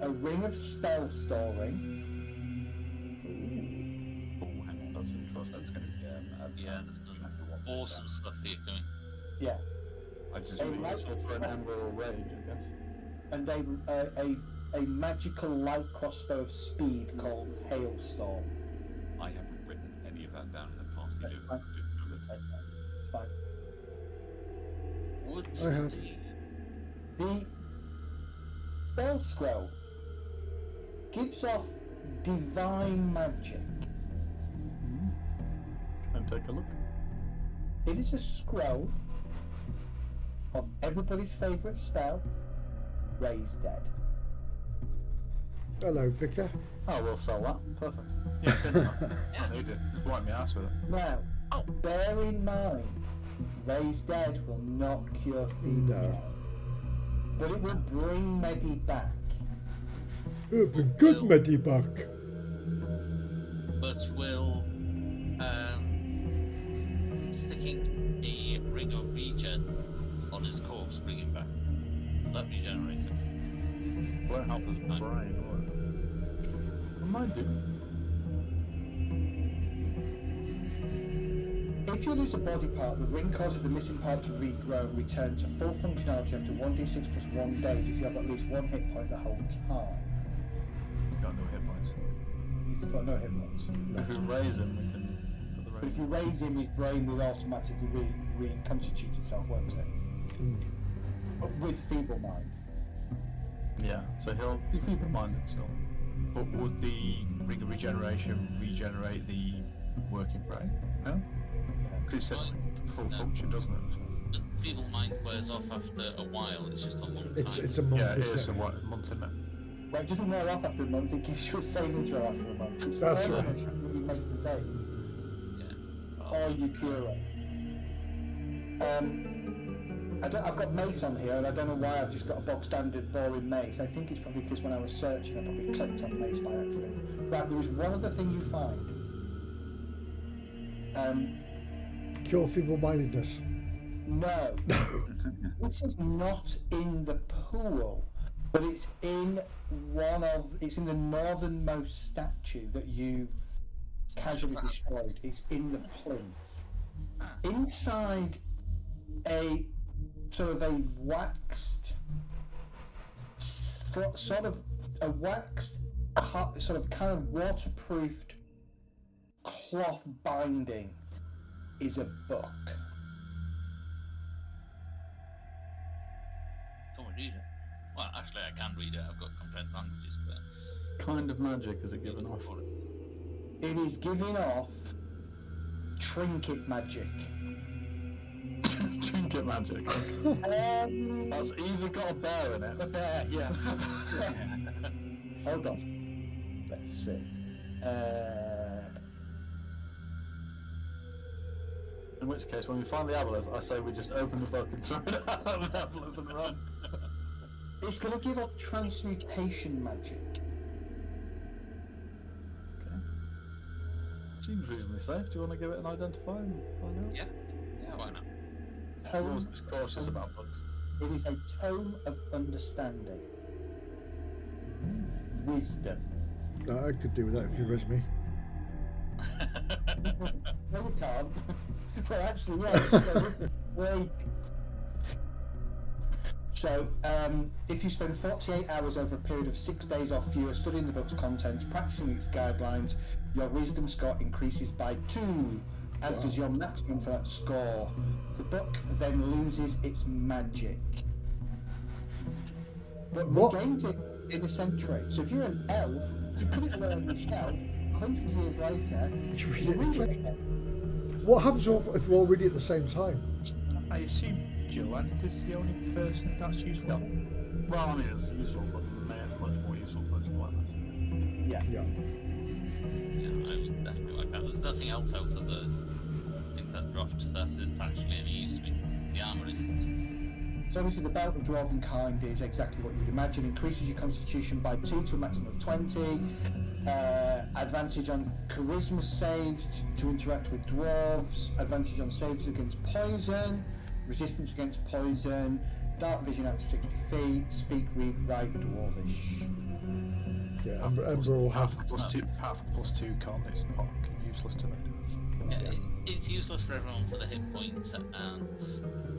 a ring of spell storing. Oh, hang on, that's interesting. That's going to be Yeah, there's some exactly what's in awesome there. stuff here coming. Yeah, I just Hey, really Mike. So for an Ember or Rage, I guess. and a magical light crossbow of speed called Hailstorm. I haven't written any of that down in the past. You do. Fine. It's fine. Wood I have. tea. The spell scroll gives off divine magic. And take a look. It is a scroll of everybody's favourite spell, Raise Dead. Hello, Vicar. Oh, we'll sell that. Perfect. Yeah, good enough. Yeah. I need it. Just wipe my ass with it. Now, bear in mind, Raise Dead will not cure fever, No. but it will bring Medi back. It'd be good, Medibuck. But will sticking a ring of regen on his corpse bring him back? That regenerates him. Won't help us brain, or it might do. If you lose a body part, the ring causes the missing part to regrow and return to full functionality after 1d6 + 1 days if you have at least 1 hit point the whole time. He's got no hit points. He's got no hit points. If we raise him, we can put the But raise. if you raise him, his brain will automatically reconstitute itself, won't it? But with feeble mind. Yeah, so he'll be feeble-minded still. But would the Ring of Regeneration regenerate the working brain? No? Because it says full No. function, doesn't it? The feeble mind wears off after a while. It's just a long time. It's a month, Yeah, it isn't is it? a month, isn't it? Well, it doesn't wear off after a month, it gives you a saving throw after a month. It's That's permanent right. when you make the save. Yeah. Or you cure it. I've got mace on here, and I don't know why I've just got a bog standard boring mace. I think it's probably because when I was searching, I probably clicked on mace by accident. Right, there is one other thing you find. Cure feeble-mindedness. No. This is not in the pool, but it's in it's in the northernmost statue that you casually destroyed. It's in the plinth. Inside a sort of a waxed, sort of a waxed, sort of kind of waterproofed cloth binding is a book. Can we read it? Well, actually, I can read it. I've got comprehend languages, but Kind of magic is it given off? It is giving off trinket magic. Trinket magic. That's either got a bear in it. A bear, yeah. Hold on. Let's see. In which case, when we find the aboleth, I say we just open the book and throw it out of the aboleth and run. It's going to give off transmutation magic. Okay. Seems reasonably safe. Do you want to give it an identifier and find out? yeah, why not? I'm always just cautious about books. It is a tome of understanding. Wisdom. I could do with that if you res me. No, we can't. Well, actually, yeah. Wait. So, if you spend 48 hours over a period of 6 days or fewer studying the book's contents, practicing its guidelines, your wisdom score increases by 2, as does your maximum for that score. The book then loses its magic. But What? regains it in a century. So if you're an elf, you put it away on the shelf, 100 years later, You read you it read it again. again. What happens if we all read it at the same time? I assume Joanne is the only person that's useful. Yeah. Well, I mean, it's useful, but much more useful for spoilers. Yeah. Yeah, I would definitely like that. There's nothing else out of the things that dropped that it's actually any use to me. The armor isn't. So obviously the belt of dwarven kind is exactly what you would imagine. Increases your constitution by 2 to a maximum of 20. Advantage on charisma saves to interact with dwarves. Advantage on saves against poison. Resistance against poison. Dark vision out to 60 feet. Speak, read, write, dwarvish. Yeah, Ember will have. Half of the +2 con is fucking useless to me. Yeah, it's useless for everyone for the hit points and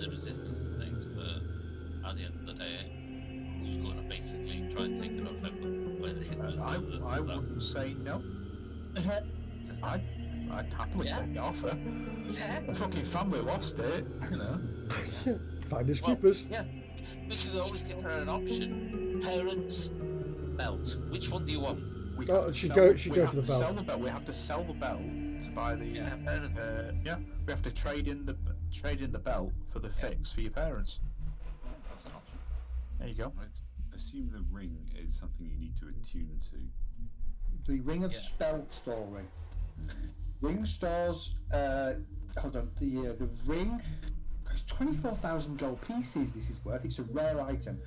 the resistance and things, but at the end of the day, who's going to basically try and take it off everyone? I wouldn't say no. I'd happily take the offer. Yeah. My fucking family lost it, you know. Finders Well, keepers. Yeah, we could always give her an option. Parents, belt. Which one do you want? We Oh, have to she'd sell- go- we she'd go have for the to belt. Sell the belt. We have to sell the belt to buy the. Yeah, parents. We have to trade in the belt for the fix for your parents. That's an option. There you go. I assume the ring is something you need to attune to. The Ring of Spell story. Ring stores. Hold on. The ring. It's 24,000 gold pieces. This is worth. It's a rare item.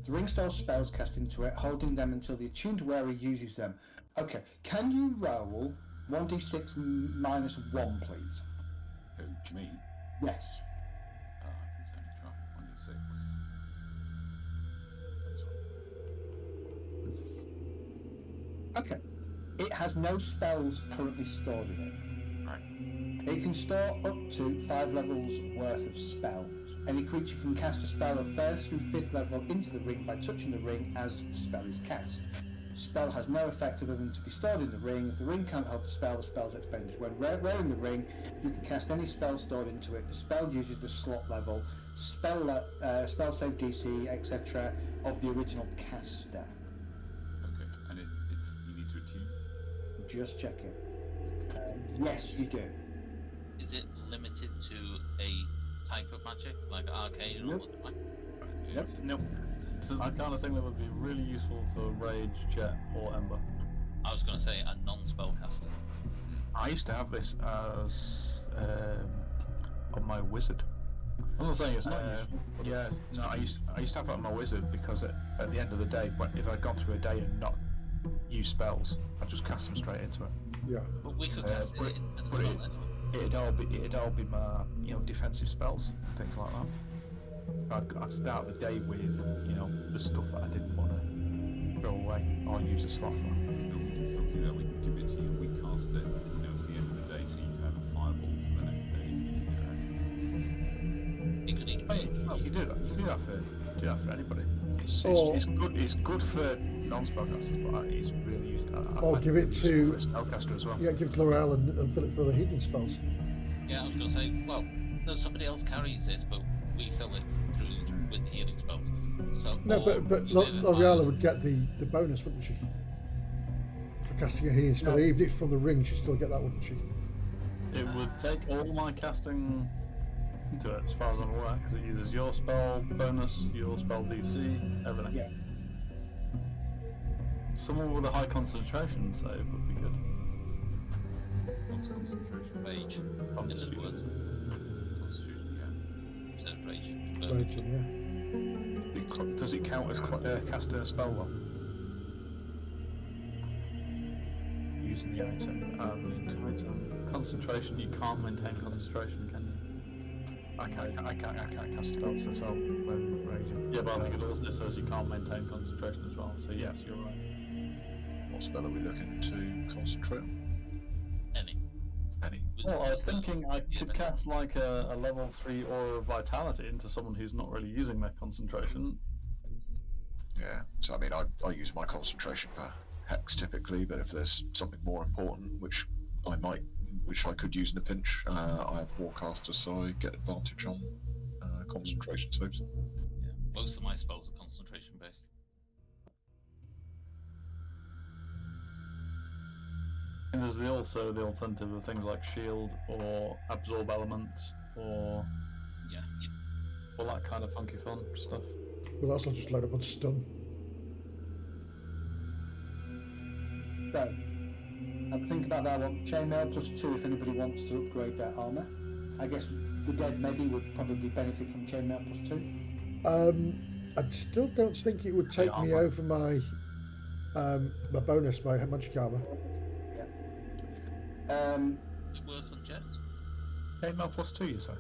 The ring stores spells cast into it, holding them until the attuned wearer uses them. Okay. Can you roll 1d6 minus 1, please? Who? Me? Yes. I can certainly try. 1d6. This one. Okay. It has no spells currently stored in it. Right. It can store up to 5 levels worth of spells. Any creature can cast a spell of 1st through 5th level into the ring by touching the ring as the spell is cast. The spell has no effect other than to be stored in the ring. If the ring can't hold the spell is expended. When wearing the ring, you can cast any spell stored into it. The spell uses the slot level, spell save DC, etc. of the original caster. Okay, and it's you need to attune? Just checking. Yes, you do. Is it limited to a type of magic, like arcane or Nope. what? Yep. Nope. This is the kind of thing that would be really useful for Rage, Jet, or Ember. I was going to say a non-spellcaster. I used to have this as on my wizard. I'm not saying it's not useful. but Yeah, it's- no, I used to have it on my wizard because at the end of the day, if I'd gone through a day and not used spells, I'd just cast them straight into it. Yeah. But we could Uh, cast but- it in as but well it- anyway. It'd all be my defensive spells and things like that. I'd start the day with the stuff that I didn't want to throw away or use a slot for. No, we can still do that. We can give it to you. We cast it, at the end of the day, so you can have a fireball for the next day. You could even You can do that. You can do that for anybody. Or- It's good for non-spellcasters, but it's really useful. Or give it to- spellcaster as well. Yeah, give it to L'Oreal and fill it full of healing spells. Yeah, I was going to say, well, no, somebody else carries this, but we fill it through with the healing spells. So, No, or but you live in L'Oreal Mars. would get the bonus, wouldn't she? For casting a healing spell, No. even if it's from the ring, she'd still get that, wouldn't she? It would take all my casting into it, as far as I'm aware, because it uses your spell bonus, your spell DC, everything. Yeah. Someone with a high concentration save would be good. What's concentration? Rage. In other Constitution. words, Constitution, yeah. instead of raging. Raging, yeah. Does it count as casting a spell though? Using the item and Item. Concentration, you can't maintain concentration, can you? I can't cast spells at all when raging. Yeah, but I think it also says you can't maintain concentration as well, so yes, you're right. What spell are we looking to concentrate on? Any. Any? Well, I was thinking I could cast like a level 3 Aura of Vitality into someone who's not really using their concentration. Yeah. So I mean, I use my concentration for hex typically, but if there's something more important, which I could use in a pinch, I have Warcaster, so I get advantage on concentration saves. Yeah. Most of my spells are concentration based. And there's also the alternative of things like shield or absorb elements or Yeah. all that kind of funky fun stuff. Well, that's not just load up on stun. So, have a think about that one. Chainmail +2 if anybody wants to upgrade their armour. I guess the dead Medi would probably benefit from chainmail +2. I still don't think it would take me armor. over my my bonus, my magic armour. It work on Jet? Chainmail +2, you say?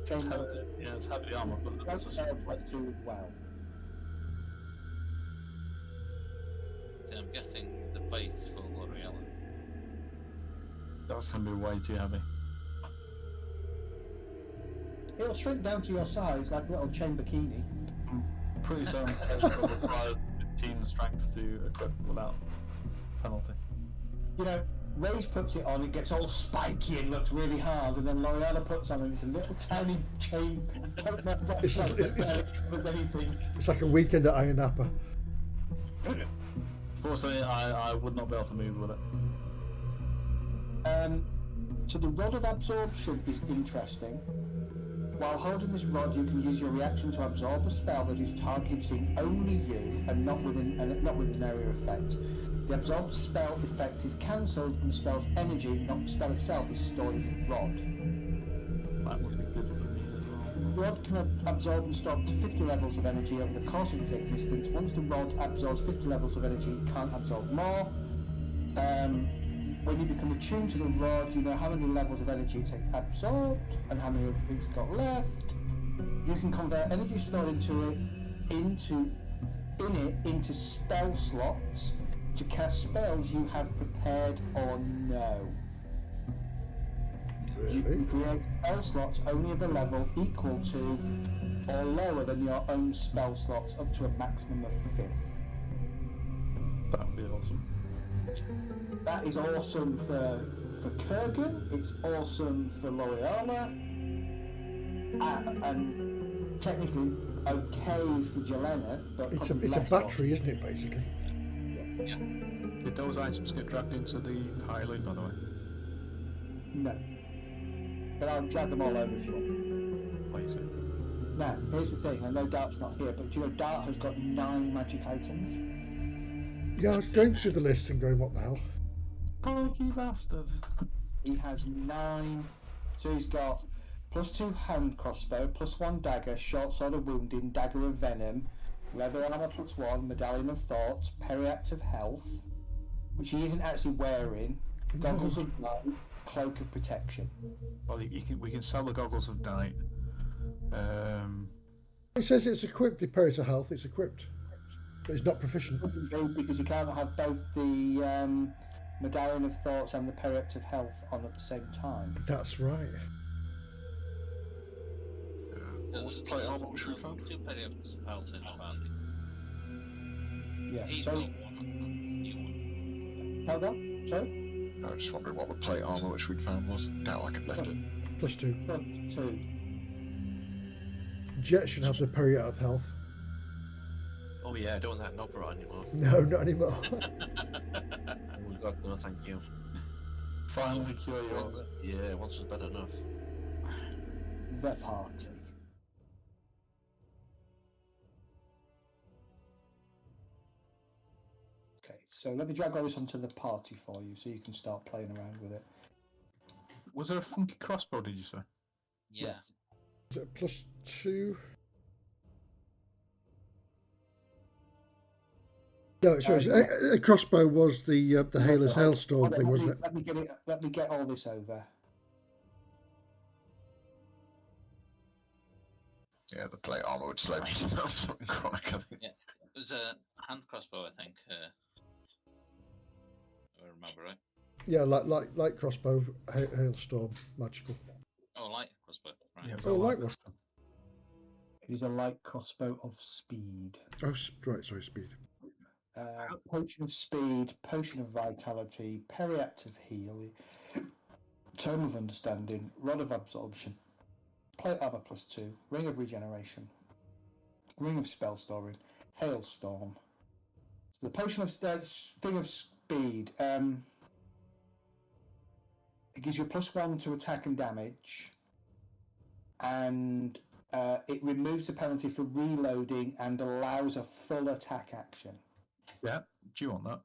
Chainmail Yeah, it's heavy armor, but that's a +2 as well. So I'm guessing the base for L'Oreal. that's gonna be way too heavy. It'll shrink down to your size like a little chain bikini. Pretty certain it requires team strength to equip without penalty. You know, Rage puts it on, it gets all spiky and looks really hard, and then L'Oreal puts on and it's a little tiny chain. It's anything. It's like a weekend at Iron Napa. Fortunately, I would not be able to move with it. So the Rod of Absorption is interesting. While holding this rod, you can use your reaction to absorb a spell that is targeting only you and not with an area effect. The absorbed spell effect is cancelled and the spell's energy, not the spell itself, is stored in the rod. That would be good for me as well. The rod can absorb and store up to 50 levels of energy over the course of its existence. Once the rod absorbs 50 levels of energy, it can't absorb more. When you become attuned to the rod, you know how many levels of energy it's absorbed and how many it's got left. You can convert energy stored into spell slots to cast spells you have prepared or know. You can create spell slots only of a level equal to or lower than your own spell slots up to a maximum of 5. That would be awesome. That is awesome for Kurgan, it's awesome for L'Oreal, and technically okay for Jeleneth, but It's a less battery, isn't it, basically? Yeah. Did those items get dragged into the pilot, by the way? No. But I'll drag them all over if you want. What you say? Now, here's the thing, I know Dart's not here, but do you know Dart has got 9 magic items? Yeah, I was going through the list and going, what the hell? Porky bastard. He has 9, so he's got +2 hand crossbow, +1 dagger, short sword of wounding, dagger of venom, leather armor +1, medallion of thought, periapt of health, which he isn't actually wearing, goggles of night, cloak of protection. Well, we can sell the goggles of night. It says it's equipped, the Period of Health, it's equipped. But it's not proficient. Wouldn't be, because he can't have both the medallion of thoughts and the periapt of health on at the same time. That's right. What was the plate armor which we found? 2 periods of health in our bounty. Yeah. He's So, got one, that's the new one. held on. Sorry. I was just wondering what the plate armor which we'd found was. Doubt I could left it. +2. +2. Jet should have the Period of Health. Oh yeah, I don't want that Nopera anymore. No, not anymore. Oh god, no thank you. Finally cure you of Once, it. yeah, once was bad enough. The party. Okay, so let me drag all this onto the party for you so you can start playing around with it. Was there a funky crossbow, did you say? Yeah. Is it +2? No, sorry. Yeah. A crossbow was the Hail's Hailstorm thing, wasn't it? Let me get all this over. Yeah, the plate armor would slow me down something chronic, I think. Yeah. It was a hand crossbow, I think. If I remember right. Yeah, like crossbow, Hailstorm, magical. Oh, light crossbow. Right. Yeah, it was Oh, a light light crossbow. It is a light crossbow of speed. Oh, right, sorry, speed. Potion of speed, potion of vitality, periapt of heal, tome of understanding, rod of absorption, plate armor +2, ring of regeneration, ring of spell storing, hailstorm. The potion of thing of speed. gives you a +1 to attack and damage, and it removes the penalty for reloading and allows a full attack action. Yeah. Do you want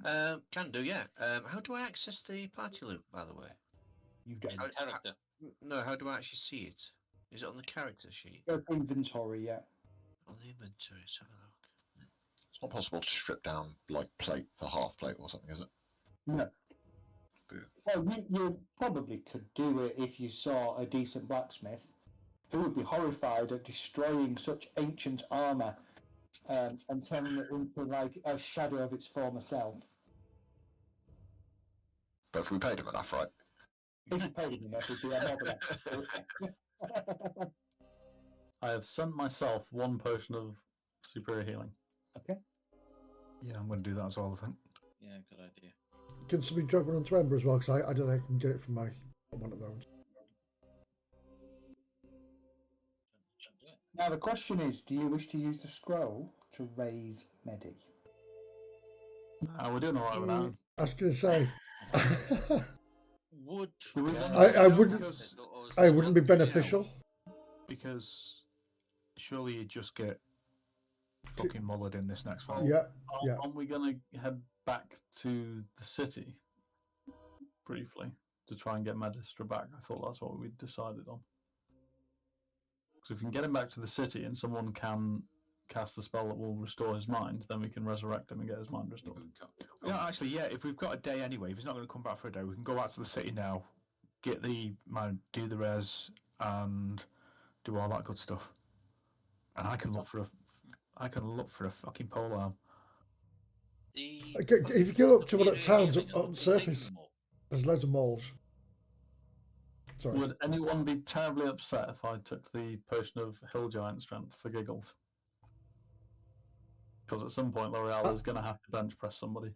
that? Can do, yeah. How do I access the party loop, by the way? You don't. It's a character. No, how do I actually see it? Is it on the character sheet? Go to inventory, yeah. On the inventory, let's have a look. It's not possible to strip down like plate for half plate or something, is it? No. Boo. Well, you probably could do it if you saw a decent blacksmith who would be horrified at destroying such ancient armour and turning it into like a shadow of its former self. But if we paid him enough, right? If you paid him enough, it'd be a model. I have sent myself 1 potion of superior healing. Okay. Yeah, I'm going to do that as well, I think. Yeah, good idea. Can somebody drag one onto Ember as well? Because I don't think I can get it from my one at the moment. Now the question is, do you wish to use the scroll to raise Medi? We're doing alright with that. I was going to say. Would I wouldn't. I wouldn't be beneficial. Because surely you just get fucking mullered in this next one. Yeah, yeah. Aren't we going to head back to the city briefly to try and get Magistra back? I thought that's what we decided on. Because if we can get him back to the city and someone can cast the spell that will restore his mind, then we can resurrect him and get his mind restored. Yeah, actually, yeah. If we've got a day anyway, if he's not going to come back for a day, we can go back to the city now, get the man, do the res, and do all that good stuff. And I can look for a fucking polearm. If you go up to one of the towns on the surface, there's loads of malls. Sorry. Would anyone be terribly upset if I took the potion of hill giant strength for giggles? Because at some point L'Oreal is going to have to bench press somebody.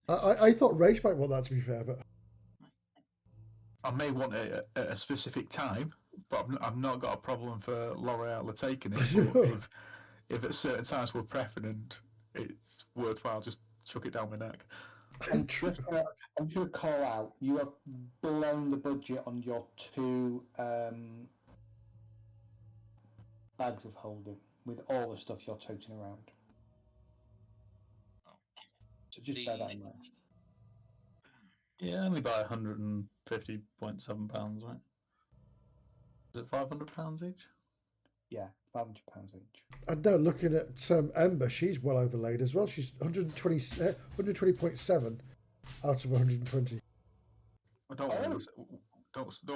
I thought Rage might want that, to be fair, but I may want it at a specific time, but I've not got a problem for L'Oreal taking it. But if at certain times we're prepping and it's worthwhile, just chuck it down my neck. I'm just going to call out, you have blown the budget on your 2 bags of holding with all the stuff you're toting around. So just bear that in mind. Yeah, only by £150.7, right? Is it £500 each? Yeah, £500 each. and now looking at Ember, she's well overlaid as well. She's 120.7 out of 120. Well, don't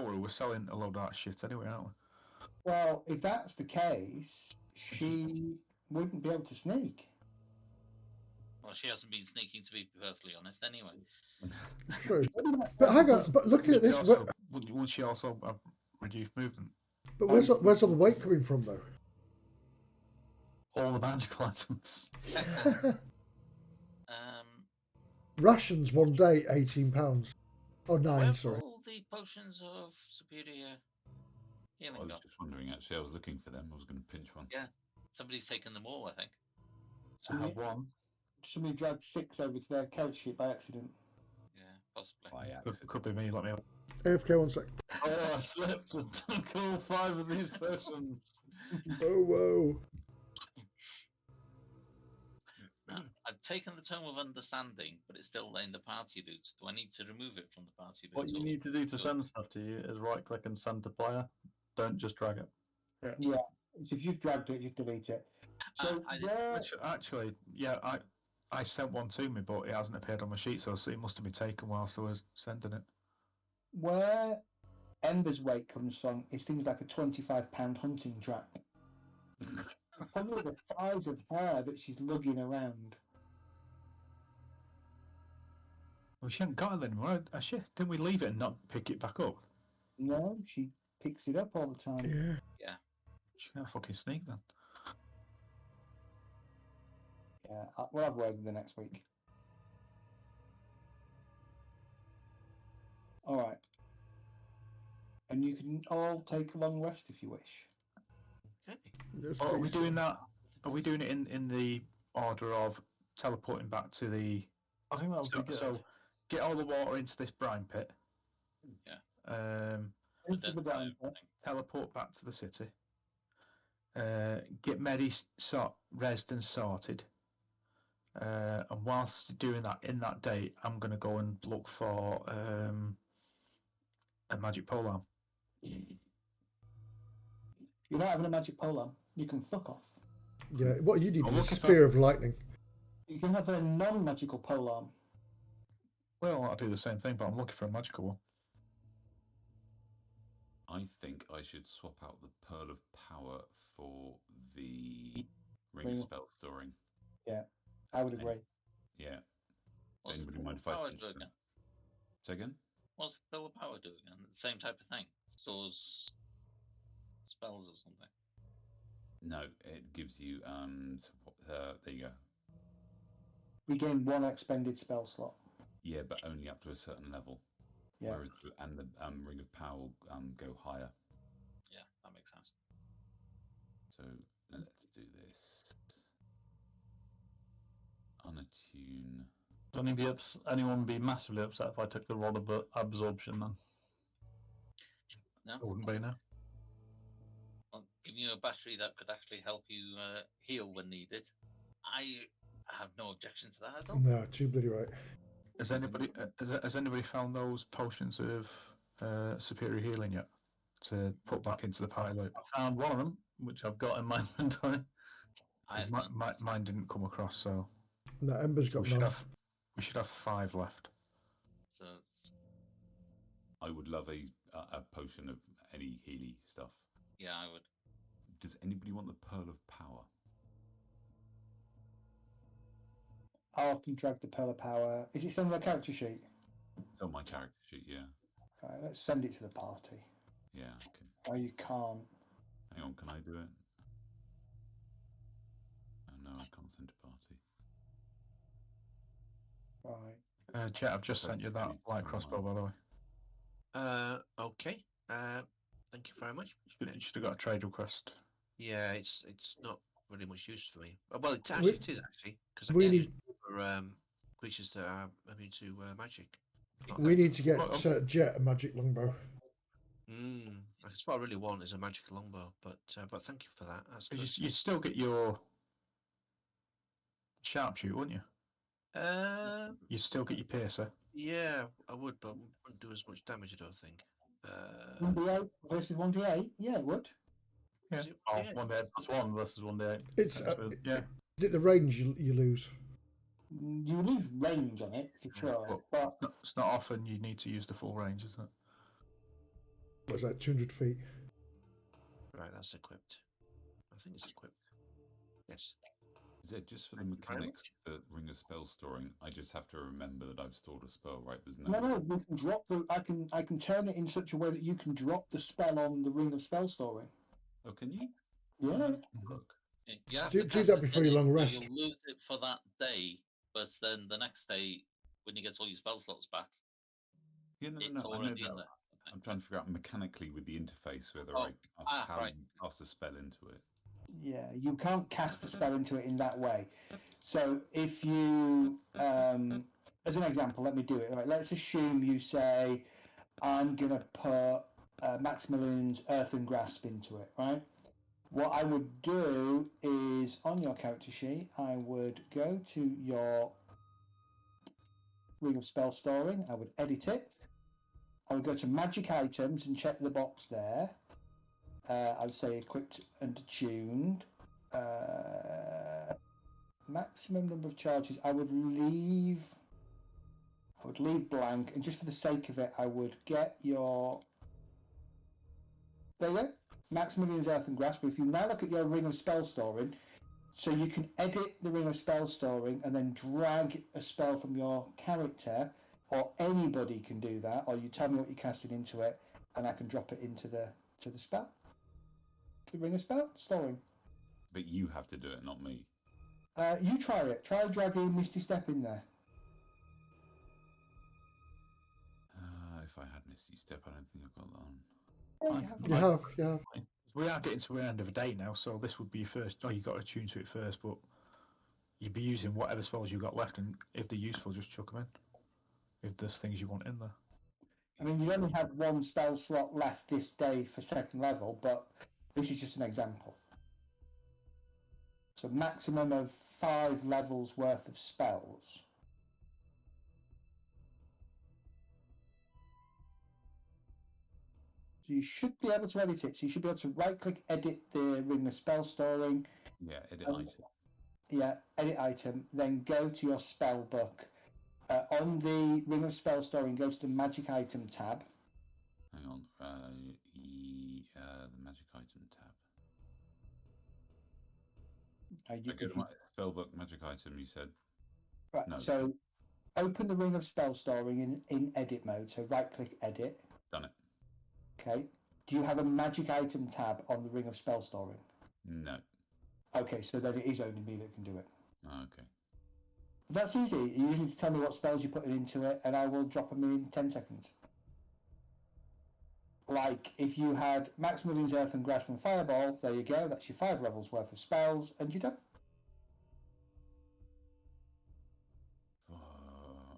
worry, we're selling a load of that shit anyway, aren't we? Well, if that's the case, she wouldn't be able to sneak. Well, she hasn't been sneaking, to be perfectly honest, anyway. True. But hang on, but looking at this, Would she also have reduced movement? but where's all the weight coming from, though? All the magical items. Rations one day, £18. Oh, 9, where sorry. all the potions of superior healing I was go? just wondering, actually. I was looking for them. I was going to pinch one. Yeah, somebody's taken them all, I think. I have one. Somebody dragged 6 over to their couch sheet by accident. Yeah, possibly. By accident. Could be me, let me... AFK 1 sec. Oh, I slipped and took all 5 of these potions. Oh, whoa. I've taken the Tome of Understanding, but it's still in the party loot. Do I need to remove it from the party loot? What you need to do to send stuff to you is right click and send to player. Don't just drag it. Yeah. So if you've dragged it, you delete it. So Actually, yeah, I sent one to me, but it hasn't appeared on my sheet, so it must have been taken whilst I was sending it. where Ember's weight comes from is things like a £25 hunting trap. Probably the size of her that she's lugging around. Well, she hasn't got it anymore. Didn't we leave it and not pick it back up? No, she picks it up all the time. Yeah. She can't fucking sneak then. Yeah, we'll have a word with her next week. All right. And you can all take a long rest if you wish. Okay. Are we doing that? Are we doing it in the order of teleporting back to the? I think that would be good. So get all the water into this brine pit. Yeah. Into the Identify brine pit. everything. Teleport back to the city. Get Medi resed and sorted. And whilst doing that, in that day, I'm going to go and look for a magic polearm. You're not having a magic polearm. You can fuck off. Yeah, what you need I'll is a look at spear of lightning. You can have a non-magical polearm. Well, I'll do the same thing, but I'm looking for a magical one. I think I should swap out the Pearl of Power for the Ring of Spell Storing. Yeah, I would agree. Yeah. What's Does the anybody mind if Pearl I of Power pitch do them? again? Say again? What's the Pearl of Power do again? The same type of thing. Stores spells or something. No, it gives you there you go. We gain 1 expended spell slot. Yeah, but only up to a certain level. Yeah. Whereas the Ring of Power will go higher. Yeah, that makes sense. So let's do this. Unattune. Don't anyone be massively upset if I took the rod of absorption then? No? It wouldn't be now. Well, giving you a battery that could actually help you heal when needed. I have no objection to that at all. No, too bloody right. Has anybody found those potions of superior healing yet to put back into the pilot? I found one of them, which I've got in my inventory. Mine didn't come across, so No, Ember's got none. We should have 5 left. So I would love a potion of any Healy stuff. yeah, I would. Does anybody want the Pearl of Power? I can drag the Pearl of Power. Is it still on the character sheet? It's on my character sheet, yeah. Okay, let's send it to the party. Yeah, okay. Oh, you can't. Hang on, can I do it? Oh no, I can't send to party. Right. Chet, I've just sent you that light crossbow, by the way. Okay. Thank you very much. You should have got a trade request. Yeah, it's not really much use for me. Well, it is actually because I we can use need- it for creatures that are immune to magic. We need to get Well, Jet a magic longbow. That's what I really want is a magic longbow. But thank you for that. That's good. You'd still get your sharpshoot, wouldn't you? You'd still get your piercer. Yeah, I would, but wouldn't do as much damage. I don't think. 1d8 versus 1d8? Yeah, it would. Yeah. Is it- Oh, yeah. 1d8 plus 1 versus 1d8. It's Yeah. the range you lose. You lose range on it, for sure. But It's not often you need to use the full range, is it? What's that? 200 feet. Right, that's equipped. I think it's equipped. Yes. Is it just for the Thank you very mechanics, the Ring of Spell Storing? I just have to remember that I've stored a spell, right? There's no, we can drop the. I can turn it in such a way that you can drop the spell on the Ring of Spell Storing. Oh, can you? Yeah. Look. You have Do to cast that it before in your long it, rest. You'll lose it for that day, but then the next day, when you get all your spell slots back, Yeah, no, it's I know already in that. there. I'm trying to figure out mechanically with the interface whether Oh, how right. you cast a spell into it. Yeah, you can't cast a spell into it in that way. So if you, as an example, let me do it. Right, let's assume you say, I'm going to put Maximilian's Earthen Grasp into it, right? What I would do is, on your character sheet, I would go to your Ring of Spell Storing, I would edit it, I would go to Magic Items and check the box there. I would say equipped and attuned. Maximum number of charges. I would leave blank, and just for the sake of it, I would get your. There you go. Maximilian's Earthen Grasp. But if you now look at your Ring of Spell Storing, so you can edit the Ring of Spell Storing and then drag a spell from your character, or anybody can do that, or you tell me what you're casting into it, and I can drop it into the spell. The Ring of Spell Storing. But you have to do it, not me. You try it. Try dragging Misty Step in there. If I had Misty Step, I don't think I've got that on. Yeah, You have. We are getting to the end of the day now, so this would be your first. Oh, you got to tune to it first, but you'd be using whatever spells you got left, and if they're useful, just chuck them in. if there's things you want in there. I mean, you only have one spell slot left this day for second level, but this is just an example. So maximum of 5 levels worth of spells. So you should be able to edit it. So you should be able to right-click, edit the ring of spell storing. Yeah, edit item. Yeah, edit item. Then go to your spell book. On the ring of spell storing, go to the magic item tab. Hang on. The magic item tab. I go to my spellbook magic item, you said. Right, no. So open the ring of spell storing in edit mode. So right click edit. Done it. Okay. Do you have a magic item tab on the ring of spell storing? No. Okay, so then it is only me that can do it. Okay. That's easy. You just need to tell me what spells you're putting into it, and I will drop them in 10 seconds. Like, if you had Max Mullins, Earth and Grasp and Fireball, there you go. That's your 5 levels worth of spells, and you're done.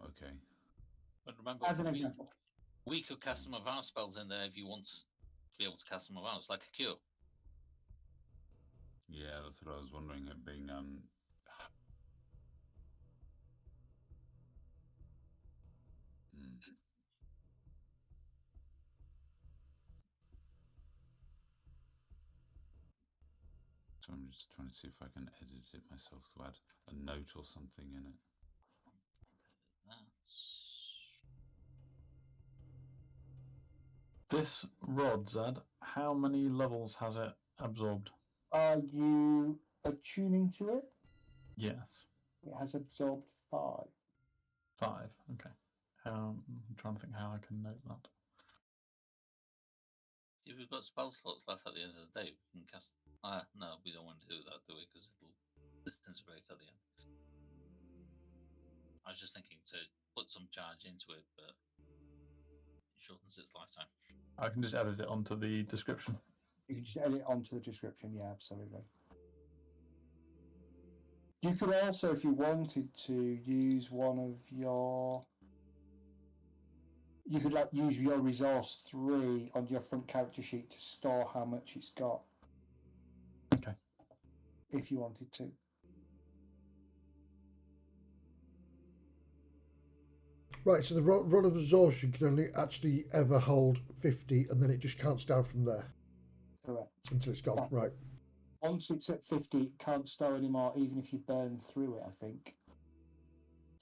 Okay. But remember, As an example. we could cast some of our spells in there if you want to be able to cast some of ours, like a cure. Yeah, that's what I was wondering. It being So I'm just trying to see if I can edit it myself to add a note or something in it. This rod, Zed, how many levels has it absorbed? Are you attuning to it? Yes. It has absorbed 5. 5, okay. I'm trying to think how I can note that. If we've got spell slots left at the end of the day, we can cast. No, we don't want to do that, do we? Because it'll disintegrate at the end. I was just thinking to put some charge into it, but it shortens its lifetime. I can just edit it onto the description. You can just edit it onto the description, yeah, absolutely. You could also, if you wanted to, use one of your... You could use your resource 3 on your front character sheet to store how much it's got. Okay. If you wanted to. Right, so the rod of absorption can only actually ever hold 50, and then it just counts down from there. Correct. Until it's gone, right. Once it's at 50, it can't store anymore, even if you burn through it, I think.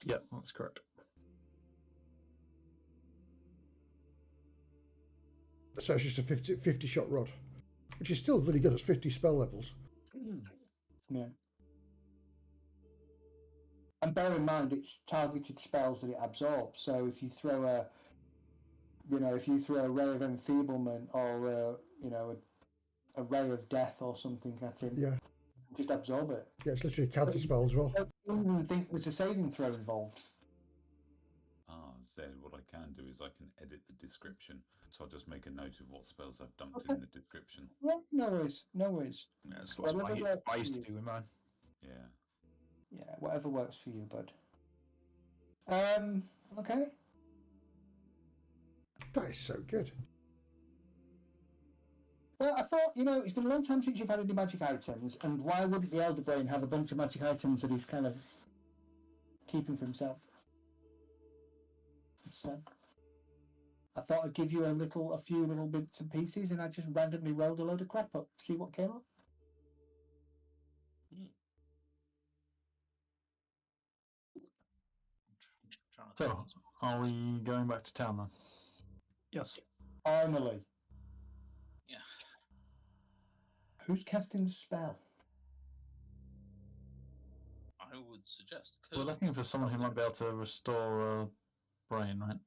Yep, that's correct. So it's just a 50 shot rod, which is still really good. It's 50 spell levels. Yeah. And bear in mind, it's targeted spells that it absorbs. So if you throw a ray of enfeeblement or a ray of death or something at him, Yeah, just absorb it. yeah, it's literally a counter spell as well. I don't even think there's a saving throw involved. Zed, what I can do is I can edit the description. So I'll just make a note of what spells I've dumped in the description. Yeah, no worries. Yeah, that's what I used to do with mine. Yeah. Yeah, whatever works for you, bud. Okay. That is so good. Well, I thought, it's been a long time since you've had any magic items, and why wouldn't the Elder Brain have a bunch of magic items that he's kind of keeping for himself? So, I thought I'd give you a few little bits and pieces, and I just randomly rolled a load of crap up to see what came up. So, are we going back to town then? Yes. Finally. Yeah. Who's casting the spell? I would suggest. We're looking for someone who might be able to restore a brain, right?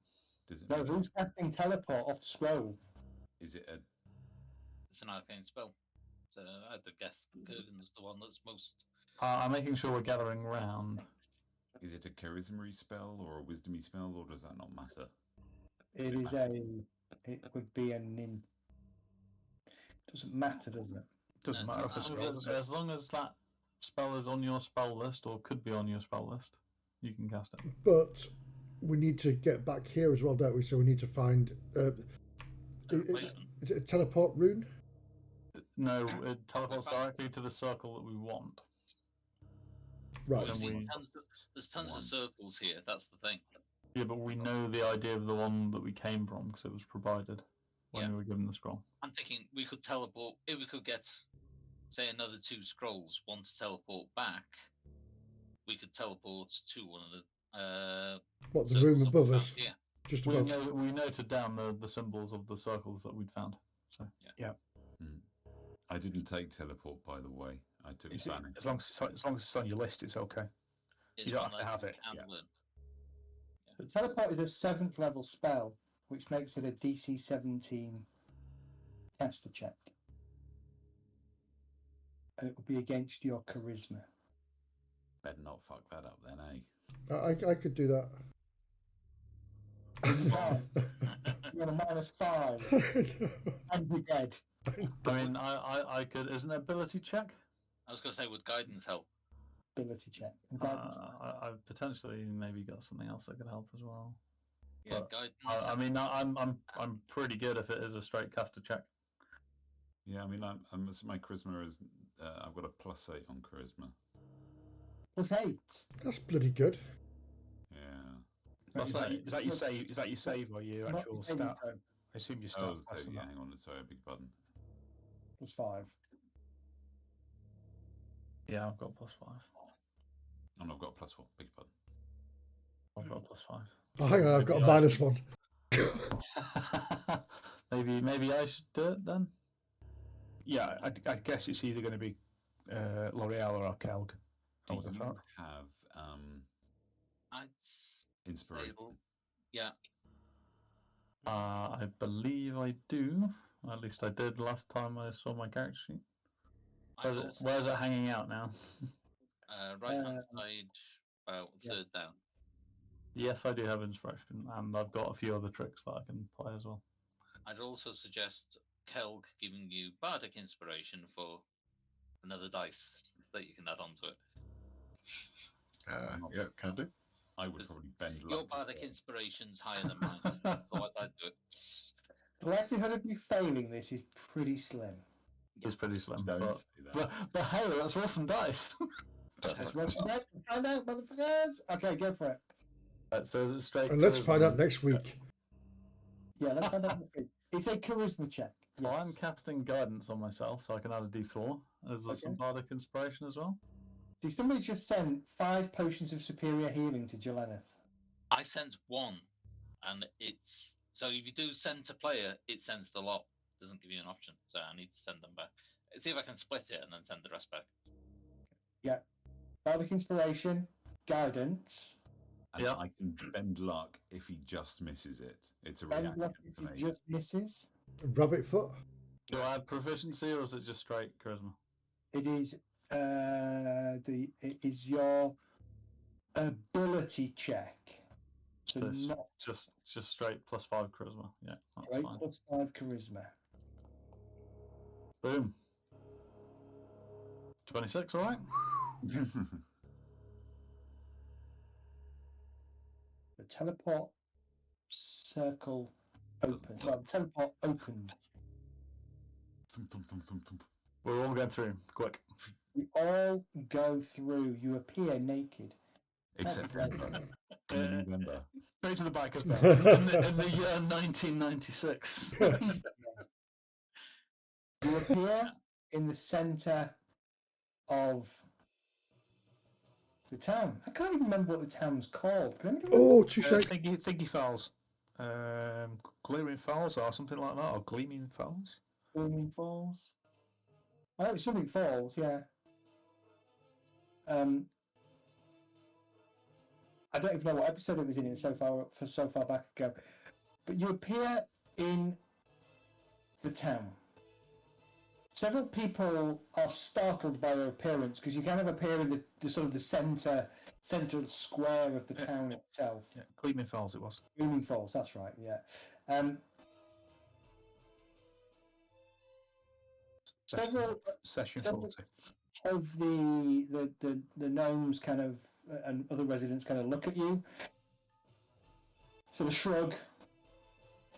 Does it No, who's casting teleport off the scroll? Is it a... It's an arcane spell. So I'd guess Kurgan's the one that's most... I'm making sure we're gathering round. Is it a charisma spell or a wisdom spell, or does that not matter? It would be doesn't matter, does it? Doesn't matter if it's As long as that spell is on your spell list or could be on your spell list, you can cast it. But we need to get back here as well, don't we? So we need to find. Replacement. Is it a teleport rune? No, it teleports directly to the circle that we want. Right. We've Then seen we- there's tons One. of circles here. That's the thing. Yeah, but we know the idea of the one that we came from because it was provided when Yeah. we were given the scroll. I'm thinking we could teleport if we could get, say, another 2 scrolls. One to teleport back. We could teleport to one of the. What, the circles room that we above found us? here. Just We above. noted down the symbols of the circles that we'd found. So I didn't take teleport, by the way. I took You see, banning. as long as it's on your list, it's okay. It's You don't one have to that have it. can Yeah. learn. The teleport is a 7th level spell, which makes it a DC 17 caster check. And it will be against your charisma. Better not fuck that up then, eh? I could do that. You can't. You're on a -5 and you're dead. I mean, I could. Is an ability check? I was going to say, would guidance help? Ability check. And guidance. I've potentially maybe got something else that could help as well. Yeah, But, guidance. I mean, I'm pretty good if it is a straight caster check. Yeah, I mean, my charisma is. I've got a +8 on charisma. +8. That's bloody good. Yeah. Is that your save? Is that your save or your Not actual the saving stat? throw. I assume your Oh, stat's less so, than yeah. that. Hang on. Sorry, I beg your pardon. +5. Yeah, I've got +5. And I've got a +4. Beg your pardon. I've got +5. Oh, hang on, I've got a Maybe -1. maybe I should do it then. Yeah, I guess it's either going to be L'Oreal or Kelg. I Do would have you thought. have I'd say, inspiration? yeah. I believe I do. At least I did last time I saw my character sheet. Where's it hanging out now? Right hand side, about third down. Yes, I do have inspiration, and I've got a few other tricks that I can play as well. I'd also suggest Kelg giving you bardic inspiration for another dice that you can add onto it. Yeah, can do. I would Because probably bend Your luck. bardic inspiration's higher than mine. Otherwise, I'd do it. The likelihood of you failing this is pretty slim. It's pretty slim. Don't But, say that. but hey, let's roll some dice. Let's roll some dice to find out, motherfuckers. Okay, go for it. So is it straight? And let's find charisma? out next week. Yeah, let's find out. It's a charisma check. Well, Yes. I'm casting guidance on myself, so I can add a D4. Is there some Okay. bardic inspiration as well? So somebody just sent 5 potions of superior healing to Jelenith. I sent 1, and it's so if you do send to player, it sends the lot. Doesn't give you an option, so I need to send them back. See if I can split it and then send the rest back. Yeah. Bardic inspiration, guidance. And Yeah. I can bend luck if he just misses it. It's a Bend reaction luck if for he me. just misses. Rabbit foot. Do I add proficiency, or is it just straight charisma? It is it is your ability check. So So it's not just straight +5 charisma. Yeah, that's right, fine. +5 charisma. Boom. 26, all right? The teleport circle open. Well, the teleport opened. Thump, thump, thump, thump, thump. We're all going through. Quick. You all go through. You appear naked. Except for Right. in the November. Straight to the biker's bed. In the year 1996. Yes. You appear in the center of the town. I can't even remember what the town's called. Can anybody remember? Oh, touche. Thingy Falls. Glaring Falls or something like that, or Gleaming Falls. Gleaming Falls. Oh, it's something Falls, yeah. I don't even know what episode it was in so far back ago. But you appear in the town. Several people are startled by your appearance because you kind of appear in the sort of the central square of the town itself. Yeah, Gleaming Falls it was. Gleaming Falls, that's right, yeah. Several Session several- 40. of the gnomes kind of and other residents kind of look at you, sort of shrug,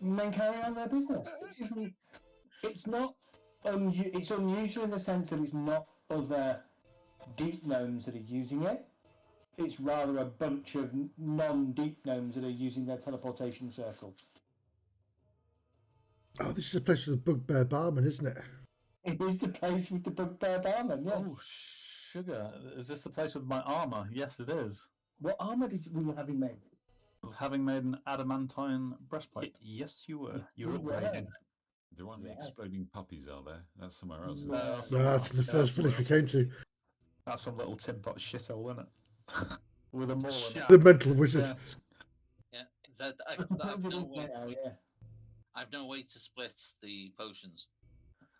and then carry on their business. This isn't. It's not. It's unusual in the sense that it's not other deep gnomes that are using it. It's rather a bunch of non-deep gnomes that are using their teleportation circle. Oh, this is a place with the bugbear barman, isn't it? It is the place with the bugbear barman, yes. Oh, sugar. Is this the place with my armor? Yes, it is. What armour were you having made? Having made an adamantine breastplate. Yes, you were. You You're were. upgrading. There aren't Yeah. exploding puppies, are there? That's somewhere else. Isn't No. it? No, that's the first village we came to. That's some little tin pot shithole, isn't it? With a maul in it. The mental wizard. Yeah, I've no way. Yeah. I've no way to split the potions.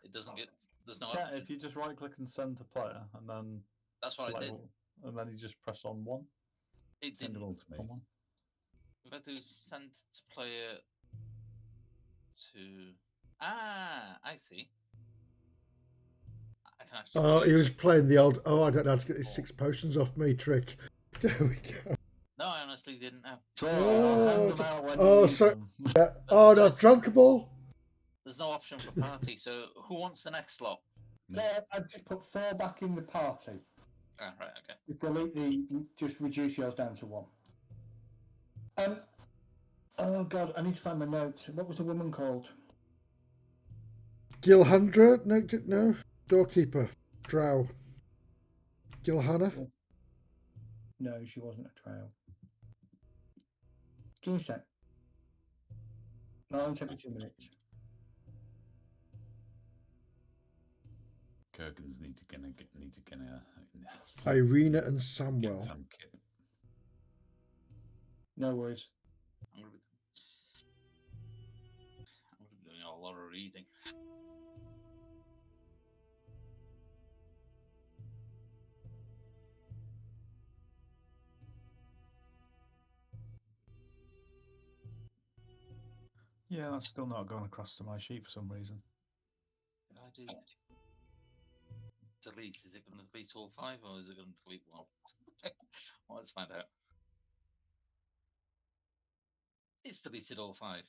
It doesn't get. There's no. Yeah, option. if you just right click and send to player, and then That's what I select did. all- and then you just press on one. It Send didn't. them all to me. On one. If I do send to player to. I see. I can actually. Oh, he choose. was playing the old. Oh, I don't know how to get these 6 potions off me trick. There we go. No, I honestly didn't know. So Oh, I'll hand them out when oh, you need so- them. Oh, no, drunkable. There's no option for party. So who wants the next slot? Yeah, I've just put 4 back in the party. Ah, right. Okay. Just reduce yours down to 1. Oh God, I need to find my notes. What was the woman called? Gilhandra? No. Doorkeeper. Drow. Gilhanna? No, she wasn't a drow. Give me a sec. No, it'll take me 2 minutes. Kurgans need to get Irina and Samwell. some kit. No worries. I'm gonna be doing a lot of reading. Yeah, that's still not going across to my sheet for some reason. If I do delete, is it going to delete all 5 or is it going to delete 1? Well, let's find out. It's deleted all 5.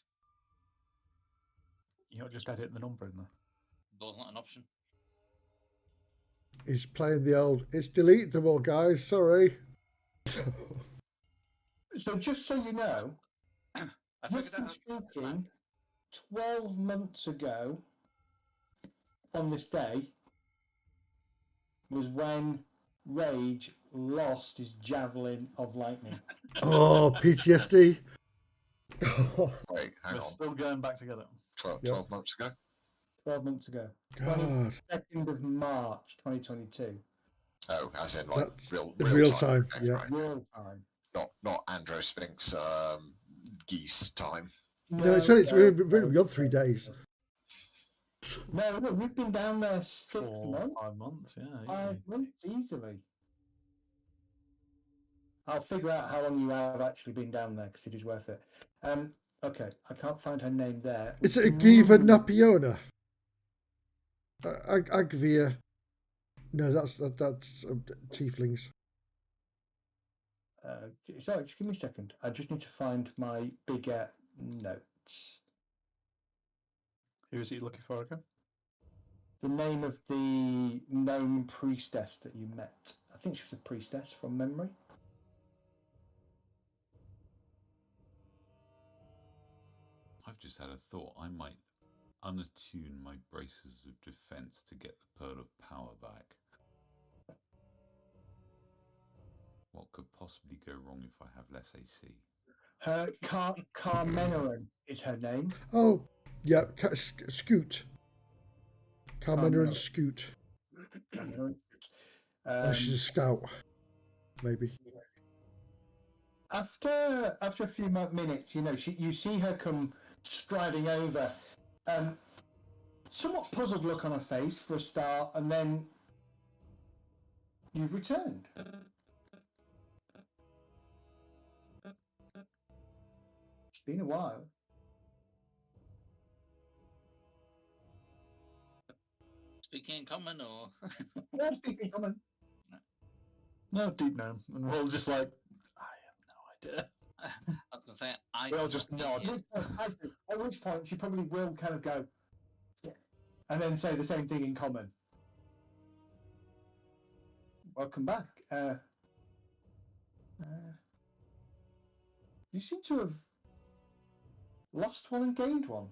You're not just editing the number in there. There's not an option. He's playing the old. It's delete them all, guys. Sorry. So just so you know, I figured roughly out. speaking, 12 months ago on this day was when Rage lost his javelin of lightning. Oh, PTSD. Wait, hang We're on. still going back together. 12 months ago? 12 months ago. God. 22nd of March 2022. Oh, as in like That's real real time. time, Okay, yeah. right. Real time. Not Andro Sphinx geese time. No, it's only really got 3 days. No, we've been down there 6 4, months. 5 months, yeah. 5 Easy. months, easily. I'll figure out how long you have actually been down there because it is worth it. Okay, I can't find her name there. Is it a Giva Napiona? Agvia. No, that's tieflings. Sorry, just give me a second. I just need to find my bigger notes. Who is it you're looking for again? The name of the gnome priestess that you met. I think she was a priestess from memory. I've just had a thought. I might unattune my braces of defense to get the Pearl of Power back. What could possibly go wrong if I have less AC? Her Carmeneran is her name. Oh, yeah, Scoot. Carmena and no. Scoot. Carmeneran. Oh, she's a scout, maybe. After a few minutes, you see her come striding over. Somewhat puzzled look on her face for a start, and then you've returned. It's been a while. Speaking in common or. Yeah, speaking common. No, deep gnome. And we're all just like, I have no idea. I was going to say, I We'll just nod. At which point she probably will kind of go, yeah, and then say the same thing in common. Welcome back. You seem to have lost one and gained one.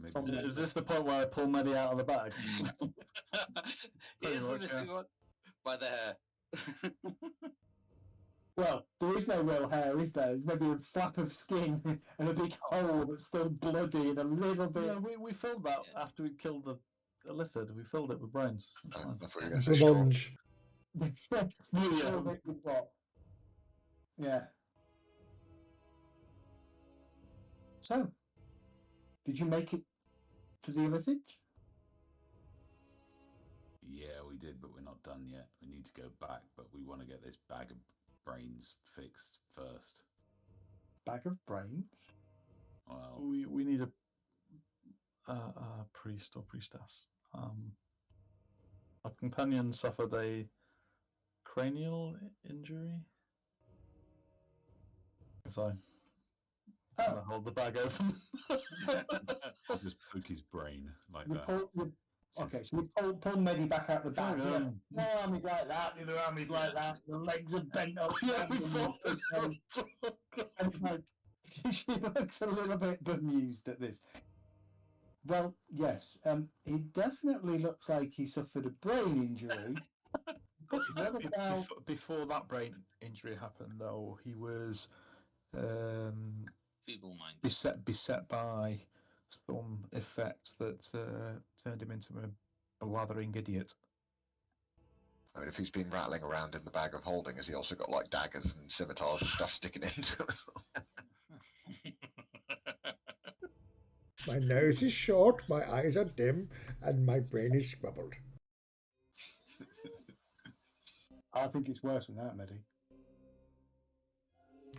Maybe Is this the point where I pull Medi out of the bag? Here's the much, missing yeah. one by the hair. Well, there is no real hair, is there? There's maybe a flap of skin and a big hole that's still bloody and a little bit. Yeah, we filled that after we killed the lizard. We filled it with brains. It's I fine. thought you were going to say straw. Blancmange. Little bit with what? Yeah. So, did you make it to the illicit? Yeah, we did, but we're not done yet. We need to go back, but we want to get this bag of brains fixed first. Bag of brains? Well, We need a priest or priestess. Our companion suffered a cranial injury. So I hold the bag open. just poke his brain like You that. okay, so we pull Medi back out the bag. Oh, Yeah. One arm is like that, the other arm is like that, the legs are bent up. Yeah, we thought and it's like, she looks a little bit bemused at this. Well, yes, he definitely looks like he suffered a brain injury. But what about... Before that brain injury happened, though, he was feeble-minded, beset by some effect that turned him into a blathering idiot. I mean, if he's been rattling around in the bag of holding, has he also got like daggers and scimitars and stuff sticking into him as well? My nose is short, my eyes are dim, and my brain is squabbled. I think it's worse than that, Medi.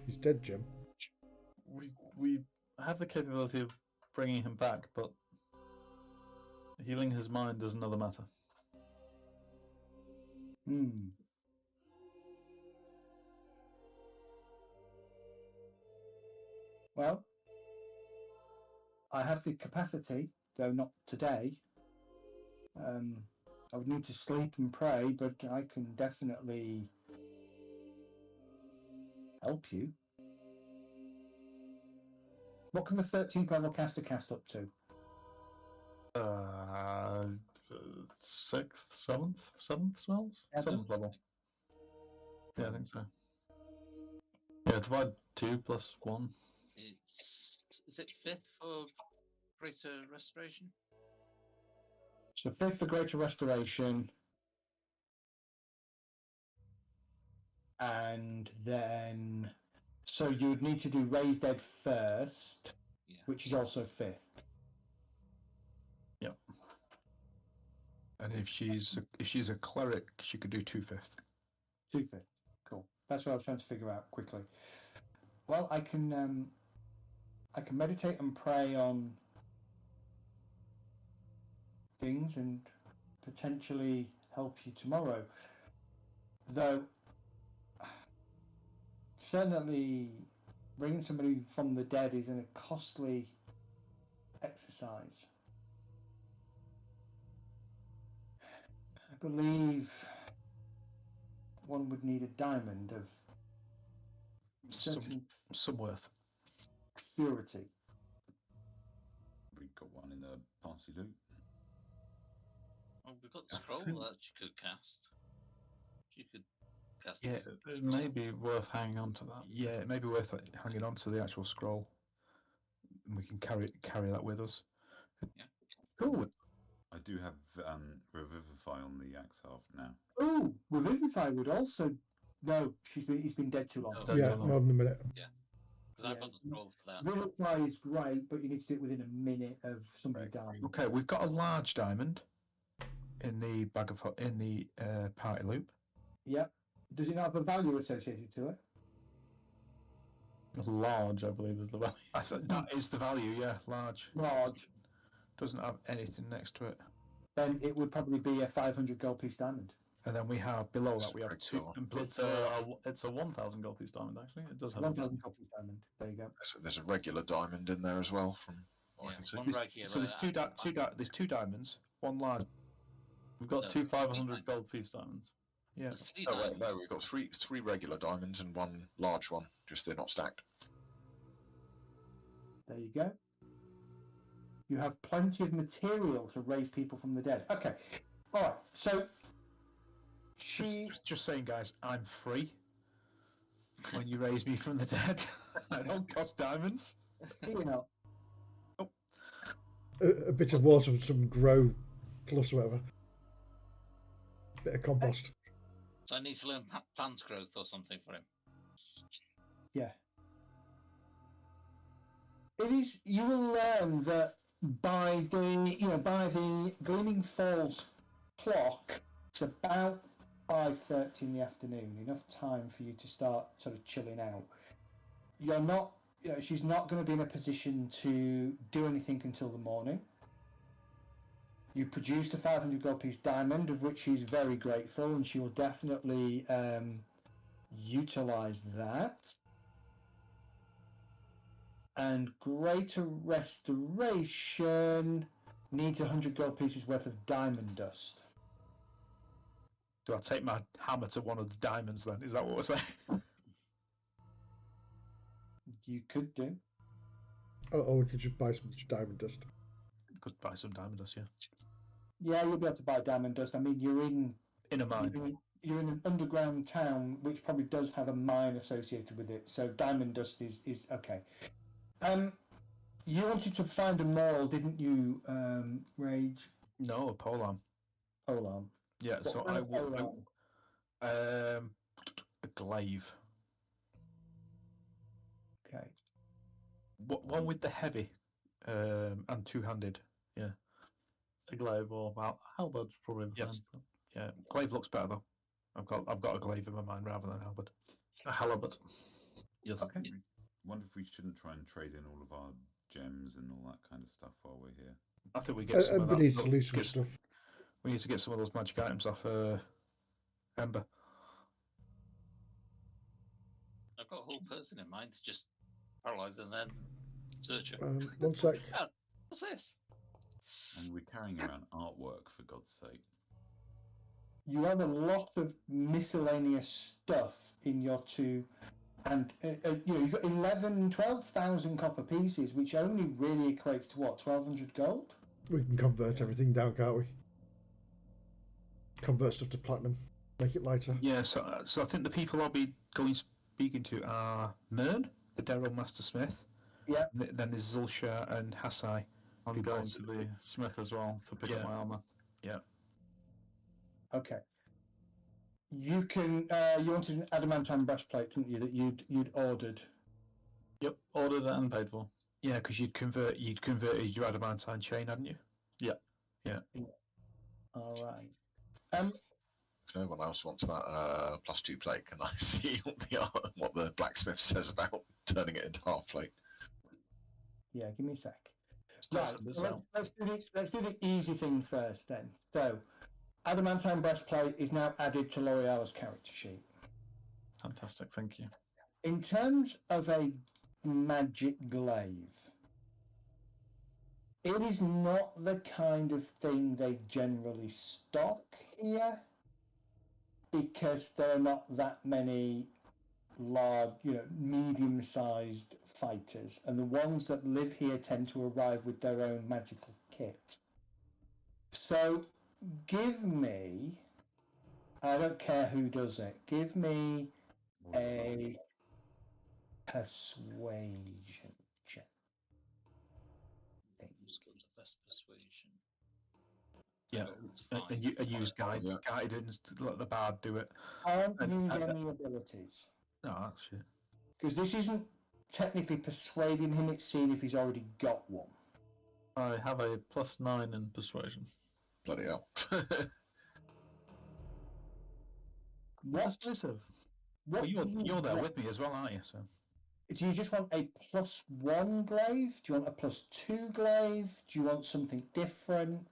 He's dead, Jim. We have the capability of bringing him back, but healing his mind is another matter. Well, I have the capacity, though not today. I would need to sleep and pray, but I can definitely help you. What can the 13th level caster cast up to? 6th, 7th spells? 7th level. Yeah, I think so. Yeah, divide 2 plus 1. Is it 5th for Greater Restoration? So 5th for Greater Restoration. And then... So you would need to do Raise Dead first, which is also 5th. Yep. And if she's a cleric, she could do 2/5. 2/5. Cool. That's what I was trying to figure out quickly. Well, I can meditate and pray on things and potentially help you tomorrow. Though, certainly bringing somebody from the dead is a costly exercise. I believe one would need a diamond of certain some worth. purity. We've got one in the party loot. Well, we've got the scroll that she could cast. She could cast. Yeah, it may be worth hanging on to that. Yeah, it may be worth hanging on to the actual scroll. And we can carry that with us. Yeah. Cool. I do have Revivify on the axe half now. Oh, Revivify would also... No, he's been dead too long. Yeah, not in a minute. Yeah. Because I've got the scroll for that. Revivify is great, but you need to do it within a minute of somebody dying. Okay, we've got a large diamond in the bag of party loop. Yep. Does it not have a value associated to it? Large, I believe, is the value. I thought that is the value. Yeah, large. Large. Doesn't have anything next to it. Then it would probably be a 500 gold piece diamond. And then we have below that we have Correct, two. Noah. And It's a 1,000 gold piece diamond actually. It does have 1,000 copies diamond. There you go. There's a regular diamond in there as well, from what I Yeah, can see. one regular. so there's two diamonds, one large. We've got No, two it's three 500 diamonds. gold piece diamonds. Yeah. There's 3 Oh wait, diamonds. no, we've got three regular diamonds and one large one. Just they're not stacked. There you go. You have plenty of material to raise people from the dead. Okay. All right. So she. Just saying, guys, I'm free. When you raise me from the dead, I don't cost diamonds. You know. A bit of water and some grow plus whatever. Bit of compost. So I need to learn plant growth or something for him. Yeah. It is. You will learn that by the Gleaming Falls clock, it's about 5:30 in the afternoon. Enough time for you to start sort of chilling out. You're not. She's not going to be in a position to do anything until the morning. You produced a 500 gold piece diamond, of which she's very grateful, and she will definitely utilize that. And Greater Restoration needs 100 gold pieces worth of diamond dust. Do I take my hammer to one of the diamonds then? Is that what we're saying? You could do. Or we could just buy some diamond dust. Could buy some diamond dust, yeah. Yeah, you'll be able to buy diamond dust. I mean, you're in a mine. You're in an underground town, which probably does have a mine associated with it. So diamond dust is okay. You wanted to find a mall, didn't you, Rage? No, a polearm. Polearm. Yeah, What so kind I of will. polearm? A glaive. Okay. One with the heavy, and two-handed. Yeah. A glaive or halberd's probably the Yes. same. but Yeah, glaive looks better though. I've got a glaive in my mind rather than halberd. A halberd. Yes. Okay. Wonder if we shouldn't try and trade in all of our gems and all that kind of stuff while we're here. I think we get some of Everybody that. needs to lose some stuff. We need to get some of those magic items off Ember. I've got a whole person in mind to just paralyze and then search it. One sec. Ah, what's this? And we're carrying around artwork, for God's sake. You have a lot of miscellaneous stuff in your two, and you've got 12,000 copper pieces, which only really equates to what, 1,200 gold? We can convert everything down, can't we? Convert stuff to platinum. Make it lighter. Yeah, so I think the people I'll be speaking to are Mern, the Daryl Master Smith. Yeah. Then there's Zulsha and Hassai. I'm going to the smith as well to pick up my armor. Yeah. Okay. You can. You wanted an adamantine breastplate, didn't you? That you'd ordered. Yep, ordered and paid for. Yeah, because you'd converted your adamantine chain, hadn't you? Yeah. Yeah. All right. If no one else wants that +2 plate, can I see what the blacksmith says about turning it into half plate? Yeah, give me a sec. Right, Right, let's do the easy thing first then. So, adamantine breastplate is now added to L'Oreal's character sheet. Fantastic, thank you. In terms of a magic glaive, it is not the kind of thing they generally stock here, because there are not that many large, medium-sized fighters, and the ones that live here tend to arrive with their own magical kit. So give me, I don't care who does it, give me a persuasion check. Just go to best persuasion. Yeah. It's fine. And use guidance to let the bard do it. Can't use any abilities. No, that's shit. Because this isn't technically persuading him, it's seeing if he's already got one. I have a +9 in persuasion. Bloody hell. Persuasive. What Well, do you you're there want? with me as well, aren't you? So Do you just want a +1 glaive? Do you want a +2 glaive? Do you want something different?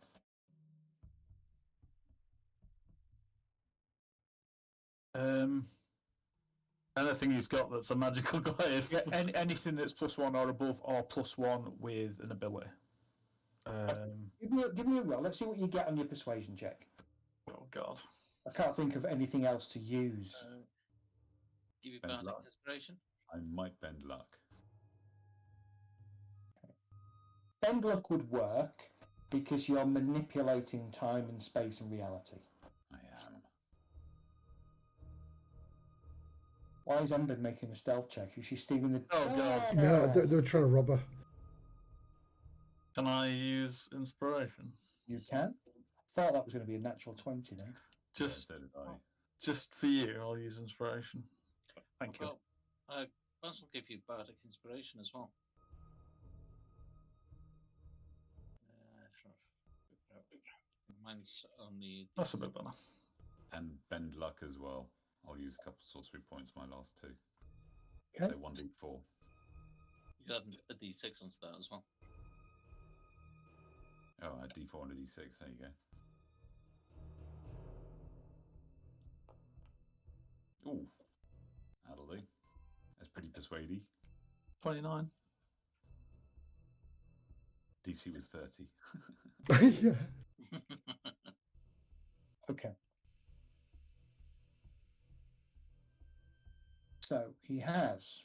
Anything he's got that's a magical glaive. Yeah, anything that's +1 or above, or +1 with an ability. Give me a roll. Let's see what you get on your persuasion check. Oh God. I can't think of anything else to use. Give you Bend bardic luck. inspiration. I might bend luck. Bend luck would work because you're manipulating time and space and reality. I am. Why is Ember making a stealth check? Is she stealing the... Oh, God. No, they were trying to rob her. Can I use inspiration? You can. I thought that was going to be a natural 20 then. Just, So did I. just for you, I'll use inspiration. Thank you. Well, Buzz will give you bardic inspiration as well. Mine's only. That's a bit better. And bend luck as well. I'll use a couple of sorcery points, my last 2. Okay. So 1d4. You got a d6 onto that as well. Oh, a d4 and a d6. There you go. Ooh, that'll do. That's pretty persuading. 29. DC was 30. Yeah. Okay. So he has,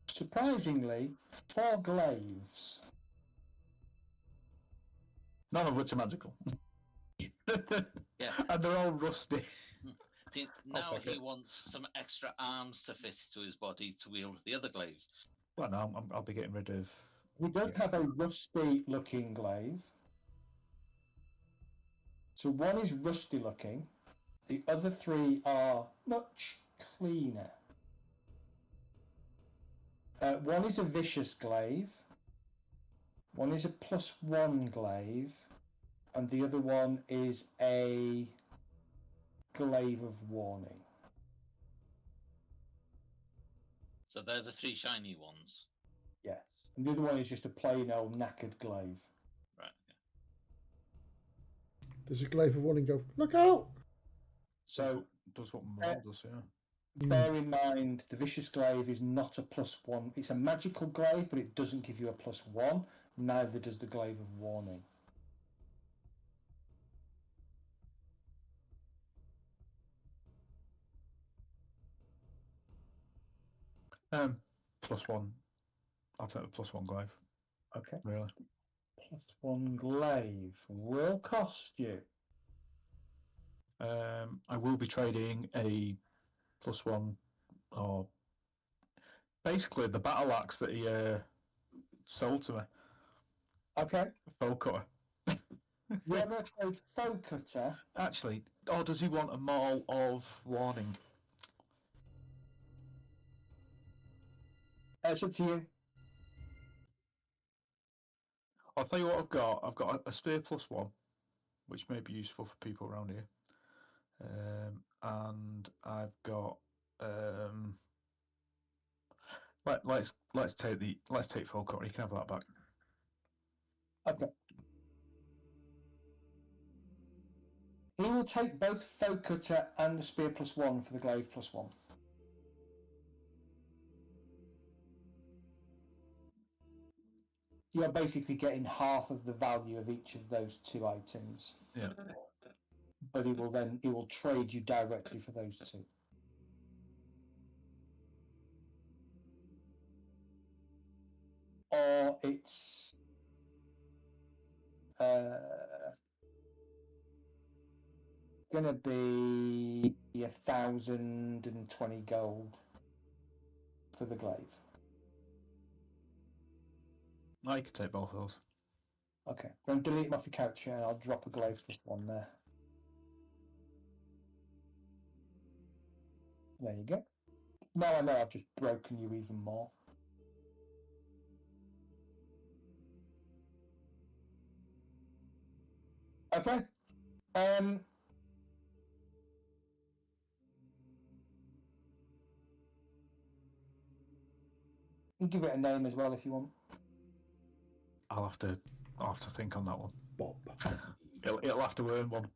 surprisingly, 4 glaives. None of which are magical. Yeah. And they're all rusty. See, I'll now take he it. wants some extra arms to fit to his body to wield the other glaives. Well, no, I'll be getting rid of. He does have a rusty-looking glaive. So one is rusty-looking. The other 3 are much cleaner. One is a vicious glaive. One is a +1 glaive. And the other one is a glaive of warning. So they're the 3 shiny ones. Yes. And the other one is just a plain old knackered glaive. Right. Okay. There's a glaive of warning. Go, look out! So Does what Maul does, yeah. bear in mind, the vicious glaive is not a +1. It's a magical glaive, but it doesn't give you a +1. Neither does the glaive of warning. +1. I'll take the +1 glaive. Okay. Really. +1 glaive will cost you. I will be trading a +1, or basically the battle axe that he sold to me. Okay. Bow cutter. You're going to trade foe cutter. Actually, or does he want a maul of warning? It's up to you. I'll tell you what I've got. I've got a spear +1, which may be useful for people around here. And I've got let's take full cutter. You can have that back. Okay. He will take both foe cutter and the spear +1 for the glaive +1. You're basically getting half of the value of each of those 2 items. Yeah. But he will trade you directly for those 2. Or it's gonna be 1,020 gold for the glaive. I could take both of those. Okay, I'm going to delete them off your character and I'll drop a glaive +1 there. There you go. Now I know I've just broken you even more. Okay. You can give it a name as well if you want. I'll have to think on that one. Bob. It'll have to earn one.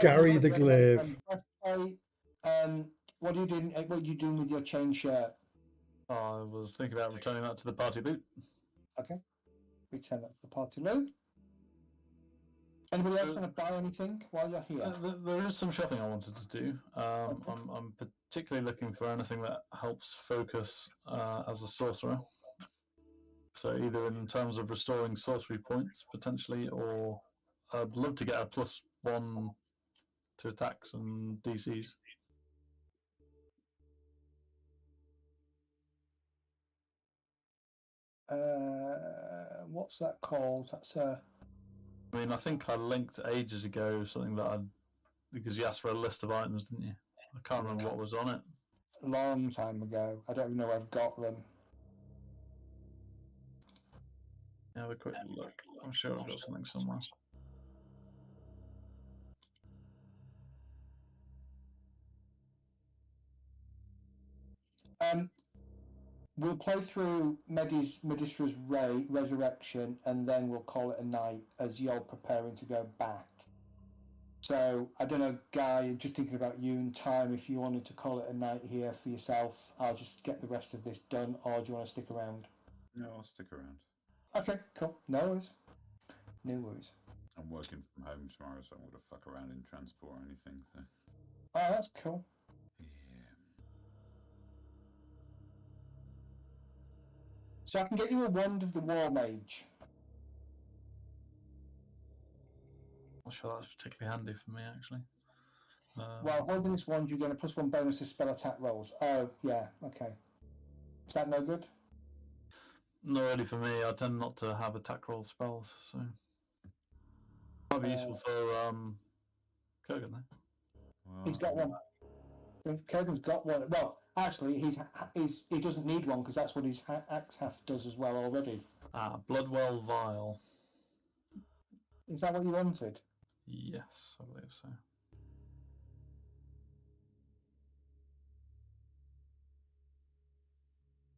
Gary the Glaive. What are you doing? What are you doing with your chain shirt? I was thinking about returning that to the party loot. Okay, return that to the party loot. Anybody else want to buy anything while you're here? There is some shopping I wanted to do. I'm particularly looking for anything that helps focus as a sorcerer. So either in terms of restoring sorcery points potentially, or I'd love to get a +1 to attacks and DCs. What's that called? That's a. I mean, I think I linked ages ago something that because you asked for a list of items, didn't you? I can't remember what was on it. Long time ago. I don't even know where I've got them. Have a quick look. I'm sure I've got something somewhere. We'll play through Medistra's resurrection, and then we'll call it a night as you're preparing to go back. So I don't know, Guy. Just thinking about you and time. If you wanted to call it a night here for yourself, I'll just get the rest of this done. Or do you want to stick around? No, I'll stick around. Okay, cool. No worries. No worries. I'm working from home tomorrow, so I'm going to fuck around in transport or anything. So. Oh, that's cool. Yeah. So I can get you a wand of the War Mage. Not sure that's particularly handy for me, actually. While holding this wand, you get a +1 bonus to spell attack rolls. Oh, yeah, okay. Is that no good? Not really for me. I tend not to have attack roll spells, so might be useful for Kurgan there. Well, He's got one. Kurgan's got one. Well, actually, he doesn't need one because that's what his axe haft does as well already. Bloodwell Vial. Is that what you wanted? Yes, I believe so.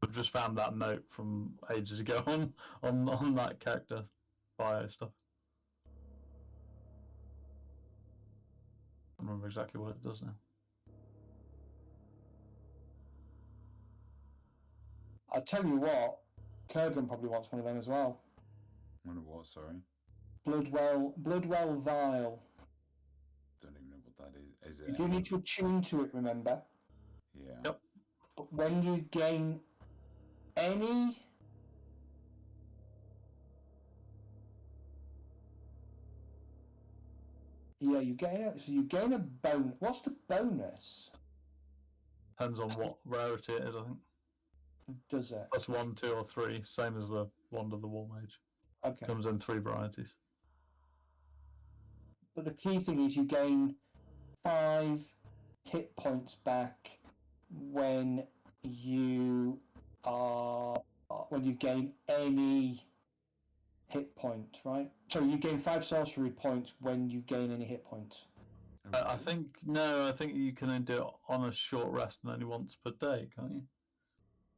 I've just found that note from ages ago on that character bio stuff. I don't remember exactly what it does now. I'll tell you what, Kurgan probably wants one of them as well. One of what, sorry? Bloodwell Vial. Don't even know what that is. Is it? You do need to attune to it, remember? Yeah. Yep. But when you gain any... Yeah, you gain a bonus. What's the bonus? Depends on what rarity it is, I think. Does it? +1, 2, or 3, same as the Wand of the War Mage. Okay. Comes in 3 varieties. But the key thing is you gain 5 hit points back when you gain any hit point, right? So you gain 5 sorcery points when you gain any hit points. I think you can only do it on a short rest and only once per day, can't you?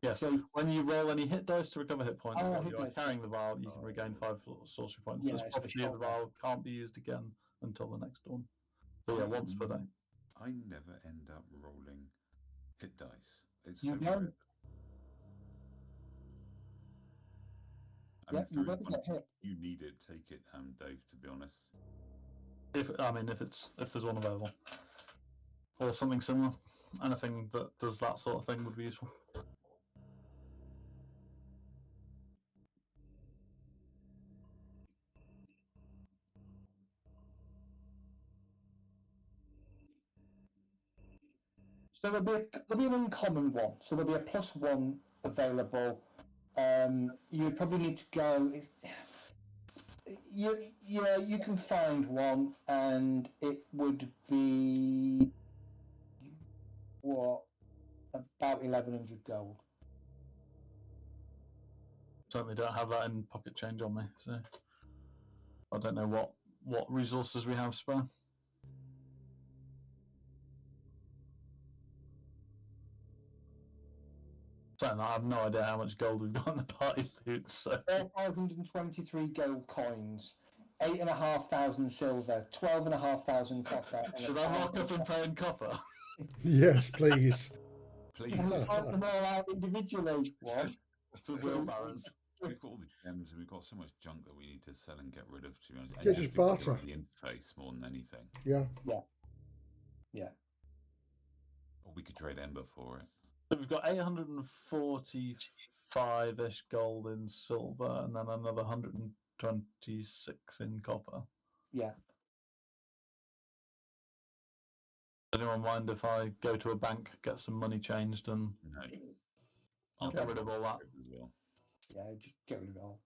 Yes. So when you roll any hit dice to recover hit points while hit you are dice. carrying the vial, you can regain 5 sorcery points. Yeah, This it's a property of the short vial can't be used again until the next dawn. So yeah, once per day. I never end up rolling hit dice. It's You so don't? weird. I Yeah, mean, you for won't get hit. you need it, take it, Dave. To be honest. If there's one available, or something similar, anything that does that sort of thing would be useful. So there'll be an uncommon one. So there'll be a +1 available. You probably need to go. You can find one, and it would be what, about 1,100 gold. Certainly don't have that in pocket change on me, so I don't know what resources we have spare. Certainly, I have no idea how much gold we've got in the party loot. So 523 gold coins. 8,500 silver, 12,500 copper. and Should a I lock up 1,000 and pay in copper? Yes, please. Please, And just, count them all out individually. What? To wheelbarrows. we've got all the gems and we've got so much junk that we need to sell and get rid of. To be honest, Yeah, And just to get rid barter. of the interface more than anything. Yeah. Or we could trade Ember for it. So we've got 845-ish gold in silver and then another 126 in copper. Yeah. Does anyone mind if I go to a bank, get some money changed, and No, I'll get rid of all that? as well. Yeah, just get rid of it all.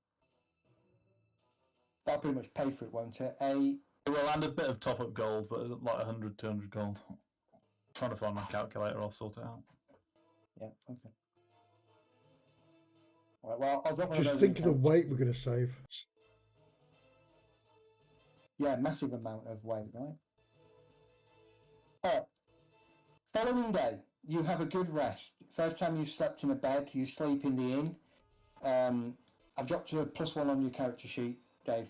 That'll pretty much pay for it, won't it? Well, and a bit of top-up gold, but like 100, 200 gold. Trying to find my calculator, I'll sort it out. Yeah, okay. All right, well, I'll drop one Just those think of the in. weight we're going to save. Yeah, massive amount of weight, right? All right. Following day, you have a good rest. First time you've slept in a bed, you sleep in the inn. I've dropped a +1 on your character sheet, Dave.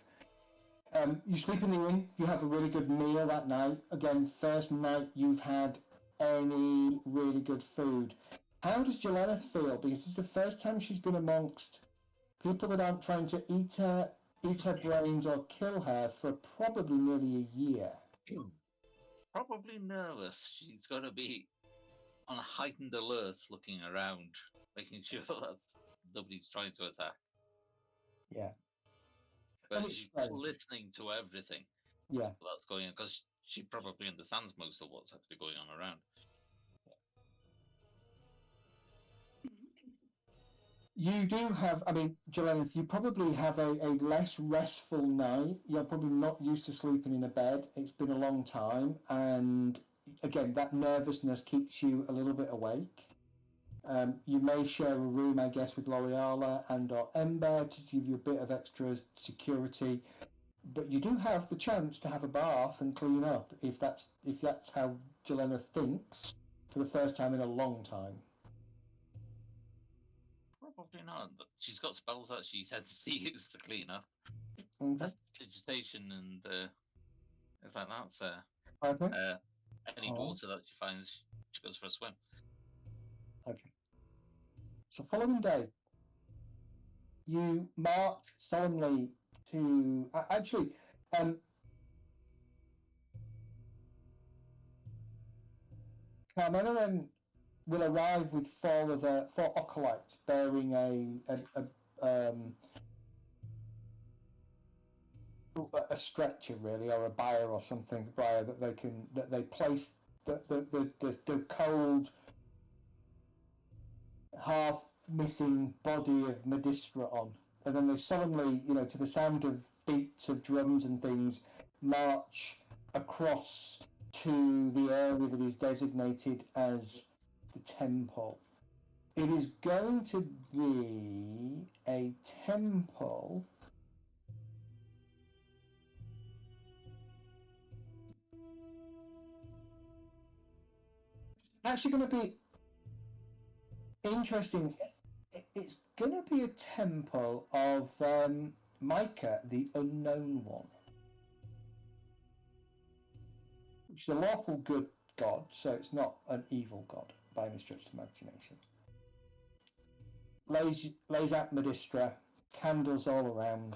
You sleep in the inn, you have a really good meal that night. Again, first night you've had any really good food. How does Jelena feel? Because it's the first time she's been amongst people that aren't trying to eat her brains or kill her for probably nearly a year. Probably nervous. She's going to be on a heightened alert, looking around, making sure that nobody's trying to attack. Yeah. But And it's she's strange. listening to everything Yeah. that's going on, because she probably understands most of what's actually going on around. You do have, I mean, Jelena, you probably have a less restful night. You're probably not used to sleeping in a bed. It's been a long time. And again, that nervousness keeps you a little bit awake. You may share a room, I guess, with L'Oreala and or Ember to give you a bit of extra security. But you do have the chance to have a bath and clean up if that's how Jelena thinks for the first time in a long time. Probably not. But she's got spells that she tends to use to clean up. Okay. Vegetation and things like that. So Okay. any Alright. water that she finds, she goes for a swim. Okay. So following day, you march solemnly to actually. Carmena will arrive with four acolytes bearing a stretcher, really, or a bier or something, that they place the cold, half missing body of Medistra on, and then they solemnly, to the sound of beats of drums and things, march across to the area that is designated as the temple. It is going to be a temple actually going to be interesting. It's going to be a temple of Micah, the Unknown One, which is a lawful good god, so it's not an evil god by any stretch of imagination. Lays out Medistra, candles all around,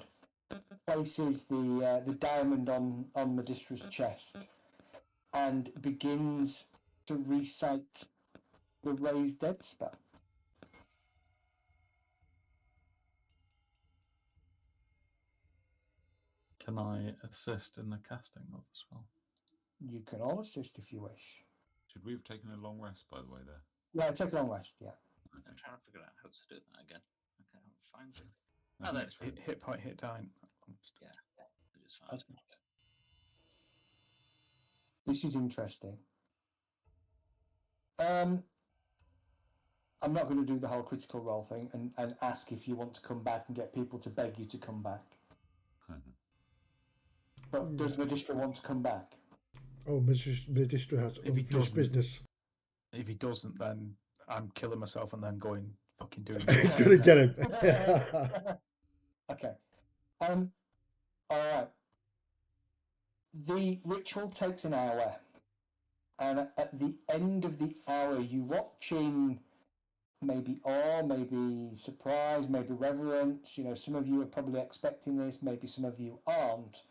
places the diamond on Medistra's chest, and begins to recite the Raise Dead spell. Can I assist in the casting of the spell? You can all assist if you wish. Should we have taken a long rest, by the way, there? Yeah, take a long rest, yeah. I'm trying to figure out how to do that again. Okay, I'll find it. I Oh, think that's it's- Hit point, hit down. Yeah, I just found it. Okay. This is interesting. I'm not going to do the whole critical role thing and ask if you want to come back and get people to beg you to come back. But does Medistra want to come back? Oh, Medistra has If he unfinished doesn't- business. If he doesn't, then I'm killing myself and then going fucking doing He's it. going to get him. Okay. All right. The ritual takes an hour, and at the end of the hour, you watch in maybe awe, maybe surprise, maybe reverence. You know, some of you are probably expecting this, maybe some of you aren't.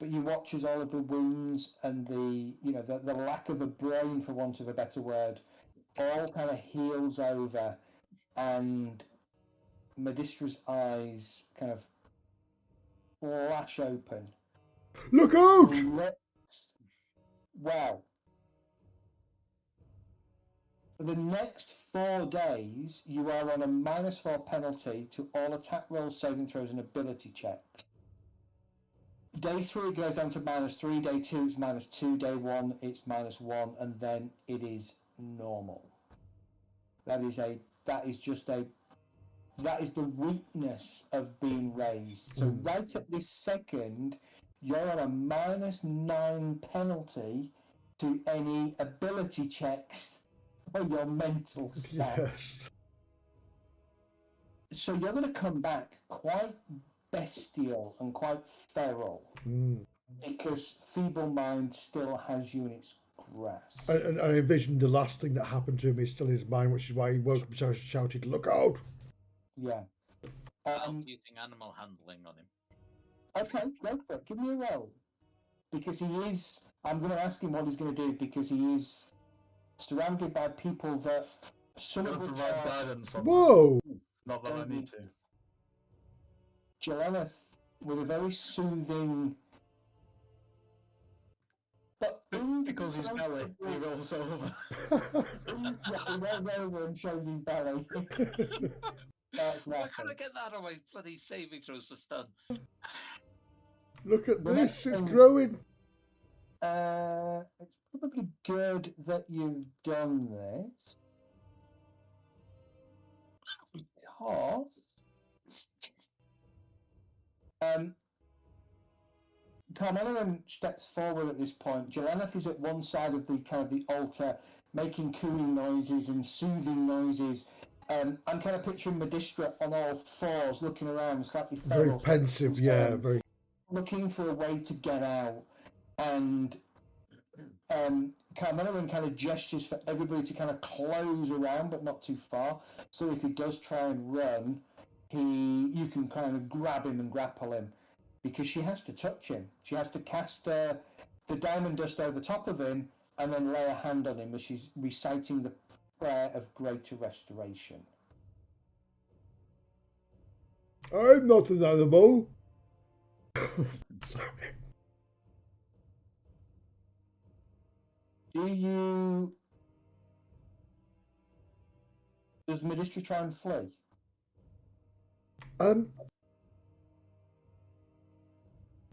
But you watch as all of the wounds and the lack of a brain, for want of a better word, all kind of heals over, and Medistra's eyes kind of flash open. Look out! Wow. For the next 4 days, you are on a -4 penalty to all attack rolls, saving throws, and ability checks. Day 3 it goes down to -3. Day 2 it's -2. Day 1 it's -1, and then it is normal. That is the weakness of being raised. So right at this second, you're on a -9 penalty to any ability checks or your mental stat. Yes. So you're going to come back quite bestial and quite feral because Feeble Mind still has you in its grasp. And I envisioned the last thing that happened to him is still in his mind, which is why he woke up and shouted, "Look out!" Yeah. I'm using animal handling on him. Okay, go for it. Give me a roll. Because he is... I'm going to ask him what he's going to do, because he is surrounded by people that... Some of which provide are... guidance on Whoa! Not that I need to. Jelena, with a very soothing... But Because his belly, he rolls over. Yeah, he rolls over and shows his belly. That's Why nothing. can't I get that on my bloody saving throws for stun? Look at The this, next it's thing- growing. It's probably good that you've done this. Because... Carmelian steps forward at this point. Jelena is at one side of the altar, making cooing noises and soothing noises. I'm kind of picturing Medistra on all fours, looking around, slightly Very feral, pensive, yeah, very. looking for a way to get out. And Carmelian kind of gestures for everybody to kind of close around, but not too far. So if he does try and run, you can kind of grab him and grapple him. Because she has to touch him. She has to cast the diamond dust over top of him and then lay a hand on him as she's reciting the prayer of greater restoration. I'm not an animal. Sorry. Does Medistra try and flee?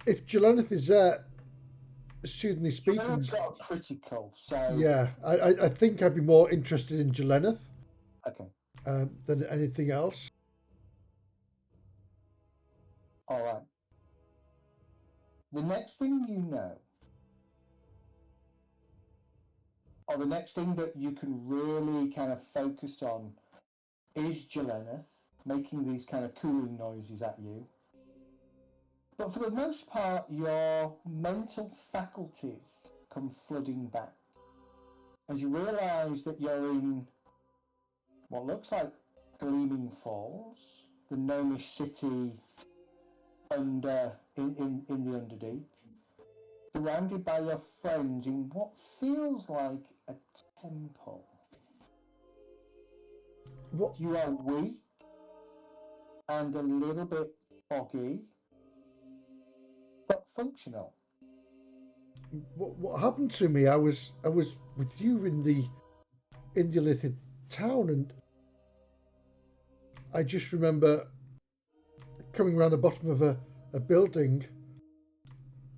If Jelena is there, soothingly speaking, Jelena's got a critical, so... yeah, I think I'd be more interested in Jelena Okay. than anything else. Alright. The next thing you know, or the next thing that you can really kind of focus on, is Jelena making these kind of cooing noises at you. But for the most part, your mental faculties come flooding back as you realise that you're in what looks like Gleaming Falls, the gnomish city in the Underdeep, surrounded by your friends in what feels like a temple. What? You are weak and a little bit foggy, but functional. What happened to me? I was with you in the Indiolithic town, and I just remember coming around the bottom of a building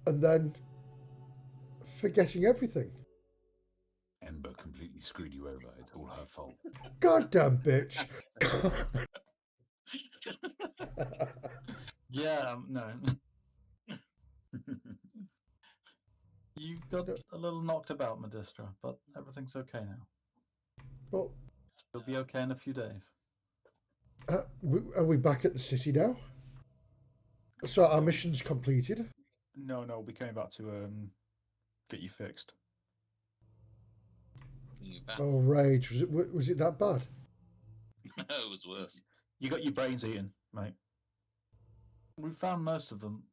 and then forgetting everything. Ember completely screwed you over. It's all her fault. Goddamn bitch. Yeah, no. You got a little knocked about, Medistra, but everything's okay now. Well, You'll be okay in a few days. are we back at the city now? So our mission's completed. No, we'll be coming back to get you fixed. You back. Oh, rage. Was it that bad? No, it was worse. You got your brains eaten, mate. We found most of them.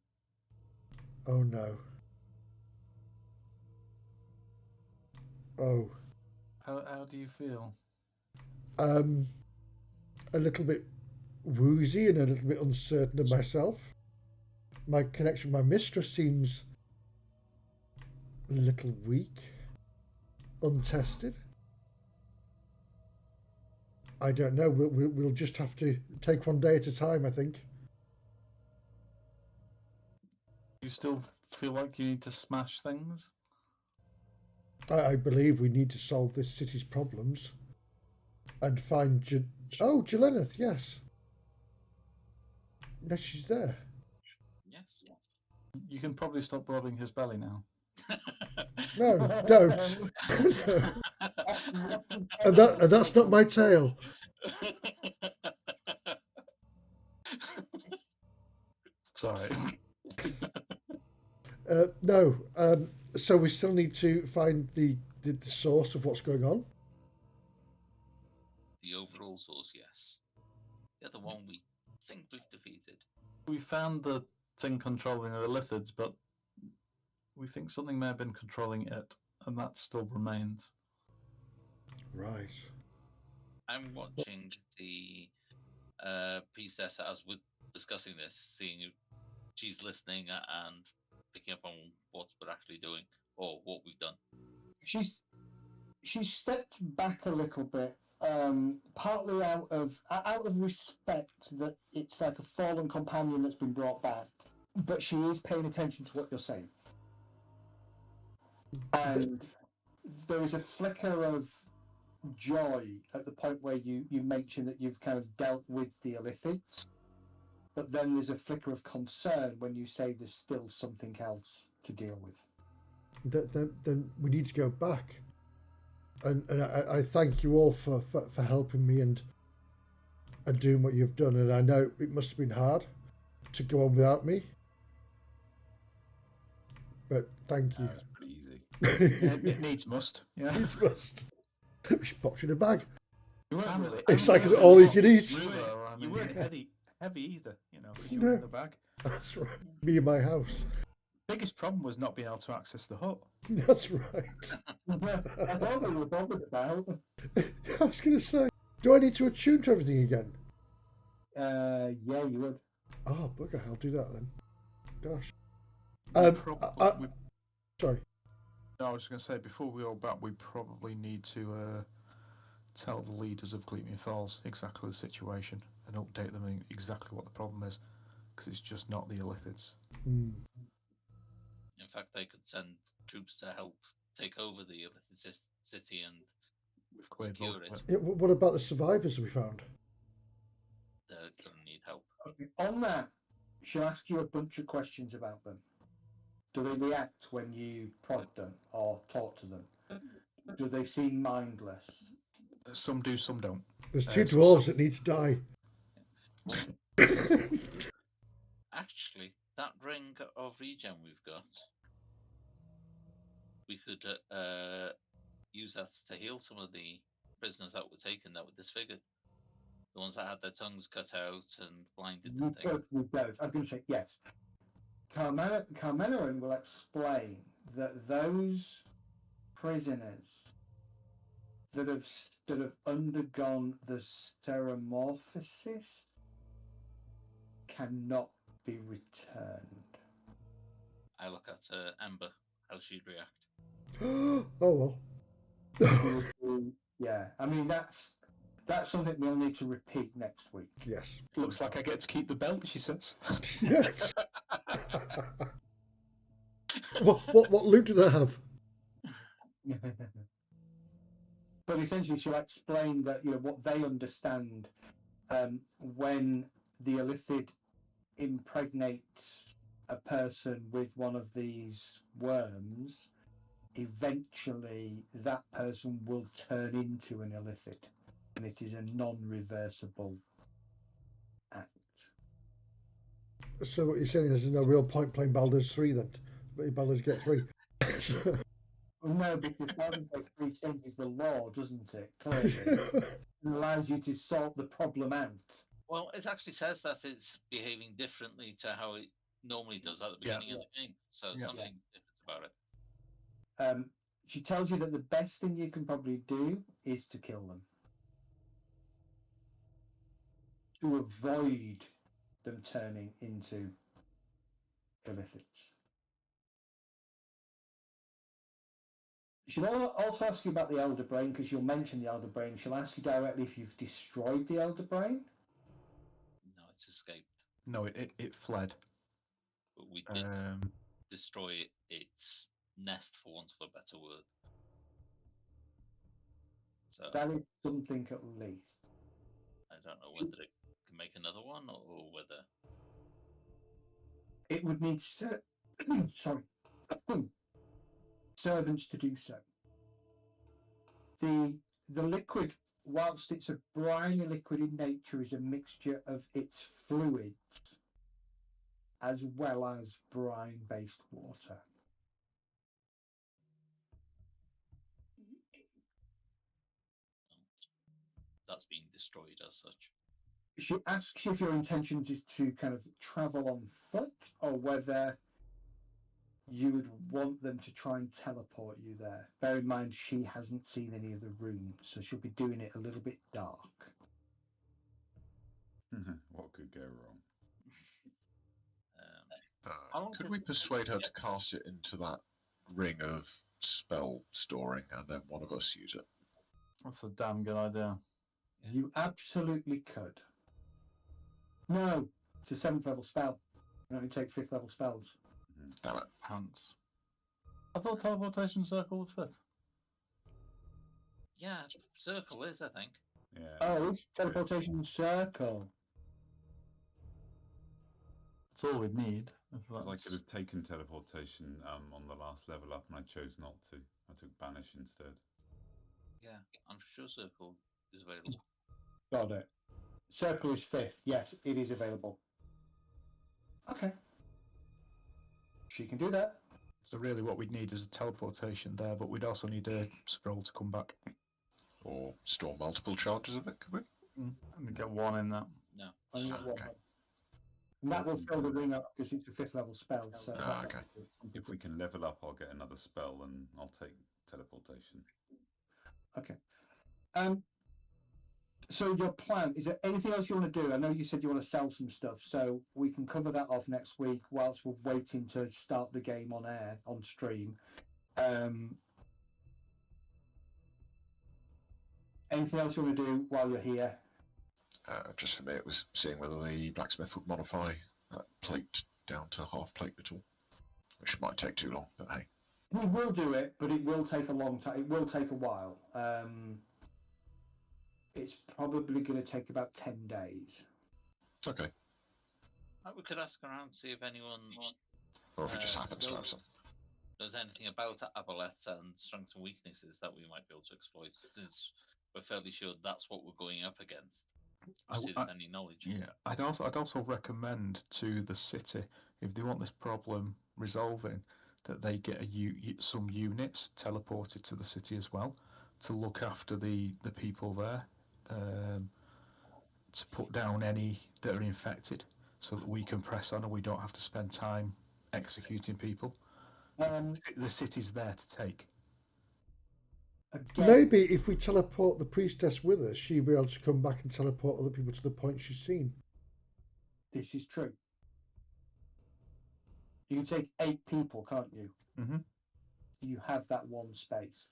Oh, no. Oh. How do you feel? A little bit woozy and a little bit uncertain of myself. My connection with my mistress seems a little weak, untested. I don't know. We'll just have to take one day at a time, I think. You still feel like you need to smash things? I believe we need to solve this city's problems and find Jelenith, yes. Yes, she's there. Yes. You can probably stop rubbing his belly now. No, don't. No. And that's not my tail. Sorry. No. So we still need to find the source of what's going on. The overall source, yes. The other one we think we've defeated. We found the thing controlling the lithids, but we think something may have been controlling it, and that still remains. Right. I'm watching the priestess as we're discussing this, seeing if she's listening and picking up on what we're actually doing or what we've done. She's stepped back a little bit, partly out of respect that it's like a fallen companion that's been brought back, but she is paying attention to what you're saying. And there is a flicker of joy at the point where you mention that you've kind of dealt with the Illithids, but then there's a flicker of concern when you say there's still something else to deal with. Then we need to go back. And I thank you all for helping me and doing what you've done. And I know it must have been hard to go on without me. But thank you. It's pretty easy. It needs must. Yeah. It must. We should pop you in a bag. You weren't really. It's like an all you can eat. You weren't heavy either, you know, because you were in the bag. That's right. Me and my house. Biggest problem was not being able to access the hut. That's right. That's all we were bothered about. I was going to say, do I need to attune to everything again? Yeah, you would. Oh, bugger, I'll do that then. Gosh. Sorry. No, I was just going to say, before we all back, we probably need to tell the leaders of Gleaming Falls exactly the situation and update them on exactly what the problem is, because it's just not the Illithids. Hmm. In fact, they could send troops to help take over the Illithid city and secure it. Yeah, what about the survivors we found? They're going to need help. Okay. On that, she'll ask you a bunch of questions about them. Do they react when you prod them or talk to them? Do they seem mindless? Some do, some don't. There's two dwarves that need to die. Well, actually, that ring of regen we've got, we could use that to heal some of the prisoners that were taken that were disfigured. The ones that had their tongues cut out and blinded and things. We both. I'm going to say yes. Carmenarin will explain that those prisoners that have undergone the stereomorphosis cannot be returned. I look at Ember, how she'd react. Oh well. Yeah, I mean that's something we'll need to repeat next week. Yes. Looks like I get to keep the belt, she says. Yes. What loot do they have? But essentially, she'll explain that what they understand when the Illithid impregnates a person with one of these worms. Eventually, that person will turn into an Illithid, and it is a non-reversible act. So what you're saying is there's no real point playing Baldur's 3 then? But Baldur's Gate 3. Well, no, because Baldur's Gate 3 changes the law, doesn't it? Clearly. It allows you to sort the problem out. Well, it actually says that it's behaving differently to how it normally does at the beginning of the game. So something different about it. She tells you that the best thing you can probably do is to kill them. To avoid them turning into illithids. She'll also ask you about the Elder Brain, because you'll mention the Elder Brain. She'll ask you directly if you've destroyed the Elder Brain. No, it's escaped. No, it fled. But we did destroy its nest, for want of a better word. So That is something at least. I don't know whether it can make another one or whether It would need servants to do so. The liquid, whilst it's a briny liquid in nature, is a mixture of its fluids as well as brine-based water. that's being destroyed as such. She asks if your intentions is to kind of travel on foot or whether you would want them to try and teleport you there. Bear in mind, she hasn't seen any of the rooms, so she'll be doing it a little bit dark. What could go wrong? Could we persuade her to cast it into that ring of spell storing and then one of us use it? That's a damn good idea. You absolutely could. No, it's a 7th level spell. You only take 5th level spells. Damn it. Pants. I thought teleportation circle was 5th. Yeah, circle is, I think. Yeah. Oh, it's teleportation circle. That's all we'd need. Because I could have taken teleportation on the last level up, and I chose not to. I took banish instead. Yeah, I'm sure circle is available. Got it. Circle is 5th. Yes, it is available. Okay. She can do that. So really what we'd need is a teleportation there, but we'd also need a scroll to come back. Or store multiple charges of it, could we? We get one in that. No. Okay. And that will fill the ring up because it's a 5th level spell. So Okay. If we can level up, I'll get another spell, and I'll take teleportation. Okay. So your plan, is there anything else you want to do? I know you said you want to sell some stuff, so we can cover that off next week whilst we're waiting to start the game on air, on stream. Anything else you want to do while you're here? Just for me, it was seeing whether the blacksmith would modify that plate down to half plate at all, which might take too long, but hey. We will do it, but it will take a long time. It will take a while. It's probably going to take about 10 days. Okay. We could ask around, see if anyone... Or if it just happens to have some. There's anything about aboleths and strengths and weaknesses that we might be able to exploit, since we're fairly sure that's what we're going up against. See if there's any knowledge. Yeah, I'd also recommend to the city, if they want this problem resolving, that they get some units teleported to the city as well to look after the people there, to put down any that are infected, so that we can press on and we don't have to spend time executing people. The city's there to take. Again, Maybe if we teleport the priestess with us, she'll be able to come back and teleport other people to the point she's seen. this is true. You can take 8 people, can't you? Mm-hmm. You have that one space.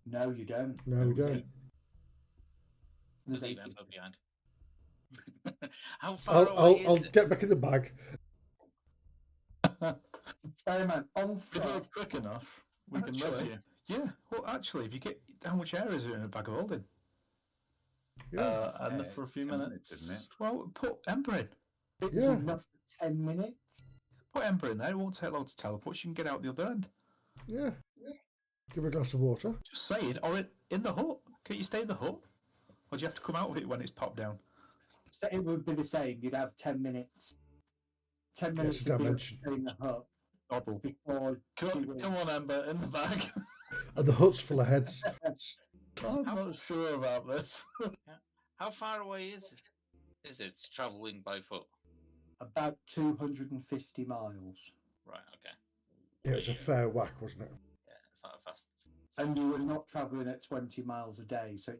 No, you don't. No, we don't. There's Just leave 8. Ember behind. How far away I'll is it? get back in the bag. Fireman, on If you're foot. quick enough, we can miss Actually, you. Yeah, well, actually, if you get how much air is it in a bag of holding? Yeah. And Yeah, for a it's few 10 minutes. isn't it? Well, put Ember in. It's Yeah. enough for 10 minutes. Put Ember in there. It won't take long to teleport. You can get out the other end. Yeah. Give her a glass of water. Just saying. Or in the hut. Can't you stay in the hut? Or do you have to come out of it when it's popped down? So it would be the same. You'd have 10 minutes. 10 minutes It's to a be dimension. in the hut Oddle. before. Come on, Ember, in the bag. And the hut's full of heads. I'm not sure about this. How far away is it? Is it traveling by foot? About 250 miles. Right. Okay. Yeah, it was a fair whack, wasn't it? Yeah, it's not a fast. And you were not travelling at 20 miles a day, so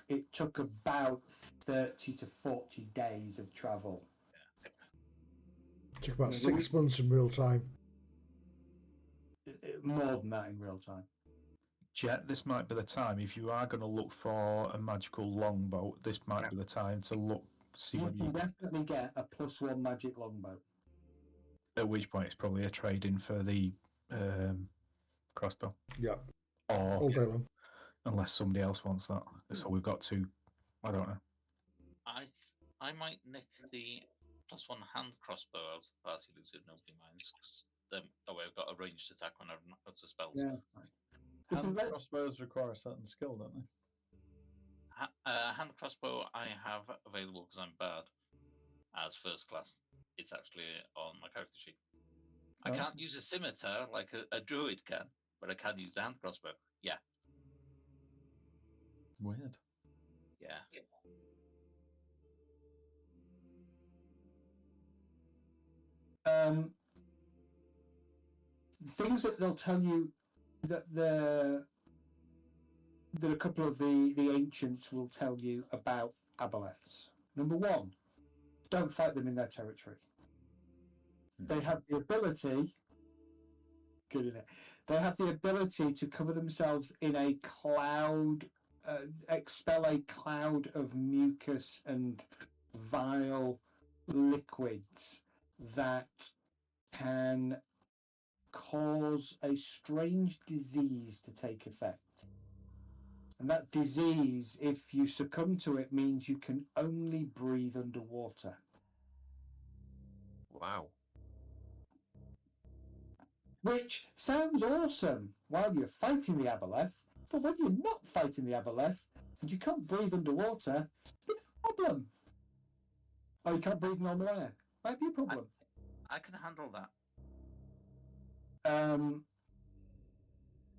it took about 30 to 40 days of travel. It took about 6 months in real time. More than that in real time. Jet, this might be the time. If you are going to look for a magical longboat, this might be the time to look. See You what can you. definitely get a +1 magic longbow. At which point, it's probably a trade-in for the crossbow. Yeah, Or all day long. unless somebody else wants that. So we've got two. I don't know. I might nick the +1 hand crossbow out of the party lose if nobody minds. Because I've got a ranged attack when I've not got a spell. Yeah. Hand crossbows require a certain skill, don't they? Hand crossbow I have available because I'm bad as first class. It's actually on my character sheet. I Oh. can't use a scimitar like a druid can, but I can use a hand crossbow. Yeah. Weird. Yeah. Things that they'll tell you that a couple of the ancients will tell you about aboleths. Number one, don't fight them in their territory. They have the ability. Good in it. They have the ability to cover themselves in a cloud, expel a cloud of mucus and vile liquids that can cause a strange disease to take effect. And that disease, if you succumb to it, means you can only breathe underwater. Wow. Which sounds awesome while you're fighting the aboleth, but when you're not fighting the aboleth and you can't breathe underwater, it's a bit of a problem. Oh, you can't breathe normal air. Might be a problem. I can handle that.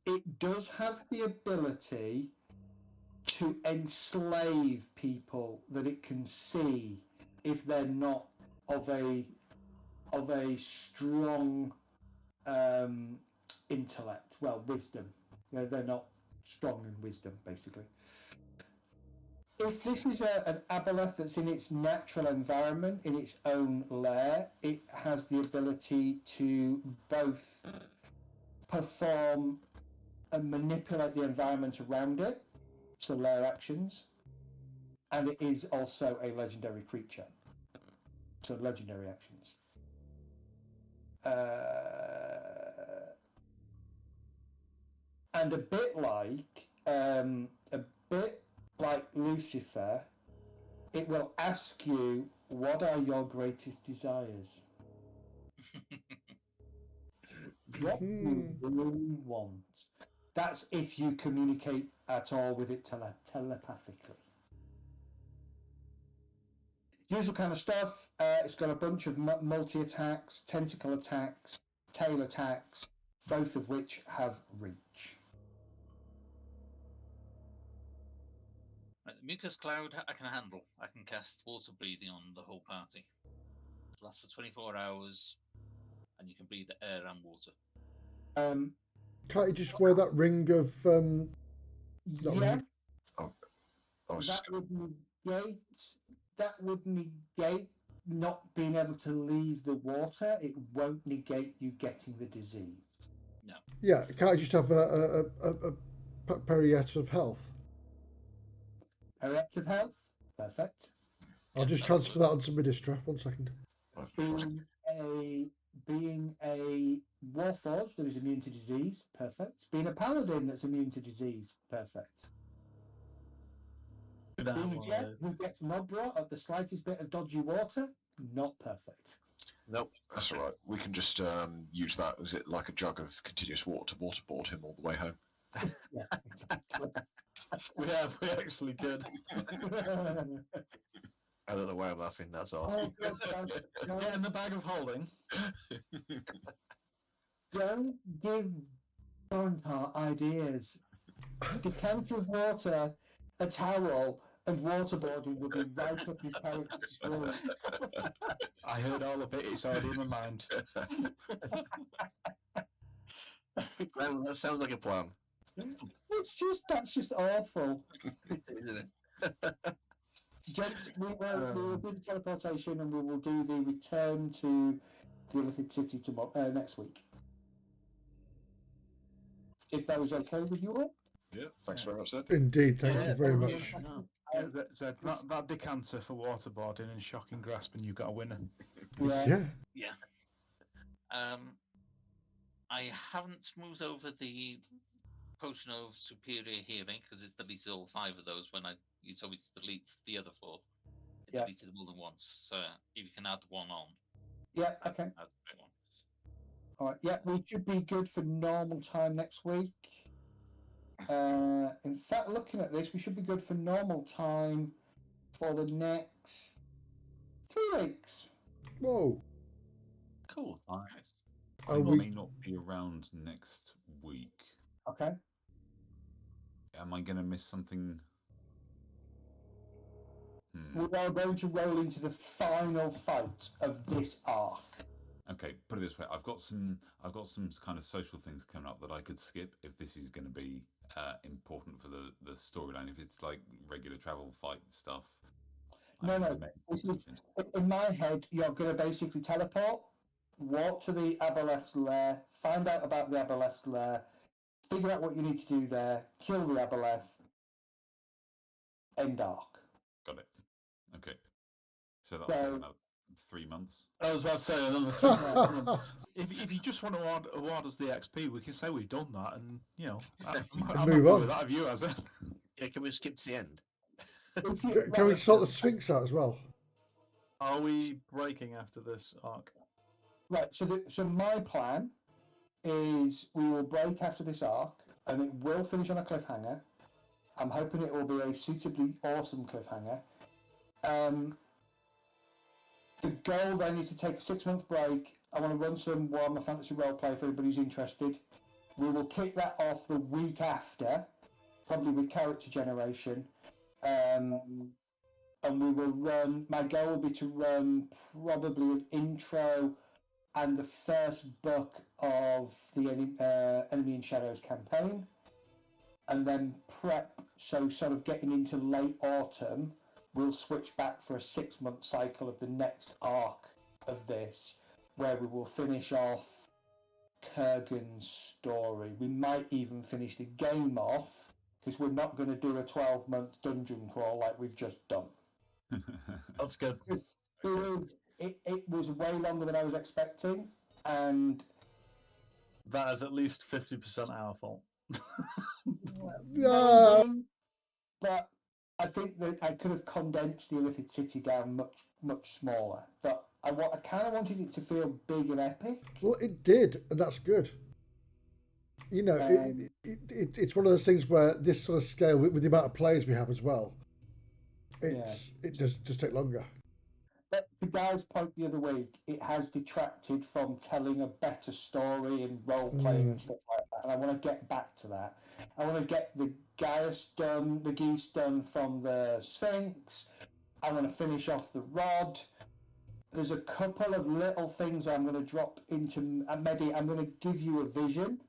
It does have the ability to enslave people that it can see if they're not of a strong intellect. Well, wisdom. They're not strong in wisdom, basically. If this is an aboleth that's in its natural environment, in its own lair, it has the ability to both perform and manipulate the environment around it, so lair actions, and it is also a legendary creature, so legendary actions. And a bit like Lucifer, it will ask you, what are your greatest desires? What do you really want? That's if you communicate at all with it telepathically. Usual kind of stuff. It's got a bunch of multi-attacks, tentacle attacks, tail attacks, both of which have reach. Right, the mucus cloud I can handle. I can cast water breathing on the whole party. It lasts for 24 hours, and you can breathe air and water. Can't you just wear that ring of? Yeah. That would negate not being able to leave the water. It won't negate you getting the disease. No. Yeah, can't I just have a periette of health? Periette of health, perfect. I'll just transfer that onto Midistra. 1 second. Being a warforged that is immune to disease, perfect. Being a paladin that's immune to disease, perfect. Being a jet who gets Nobra at the slightest bit of dodgy water, not perfect. Nope. That's all right. We can just use that as it like a jug of continuous water to waterboard him all the way home. Yeah, exactly. We actually could. I don't know why I'm laughing. That's all. Oh, God, guys, Get in the bag of holding. don't give Thornheart ideas. Decanter of water, a towel, and waterboarding will be right up his character's street. I heard all of it. It's already in my mind. Well, that sounds like a plan, That's just awful. isn't it? Gents, we will do the teleportation and we will do the return to the Illithid City tomorrow, next week. If that was okay with you all? Yeah, thanks very much, Zed. Indeed, thank Yeah, you very thank much. you. No. Zed, that decanter for waterboarding and shocking grasp, and you've got a winner. Yeah. I haven't moved over the potion of superior healing because it's deleted all 5 of those when you told me to delete the other 4. It Yeah. deleted them all at once. So if you can add one on, Yeah, okay. add the one. All right. Yeah, we should be good for normal time next week. In fact, looking at this, we should be good for normal time for the next 3 weeks. Whoa. Cool. Nice. I may not be around next week. Okay. Am I going to miss something? We are going to roll into the final fight of this arc. Okay, put it this way: I've got some kind of social things coming up that I could skip if this is going to be important for the storyline. If it's like regular travel fight stuff. No. In my head, you're going to basically teleport, walk to the Aboleth's lair, find out about the Aboleth's lair, figure out what you need to do there, kill the Aboleth, end arc. Got it. Okay. So that'll take another 3 months. I was about to say another 3 months. If you just want to award us the XP, we can say we've done that, and I'm move not on. with that view as it. Yeah, can we skip to the end? Can we sort the Sphinx out as well? Are we breaking after this arc? Right, so my plan is we will break after this arc, and it will finish on a cliffhanger. I'm hoping it will be a suitably awesome cliffhanger. The goal then is to take a 6-month break. I want to run some Warhammer Fantasy Roleplay for anybody who's interested. We will kick that off the week after, probably with character generation. And we will run, my goal will be to run probably an intro and the first book of the Enemy in Shadows campaign. And then prep, so sort of getting into late autumn, we'll switch back for a 6-month cycle of the next arc of this, where we will finish off Kurgan's story. We might even finish the game off, because we're not going to do a 12-month dungeon crawl like we've just done. That's good. It was way longer than I was expecting, and that is at least 50% our fault. But I think that I could have condensed the Illithid City down much smaller. But I kind of wanted it to feel big and epic. Well, it did, and that's good. You know, it's one of those things where this sort of scale, with the amount of players we have as well, it does just take longer. But to Guy's point the other week, it has detracted from telling a better story and role playing and stuff like that. And I want to get back to that. I want to get the geese done from the Sphinx. I want to finish off the rod. There's a couple of little things I'm going to drop into Mehdi. I'm going to give you a vision.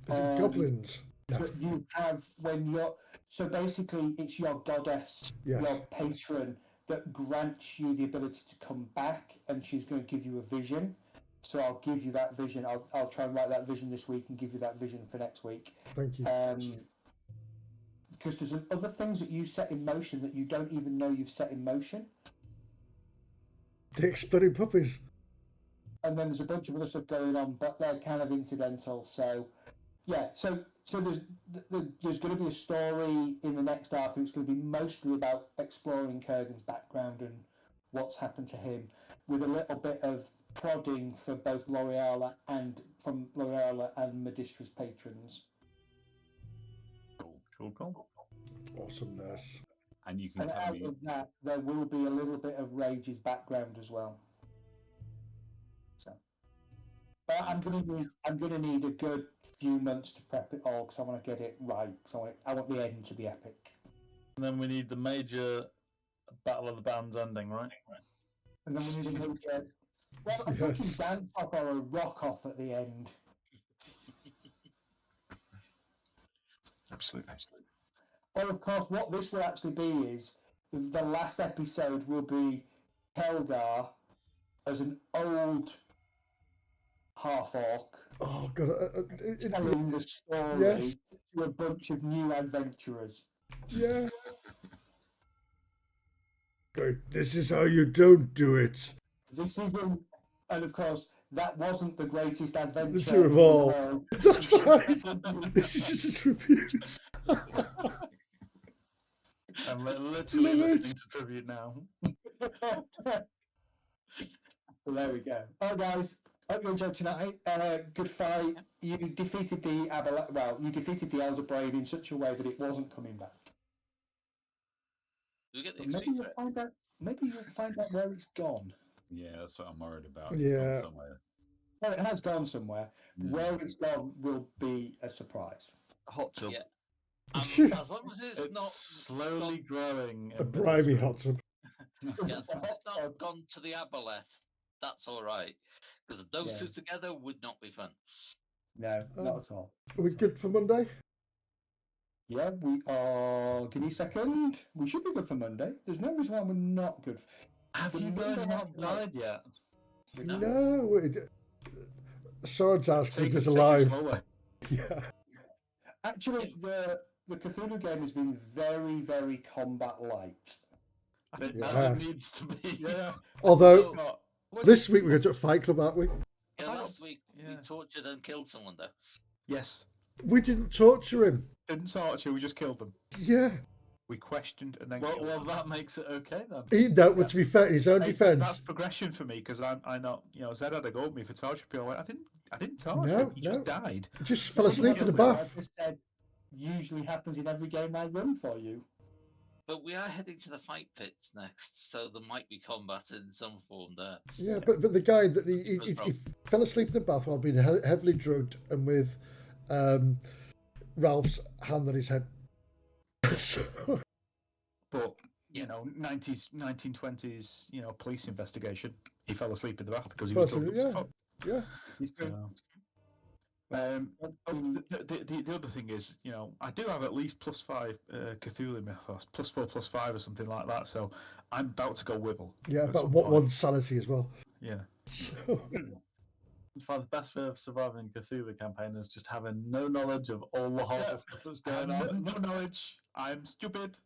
Is it goblins? That you have when you're... So basically, it's your goddess, your patron, that grants you the ability to come back, and she's going to give you a vision. So I'll give you that vision. I'll try and write that vision this week and give you that vision for next week. Thank you. Because there's other things that you set in motion that you don't even know you've set in motion. The exploding puppies. And then there's a bunch of other stuff going on, but they're kind of incidental. So, yeah. So there's going to be a story in the next arc, and it's going to be mostly about exploring Kurgan's background and what's happened to him, with a little bit of prodding for both L'Oreala and Medistra's patrons. Cool. Awesomeness. And you can And tell out me. of that, there will be a little bit of Rage's background as well. So, but I'm gonna need a good few months to prep it all because I want to get it right. So I want the end to be epic. And then we need the major Battle of the Bands ending, right? And then we need a major, well, a fucking dance off or a rock off at the end. Absolutely. Or of course, what this will actually be is the last episode will be Helgar as an old half-orc Oh god, telling the story Yes. to a bunch of new adventurers. yeah. Good. This is how you don't do it. This isn't, and of course, that wasn't the greatest The adventure two of in the all. world. That's right. This is just a tribute. I'm literally Love it. listening to tribute now. Well, there we go. All right, guys. Hope you enjoyed tonight. Good fight. You defeated the you defeated the Elder Brave in such a way that it wasn't coming back. Do we get the But maybe XP you'll for it? find out. Maybe you'll find out where it's gone. Yeah, that's what I'm worried about. It's Yeah. gone somewhere. Well, it has gone somewhere. Mm. Where it's gone will be a surprise. A hot tub. Yeah. As long as it's, It's not slowly growing. A in briny mystery. hot tub. yeah, as long as it's not gone to the Aboleth, that's all right. Because those Yeah. two together would not be fun. No, not at all. Are we good for Monday? Yeah, we are. Give me a second. We should be good for Monday. There's no reason why we're not good. Have The you guys Monday not after died yet? No. Swords are Take keeping us it alive. slowly. Yeah. Actually, the Cthulhu game has been very, very combat light. I think As Yeah. it needs to be. yeah. Although No, was this it- week we're going to Fight Club, aren't we? Yeah, Have I last got- week we yeah. tortured and killed someone though. Yes. We didn't torture him. Didn't torture, we just killed them. Yeah. We questioned and then Well, killed well, them. that makes it okay then. No, but to be fair, in his own Hey, defence. That's progression for me because I not, Zed had a go at me for torture people. I didn't torture No, him. He no. just died. He just fell asleep in the bath. I just said usually happens in every game I run for you. But we are heading to the fight pits next, so there might be combat in some form there. Yeah, but the guy that he That's fell asleep in the bath while being heavily drugged and with Ralph's hand on his head. So, But Yeah. 1920s, police investigation. He fell asleep in the bath because he was Possibly, drugged up to yeah. fuck. The other thing is, I do have at least +5 Cthulhu mythos, +4/+5 or something like that. So I'm about to go Wibble. Yeah, at but some what point. one sanity as well. Yeah. So, In fact, the best way of surviving Cthulhu campaign is just having no knowledge of all the horrible stuff that's going No, on. no knowledge. I'm stupid.